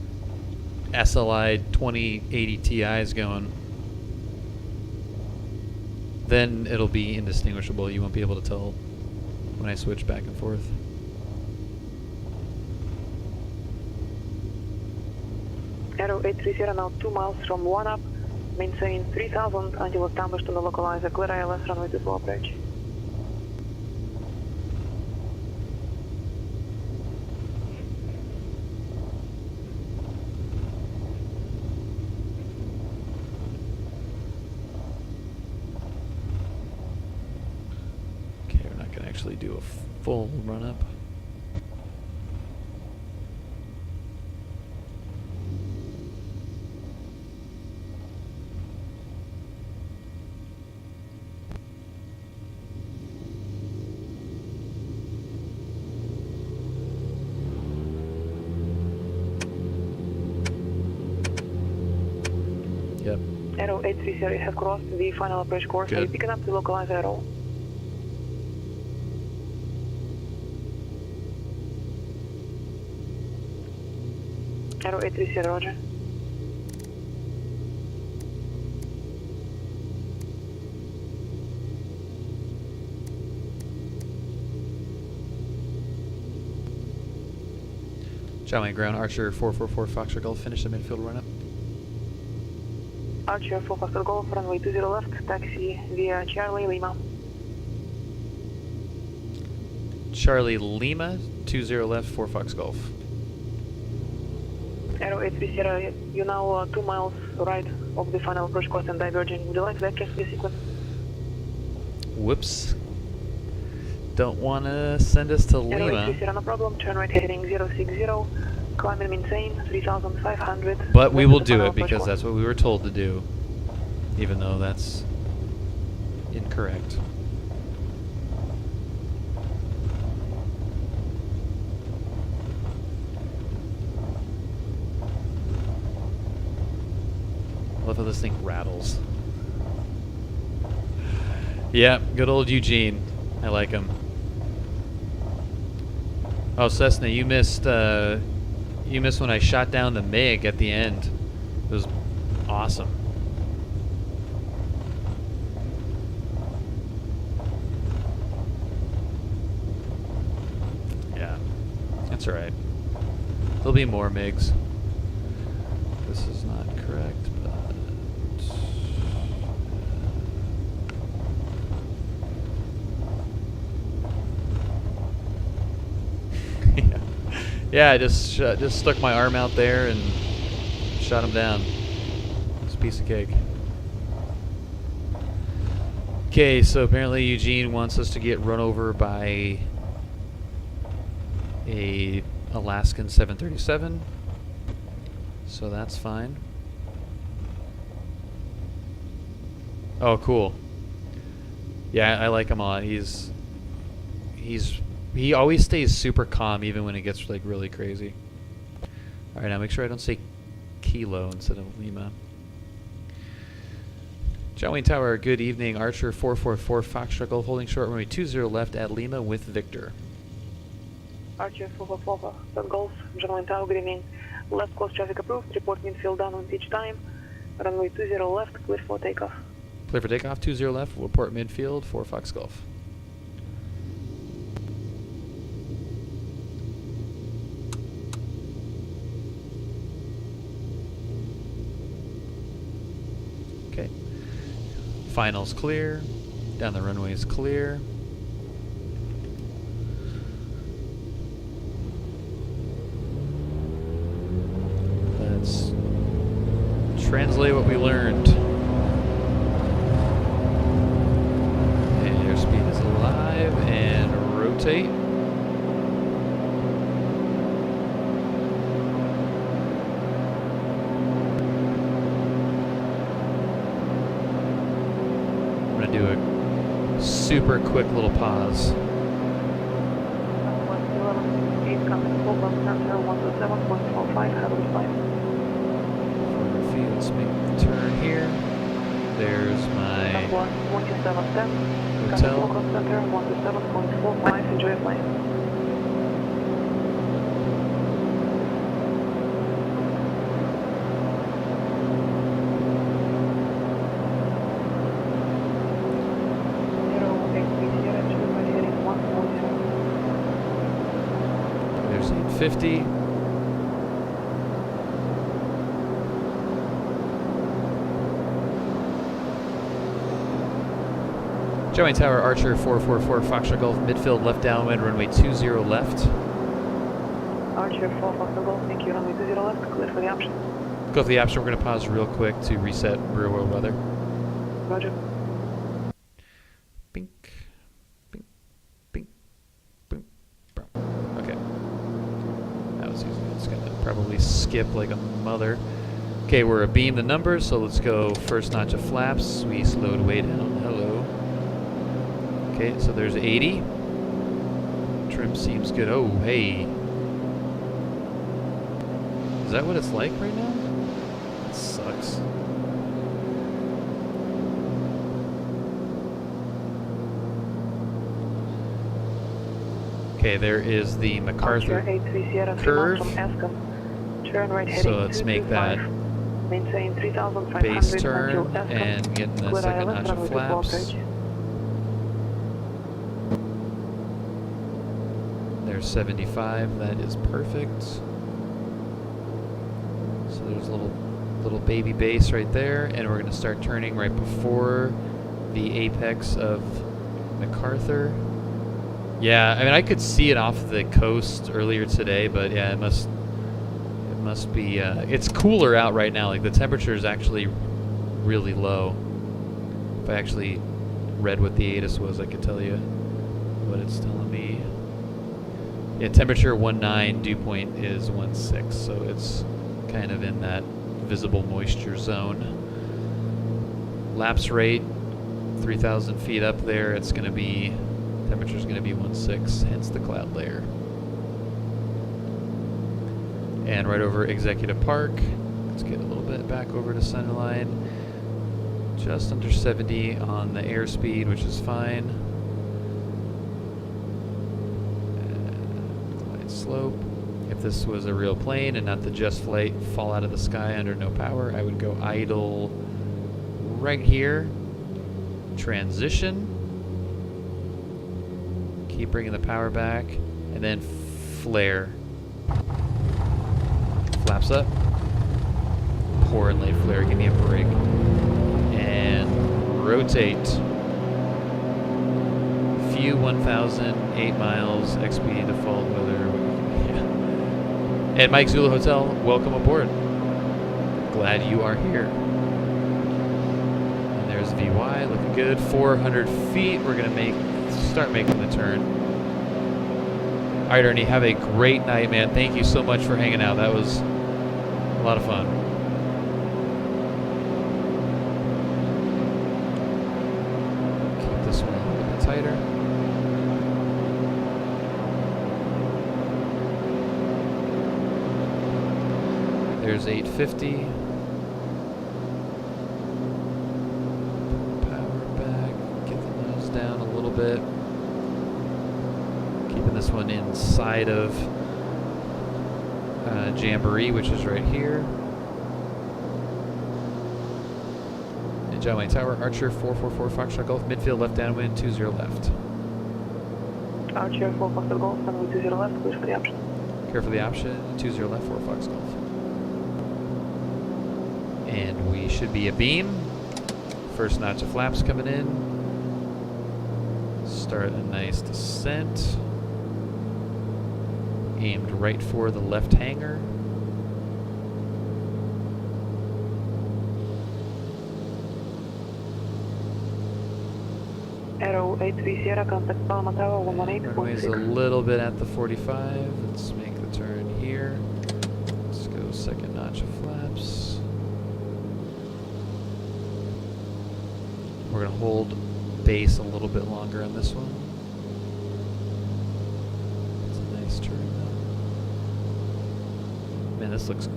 SLI 2080 Ti's going. Then it'll be indistinguishable. You won't be able to tell when I switch back and forth. Arrow 830 now 2 miles from 1 up. Maintain 3000 until established on the localizer. Clear ILS runway 24 approach. Okay, we're not going to actually do a full run-up. Yep. Arrow 830 have crossed the final approach course. Are you picking up the localizer arrow? Arrow 830, roger. Johnway Ground, Archer 444 Foxtrot Golf, finish the midfield run-up. Archer 4 Foxtrot Golf, runway 20 left, taxi via Charlie Lima. Charlie Lima, 20 left, 4 Fox Golf. Arrow 830, you now 2 miles right of the final approach course and diverging. Would you like that the sequence? Whoops. Don't want to send us to Arrow Lima. 830, no problem. Turn right heading 060. Climb and maintain 3500. But we will do final it approach because course. that's what we were told to do. Even though that's incorrect. I love how this thing rattles. Yeah, good old Eugene. I like him. Oh, Cessna, you missed when I shot down the MiG at the end. It was awesome. Yeah, that's all right. There'll be more MiGs. This is not correct, but... Yeah, I just stuck my arm out there and shot him down. It's a piece of cake. Okay, so apparently Eugene wants us to get run over by a Alaskan 737. So that's fine. Oh, cool. Yeah, I like him a lot. He always stays super calm even when it gets like really crazy. Alright, now make sure I don't say Kilo instead of Lima. John Wayne Tower, good evening. Archer 444 Foxtrot Golf holding short runway 20 left at Lima with Victor. Archer 444 Golf, John Wayne Tower, good evening. Left course traffic approved, report midfield downwind each time. Runway 20 left, clear for takeoff. Clear for takeoff, 20 left, we'll report midfield for Fox Golf. Okay. Finals clear, down the runway is clear. Let's translate what we learned. And airspeed is alive and rotate. I'm going to do a super quick little pause. 111.8 coming full bump center 127.45 heavily flight. Let's make the turn here. There's my 2710 hotel. coming center 127.45. Enjoy your flight. There's 850. John Wayne Tower, Archer 444 Foxtrot Golf, midfield left downwind, runway 20 left. Archer 444 Golf, thank you. Runway 20 left, clear for the option. Go for the option. We're going to pause real quick to reset real world weather. Roger. Bink, bink, bink, bink, boom. Okay. That was easy. It's going to probably skip like a mother. Okay, we're abeam the numbers, so let's go first notch of flaps. We slowed way down. Hello. Okay, so there's 80. Trim seems good. Oh, hey. Is that what it's like right now? That sucks. Okay, there is the MacArthur curve. Turn right heading So let's make that maintain 3,500 base turn until Ascom. and get in the Clear second island, notch of runway flaps. 24 There's 75. That is perfect. So there's a little baby base right there, and we're going to start turning right before the apex of MacArthur. Yeah, I mean I could see it off the coast earlier today, but yeah, it must be. It's cooler out right now. Like the temperature is actually really low. If I actually read what the ATIS was, I could tell you what it's telling me. Yeah, temperature 19, dew point is 16, so it's kind of in that visible moisture zone. Lapse rate, 3,000 feet up there. It's going to be temperature's going to be 16, hence the cloud layer. And right over Executive Park. Let's get a little bit back over to centerline. Just under 70 on the airspeed, which is fine. Glide slope. If this was a real plane and not the just flight fall out of the sky under no power, I would go idle right here. Transition. Keep bringing the power back, and then flare. Flaps up. Poor and late flare, give me a break. And rotate. Few 1,000, 8 miles, XP default weather. Yeah. And Mike Zulu Hotel, welcome aboard. Glad you are here. And there's VY, looking good. 400 feet, we're gonna start making the turn. All right, Ernie, have a great night, man. Thank you so much for hanging out. That was a lot of fun. Keep this one a little bit tighter. There's 850. bit. Keeping this one inside of Jamboree, which is right here. And John Wayne Tower, Archer 444 Foxtrot Golf, midfield left downwind, 20 left. Archer 4 Foxtrot Golf, runway 20 left, clear for the option. Clear for the option, 20 left, 4 Fox Golf. And we should be abeam. First notch of flaps coming in. Start a nice descent. Aimed right for the left hanger. Arrow 83 Sierra, contact Palma Tower 118. Runway's a little bit at the 45. Let's make the turn here. Let's go second notch of flaps. We're going to hold base a little bit longer on this one. It's a nice turn though. Man, this looks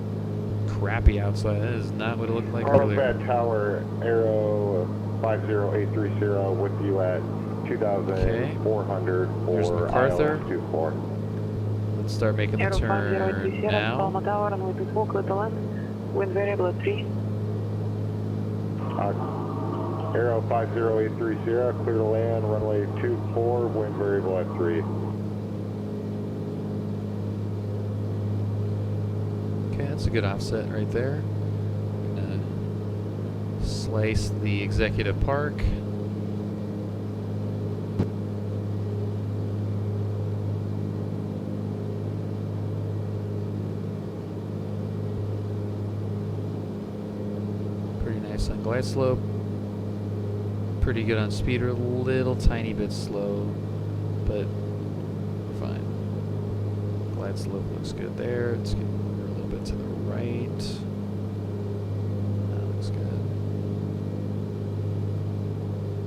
crappy outside. That is not what it looked like earlier. Carlsbad Tower, Arrow 50830 with you at 2,400 Here's for MacArthur. ILS 24. Let's start making the Arrow turn 5030 Sierra, now. Palma Tower, runway 24, clear to land. Wind variable at 3. Arrow 50830, clear to land, runway 24, wind variable at 3. Okay, that's a good offset right there. Gonna slice the executive park. Pretty nice on glide slope. Pretty good on speeder, a little tiny bit slow, but we're fine. Glide slope looks good there. It's getting over a little bit to the right. That looks good.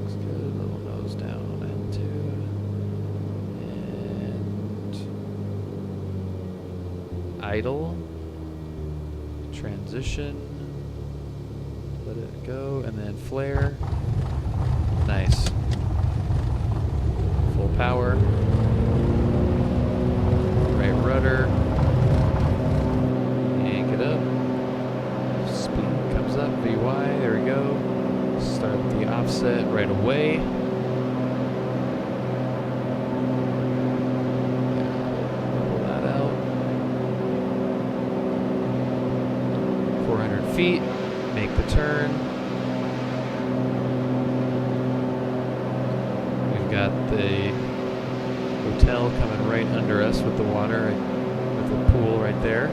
Looks good. Little nose down on end two. And idle. Transition. Let it go, and then flare. Nice. Full power. Right rudder. Yank it up. Speed comes up. VY. There we go. Start the offset right away. Pull that out. 400 feet. Make the turn. Got the hotel coming right under us with the water, with the pool right there.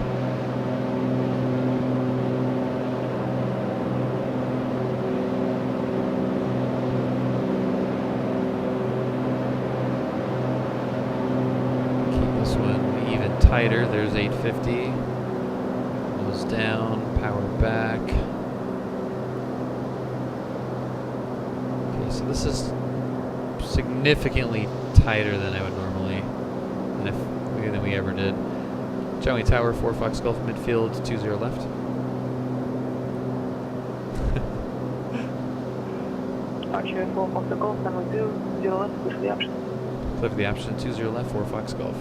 Keep this one even tighter. There's 850. Nose down, power back. Okay, so this is significantly tighter than I would normally, than we ever did. John Wayne Tower, 4 Fox Golf, midfield, 20 left. Archer 4 Fox Golf, runway 20 left, clear for the option. Clear for the option, 20 left, 4 Fox Golf.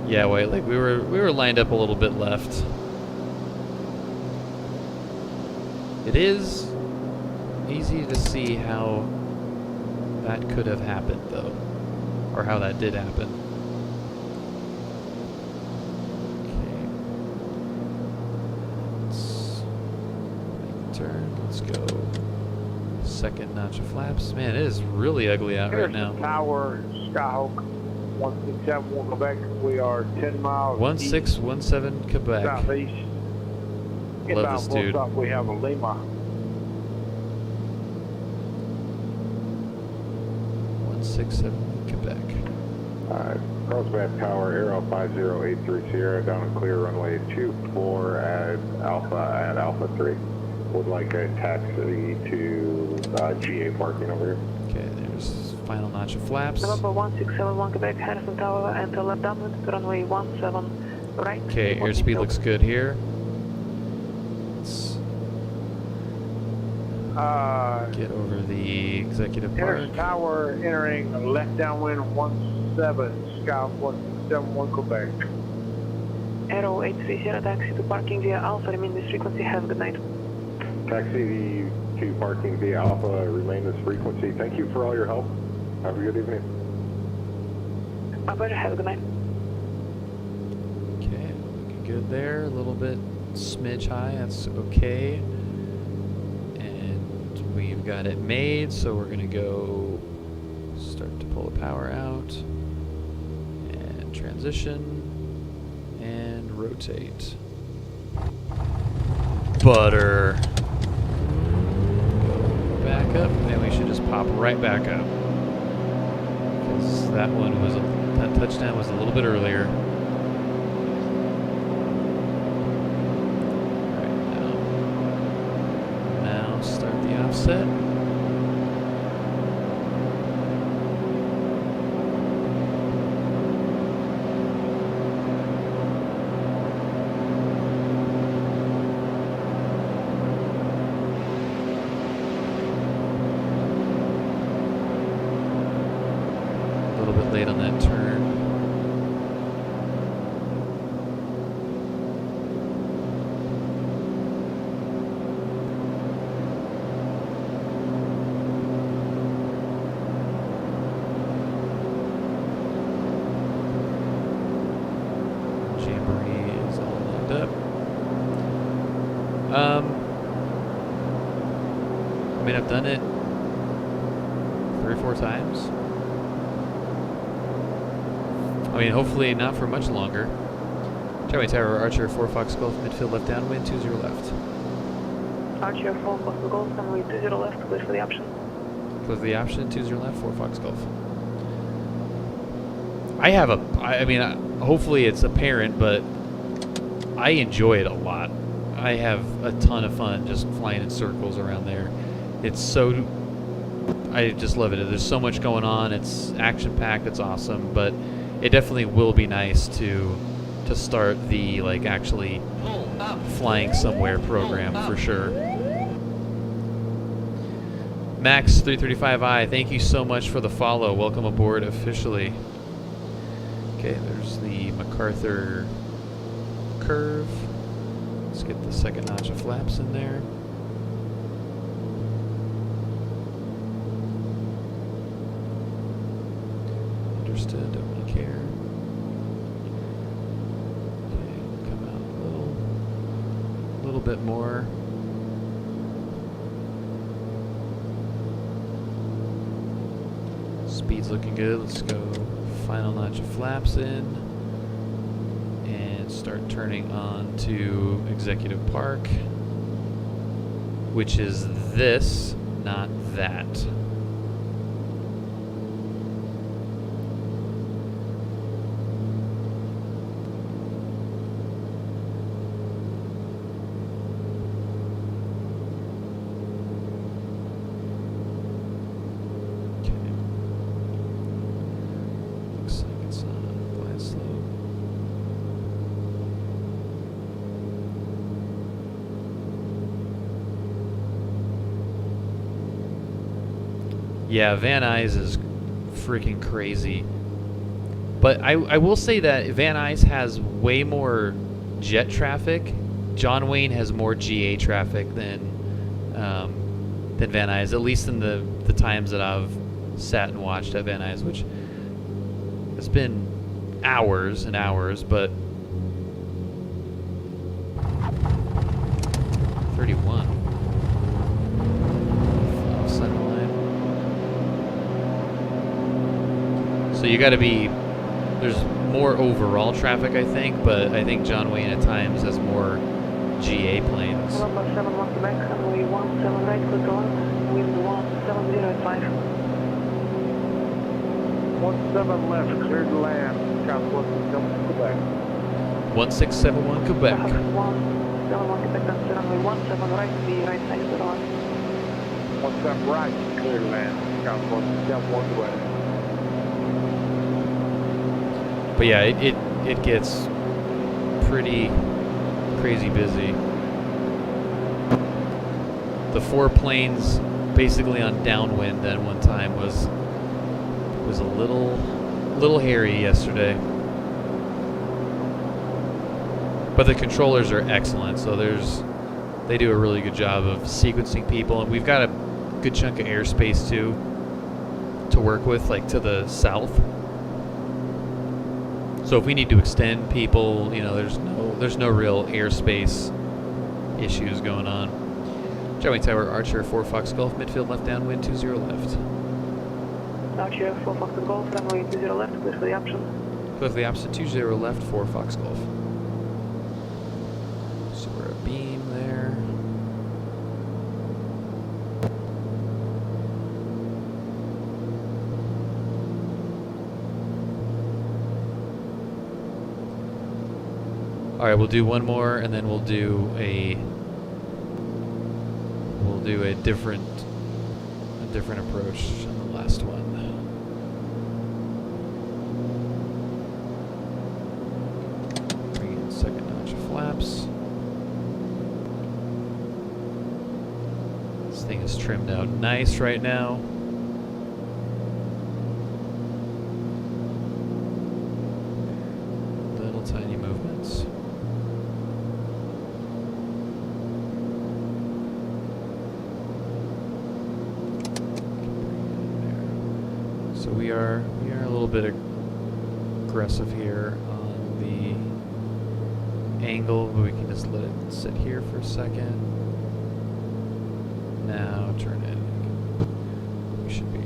Yeah, White, like we were lined up a little bit left. It is easy to see how that could have happened, though, or how that did happen. Okay, let's make a turn. Let's go second notch of flaps. Man, it is really ugly out right now. Tower, Skyhawk, 1671 Quebec. We are 10 miles 1617 Quebec. southeast. Love this dude. Stop, we have a Lima. 167 Quebec. Carlsbad Tower, Arrow 5083 down and clear runway 24 at Alpha 3. Would like a taxi to GA parking over here. Okay, there's final notch of flaps. November 1671 Quebec, Harrison Tower, enter left downwind, runway 17 right. Okay, airspeed looks good here. Get over the executive park. Henderson Tower entering left downwind 17, Scout 171 Quebec. Aero 830, taxi to parking via Alpha, remain this frequency, have a good night. Taxi to parking via Alpha, remain this frequency. Thank you for all your help. Have a good evening. My pleasure, have a good night. Okay, looking good there. A little bit smidge high, that's okay. And we've got it made, so we're gonna go start to pull the power out and transition and rotate. Butter. Go back up, and we should just pop right back up. Because that one was, that touchdown was a little bit earlier. Now start the offset. A little bit late on that turn. Jamboree is all lined up. I mean, I've done it 3 or 4 times. I mean, hopefully not for much longer. Charlie Tower, Archer 4 Fox Golf, midfield left downwind, 20 left. Archer 4 Fox Golf, runway 20 left, clear for the option. Close the option, 20 left, 4 Fox Golf. I have a, I mean, hopefully it's apparent, but I enjoy it a lot. I have a ton of fun just flying in circles around there. It's so, I just love it. There's so much going on. It's action-packed. It's awesome, but it definitely will be nice to start the like actually flying somewhere program for sure. Max 335i, thank you so much for the follow. Welcome aboard officially. Okay, there's the MacArthur curve. Let's get the second notch of flaps in there. Understood, don't really care. Okay, come out a little bit more. Speed's looking good. Let's go final notch of flaps in and start turning on to Executive Park, which is this, not that. Yeah, Van Nuys is freaking crazy. But I will say that Van Nuys has way more jet traffic. John Wayne has more GA traffic than Van Nuys, at least in the times that I've sat and watched at Van Nuys, which has been hours and hours, but 31. So you got to be, there's more overall traffic, I think, but I think John Wayne at times has more GA planes. Number 71 Quebec, runway 17 right, clear to land, wind 170 at 5. 17 left, clear to land, Scout 171 Quebec. 1671 Quebec. 171 Quebec, that's runway 17 right, the right side of the land. 17 right, clear to land, Scout 171 Quebec. But yeah, it gets pretty crazy busy. the 4 planes basically on downwind at one time was a little hairy yesterday. But the controllers are excellent, so they do a really good job of sequencing people, and we've got a good chunk of airspace too to work with, like to the south. So if we need to extend people, you know, there's no real airspace issues going on. Joey Tower, Archer 4 Fox Golf, midfield left downwind 20 left. Archer 4 Fox Golf, runway 20 left, clear for the option. Clear for the opposite 20 left, 4 Fox Golf. So we're a beam there. All right, we'll do one more, and then we'll do a different approach on the last one. Bring in second notch of flaps. This thing is trimmed out nice right now. Little tiny movements. So we are a little bit aggressive here on the angle, but we can just let it sit here for a second. Now turn in. We should be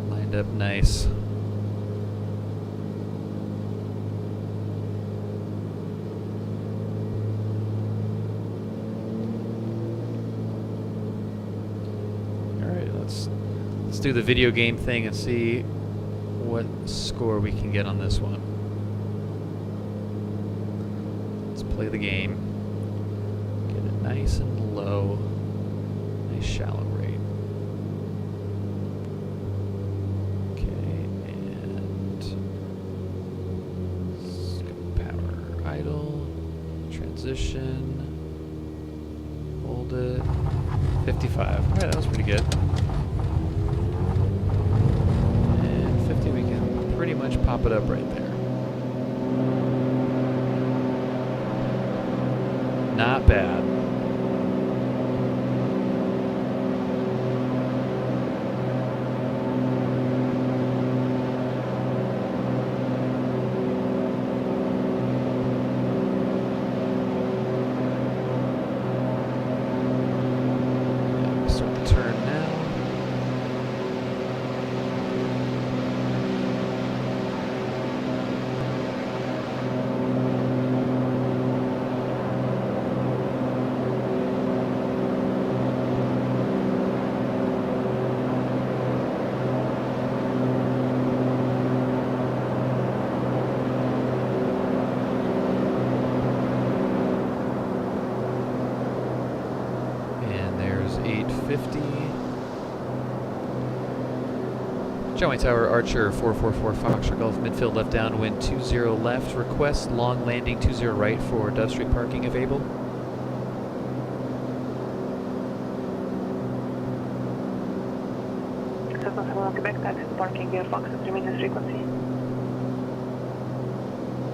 lined up nice. All right, let's do the video game thing and see what score we can get on this one. Let's play the game. Get it nice and low. Nice shallow rate. Okay, and scope power idle. Transition. Hold it. 55. Alright, that was pretty good. Pretty much pop it up right there. Not bad. Yeah, start the turn now. And there's 850. Joey Tower, Archer 444 Foxtrot Golf, midfield left downwind 20 left. Request long landing 20 right for Dove Street parking if able. Cessna 7 Quebec, taxi to parking via Fox at remaining frequency.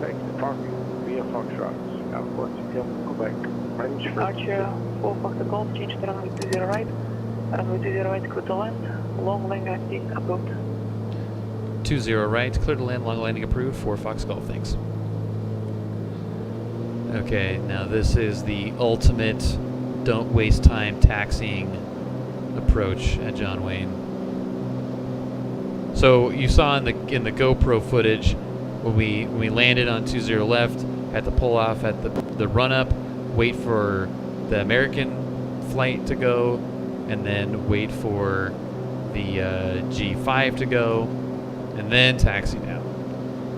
Taxi to parking via Foxtrot, Southwest Quebec. Range for Archer 4 Fox Golf, change to runway 20 right. Runway 20 right, clear to land. Long landing approved. 20 right, clear to land, long landing approved, 4 Fox Golf, thanks. Okay, now this is the ultimate don't waste time taxiing approach at John Wayne. So you saw in the GoPro footage when we landed on 20 left, had to pull off at the run up, wait for the American flight to go, and then wait for the G5 to go, and then taxi down.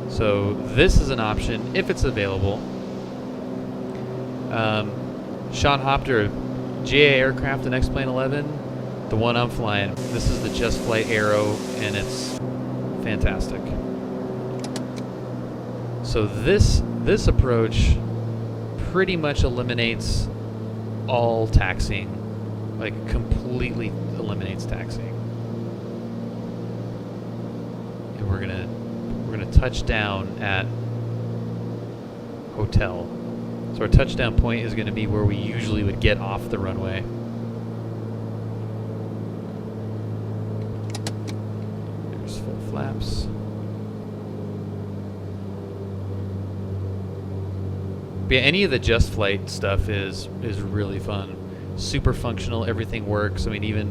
So this is an option if it's available. Sean Hopter, GA Aircraft and X-Plane 11, the one I'm flying. This is the Just Flight Aero, and it's fantastic. So this approach pretty much eliminates all taxiing Like completely eliminates taxiing. And we're gonna touch down at hotel. So our touchdown point is gonna be where we usually would get off the runway. There's full flaps. But yeah, any of the Just Flight stuff is really fun. Super functional, everything works. I mean, even,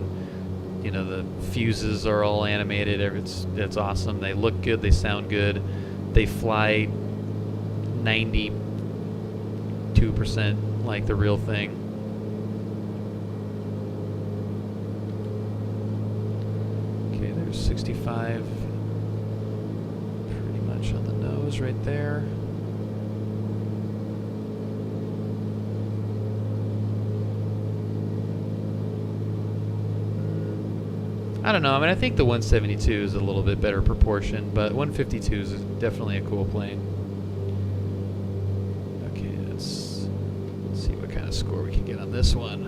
you know, the fuses are all animated. It's awesome. They look good, they sound good. They fly 92% like the real thing. Okay, there's 65. Pretty much on the nose right there. I don't know. I mean, I think the 172 is a little bit better proportion, but 152 is definitely a cool plane. Okay, let's see what kind of score we can get on this one.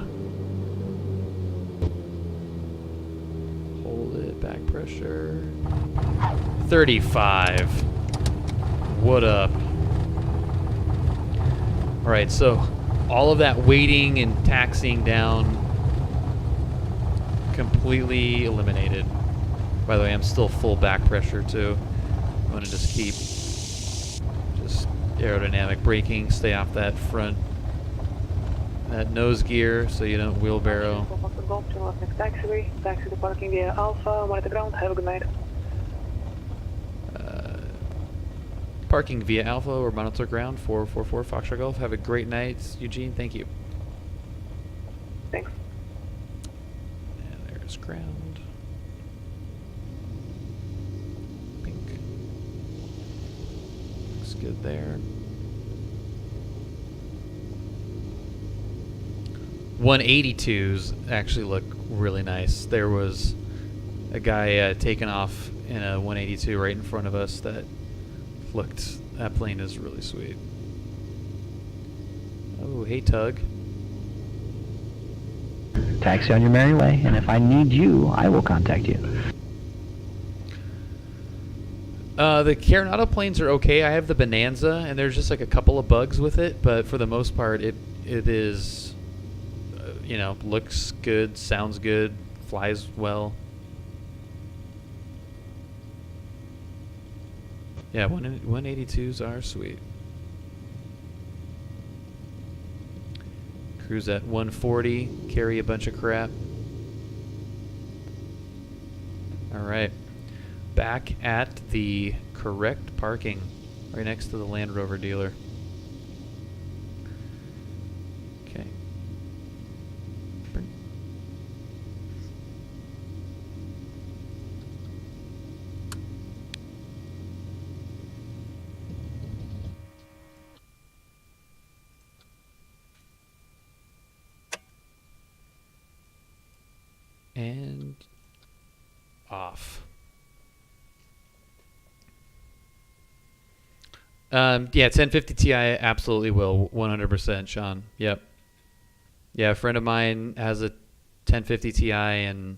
Hold it, back pressure. 35. What up? All right, so all of that waiting and taxiing down completely eliminated. By the way, I'm still full back pressure too. I'm gonna just keep aerodynamic braking, stay off that front, that nose gear so you don't wheelbarrow. Taxi to parking via Alpha, monitor ground, have a good night. Parking via Alpha or monitor ground, 444 Foxtrot Golf. Have a great night, Eugene. Thank you. Thanks. Ground. Pink. Looks good there. 182s actually look really nice. There was a guy taking off in a 182 right in front of us that plane is really sweet. Oh, hey Tug. Taxi on your merry way, and if I need you, I will contact you. The Carenado planes are okay. I have the Bonanza, and there's just like a couple of bugs with it, but for the most part, it is, you know, looks good, sounds good, flies well. Yeah, 182s are sweet. Cruise at 140, carry a bunch of crap. All right, back at the correct parking, right next to the Land Rover dealer. Okay. And off. Yeah, 1050 Ti absolutely will, 100%, Sean. Yep. Yeah, a friend of mine has a 1050 Ti and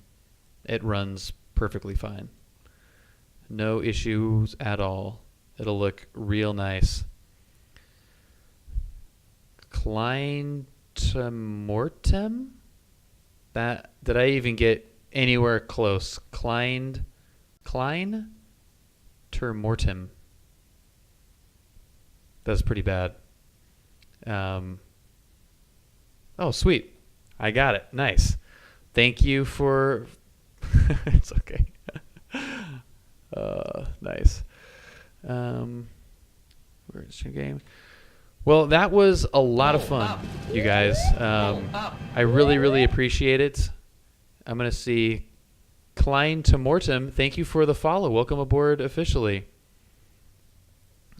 it runs perfectly fine. No issues at all. It'll look real nice. Klein to Mortem? That did I even get anywhere close? Klein ter Mortem. That's pretty bad. Oh, sweet. I got it. Nice. Thank you for... It's okay. Nice. Where's your game? Well, that was a lot of fun, you guys. I really, really appreciate it. I'm going to see Klein to Mortem. Thank you for the follow. Welcome aboard officially.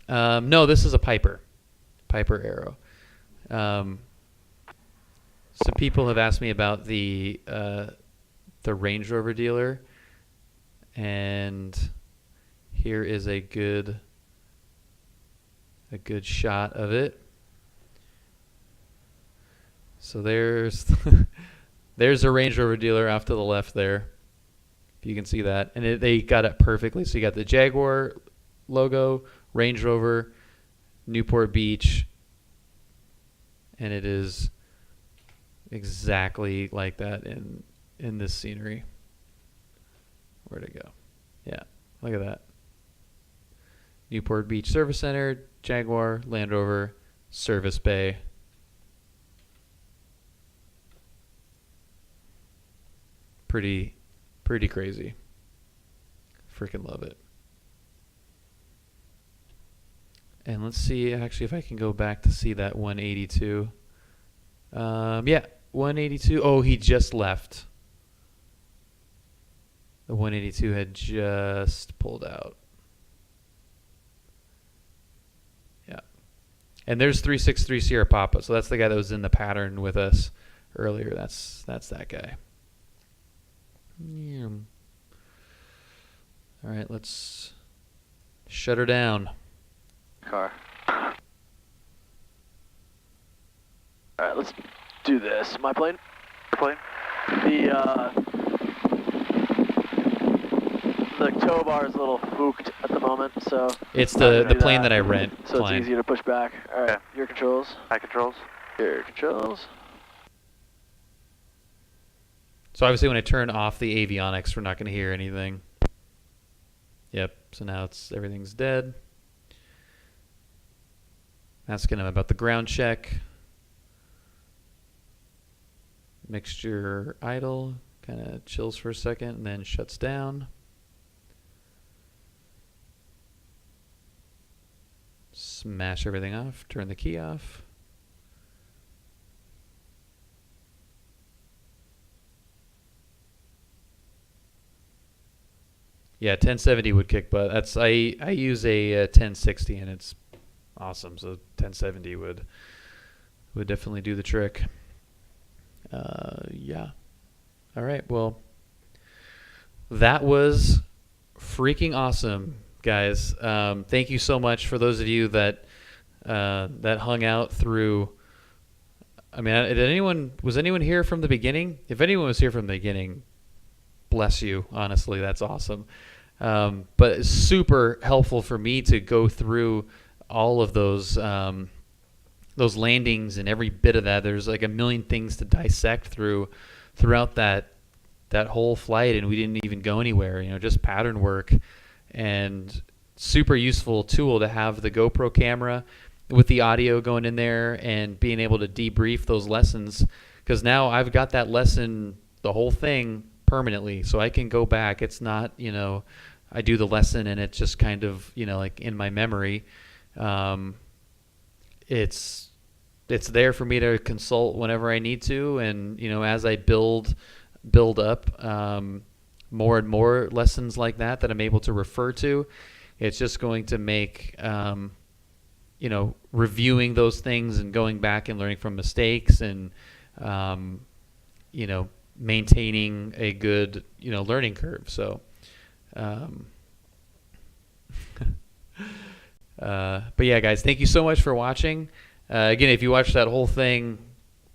No, this is a Piper Arrow. Some people have asked me about the Range Rover dealer, and here is a good shot of it. So there's There's a Range Rover dealer off to the left there, if you can see that. And they got it perfectly. So you got the Jaguar logo, Range Rover, Newport Beach, and it is exactly like that in this scenery. Where'd it go? Yeah, look at that. Newport Beach Service Center, Jaguar, Land Rover, Service Bay. Pretty crazy. Freaking love it. And let's see actually if I can go back to see that 182. Yeah, 182. Oh, he just left. The 182 had just pulled out. Yeah. And there's 363 Sierra Papa. So that's the guy that was in the pattern with us earlier. That's that guy. Yeah. All right, let's shut her down. Car. All right, let's do this. My plane? Your plane? The tow bar is a little fooked at the moment, so... It's the plane that I rent. So it's easier to push back. All right, your controls. High controls. Your controls. So obviously when I turn off the avionics, we're not going to hear anything. Yep, so now everything's dead. Asking him about the ground check. Mixture idle, kind of chills for a second and then shuts down. Smash everything off, turn the key off. Yeah, 1070 would kick butt. I use a 1060 and it's awesome. So 1070 would definitely do the trick. Yeah. All right. Well, that was freaking awesome, guys. Thank you so much for those of you that hung out through. I mean, was anyone here from the beginning? If anyone was here from the beginning, bless you. Honestly, that's awesome. But it's super helpful for me to go through all of those landings and every bit of that. There's like a million things to dissect throughout that whole flight, and we didn't even go anywhere. Just pattern work, and super useful tool to have the GoPro camera with the audio going in there and being able to debrief those lessons, because now I've got that lesson, the whole thing, permanently, so I can go back. It's not, I do the lesson and it's just kind of, like in my memory. It's there for me to consult whenever I need to, and as I build up more and more lessons like that I'm able to refer to, it's just going to make reviewing those things and going back and learning from mistakes and maintaining a good learning curve. So but yeah, guys, thank you so much for watching. Again, if you watched that whole thing,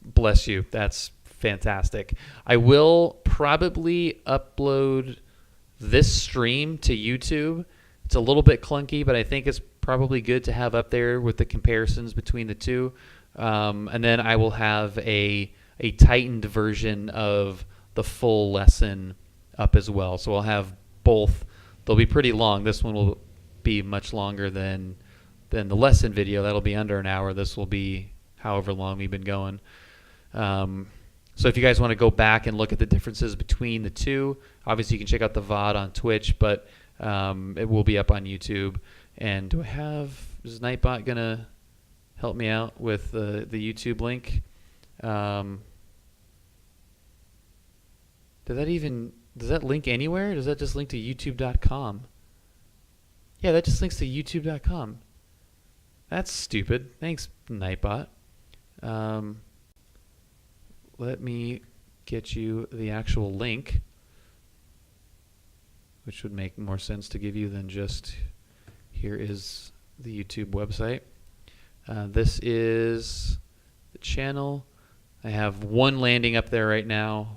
bless you. That's fantastic. I will probably upload this stream to YouTube. It's a little bit clunky, but I think it's probably good to have up there with the comparisons between the two. And then I will have a tightened version of the full lesson up as well. So I'll have both. They'll be pretty long. This one will be much longer than the lesson video. That'll be under an hour. This will be however long we've been going. So if you guys want to go back and look at the differences between the two, obviously you can check out the VOD on Twitch, but it will be up on YouTube. And is Nightbot going to help me out with the YouTube link? Does that link anywhere? Does that just link to youtube.com? Yeah, that just links to youtube.com. That's stupid. Thanks, Nightbot. Let me get you the actual link, which would make more sense to give you than just here is the YouTube website. This is the channel. I have one landing up there right now.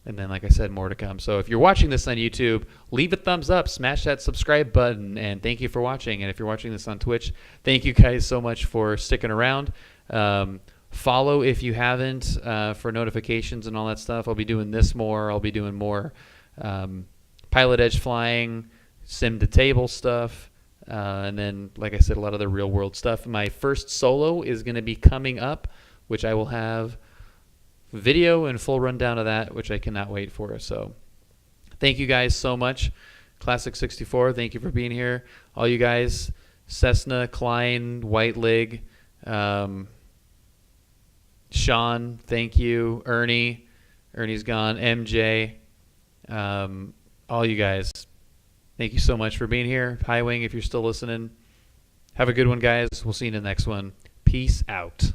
And then, like I said, more to come. So if you're watching this on YouTube, leave a thumbs up, smash that subscribe button, and thank you for watching. And if you're watching this on Twitch, thank you guys so much for sticking around. Follow if you haven't for notifications and all that stuff. I'll be doing this more. I'll be doing more pilot edge flying, sim to table stuff, and then, like I said, a lot of the real world stuff. My first solo is going to be coming up, which I will have video and full rundown of that, which I cannot wait for. So thank you guys so much. Classic 64, thank you for being here. All you guys, Cessna, Klein, White Lig, Sean, thank you. Ernie's gone. MJ, all you guys, thank you so much for being here. High Wing, if you're still listening, have a good one, guys. We'll see you in the next one. Peace out.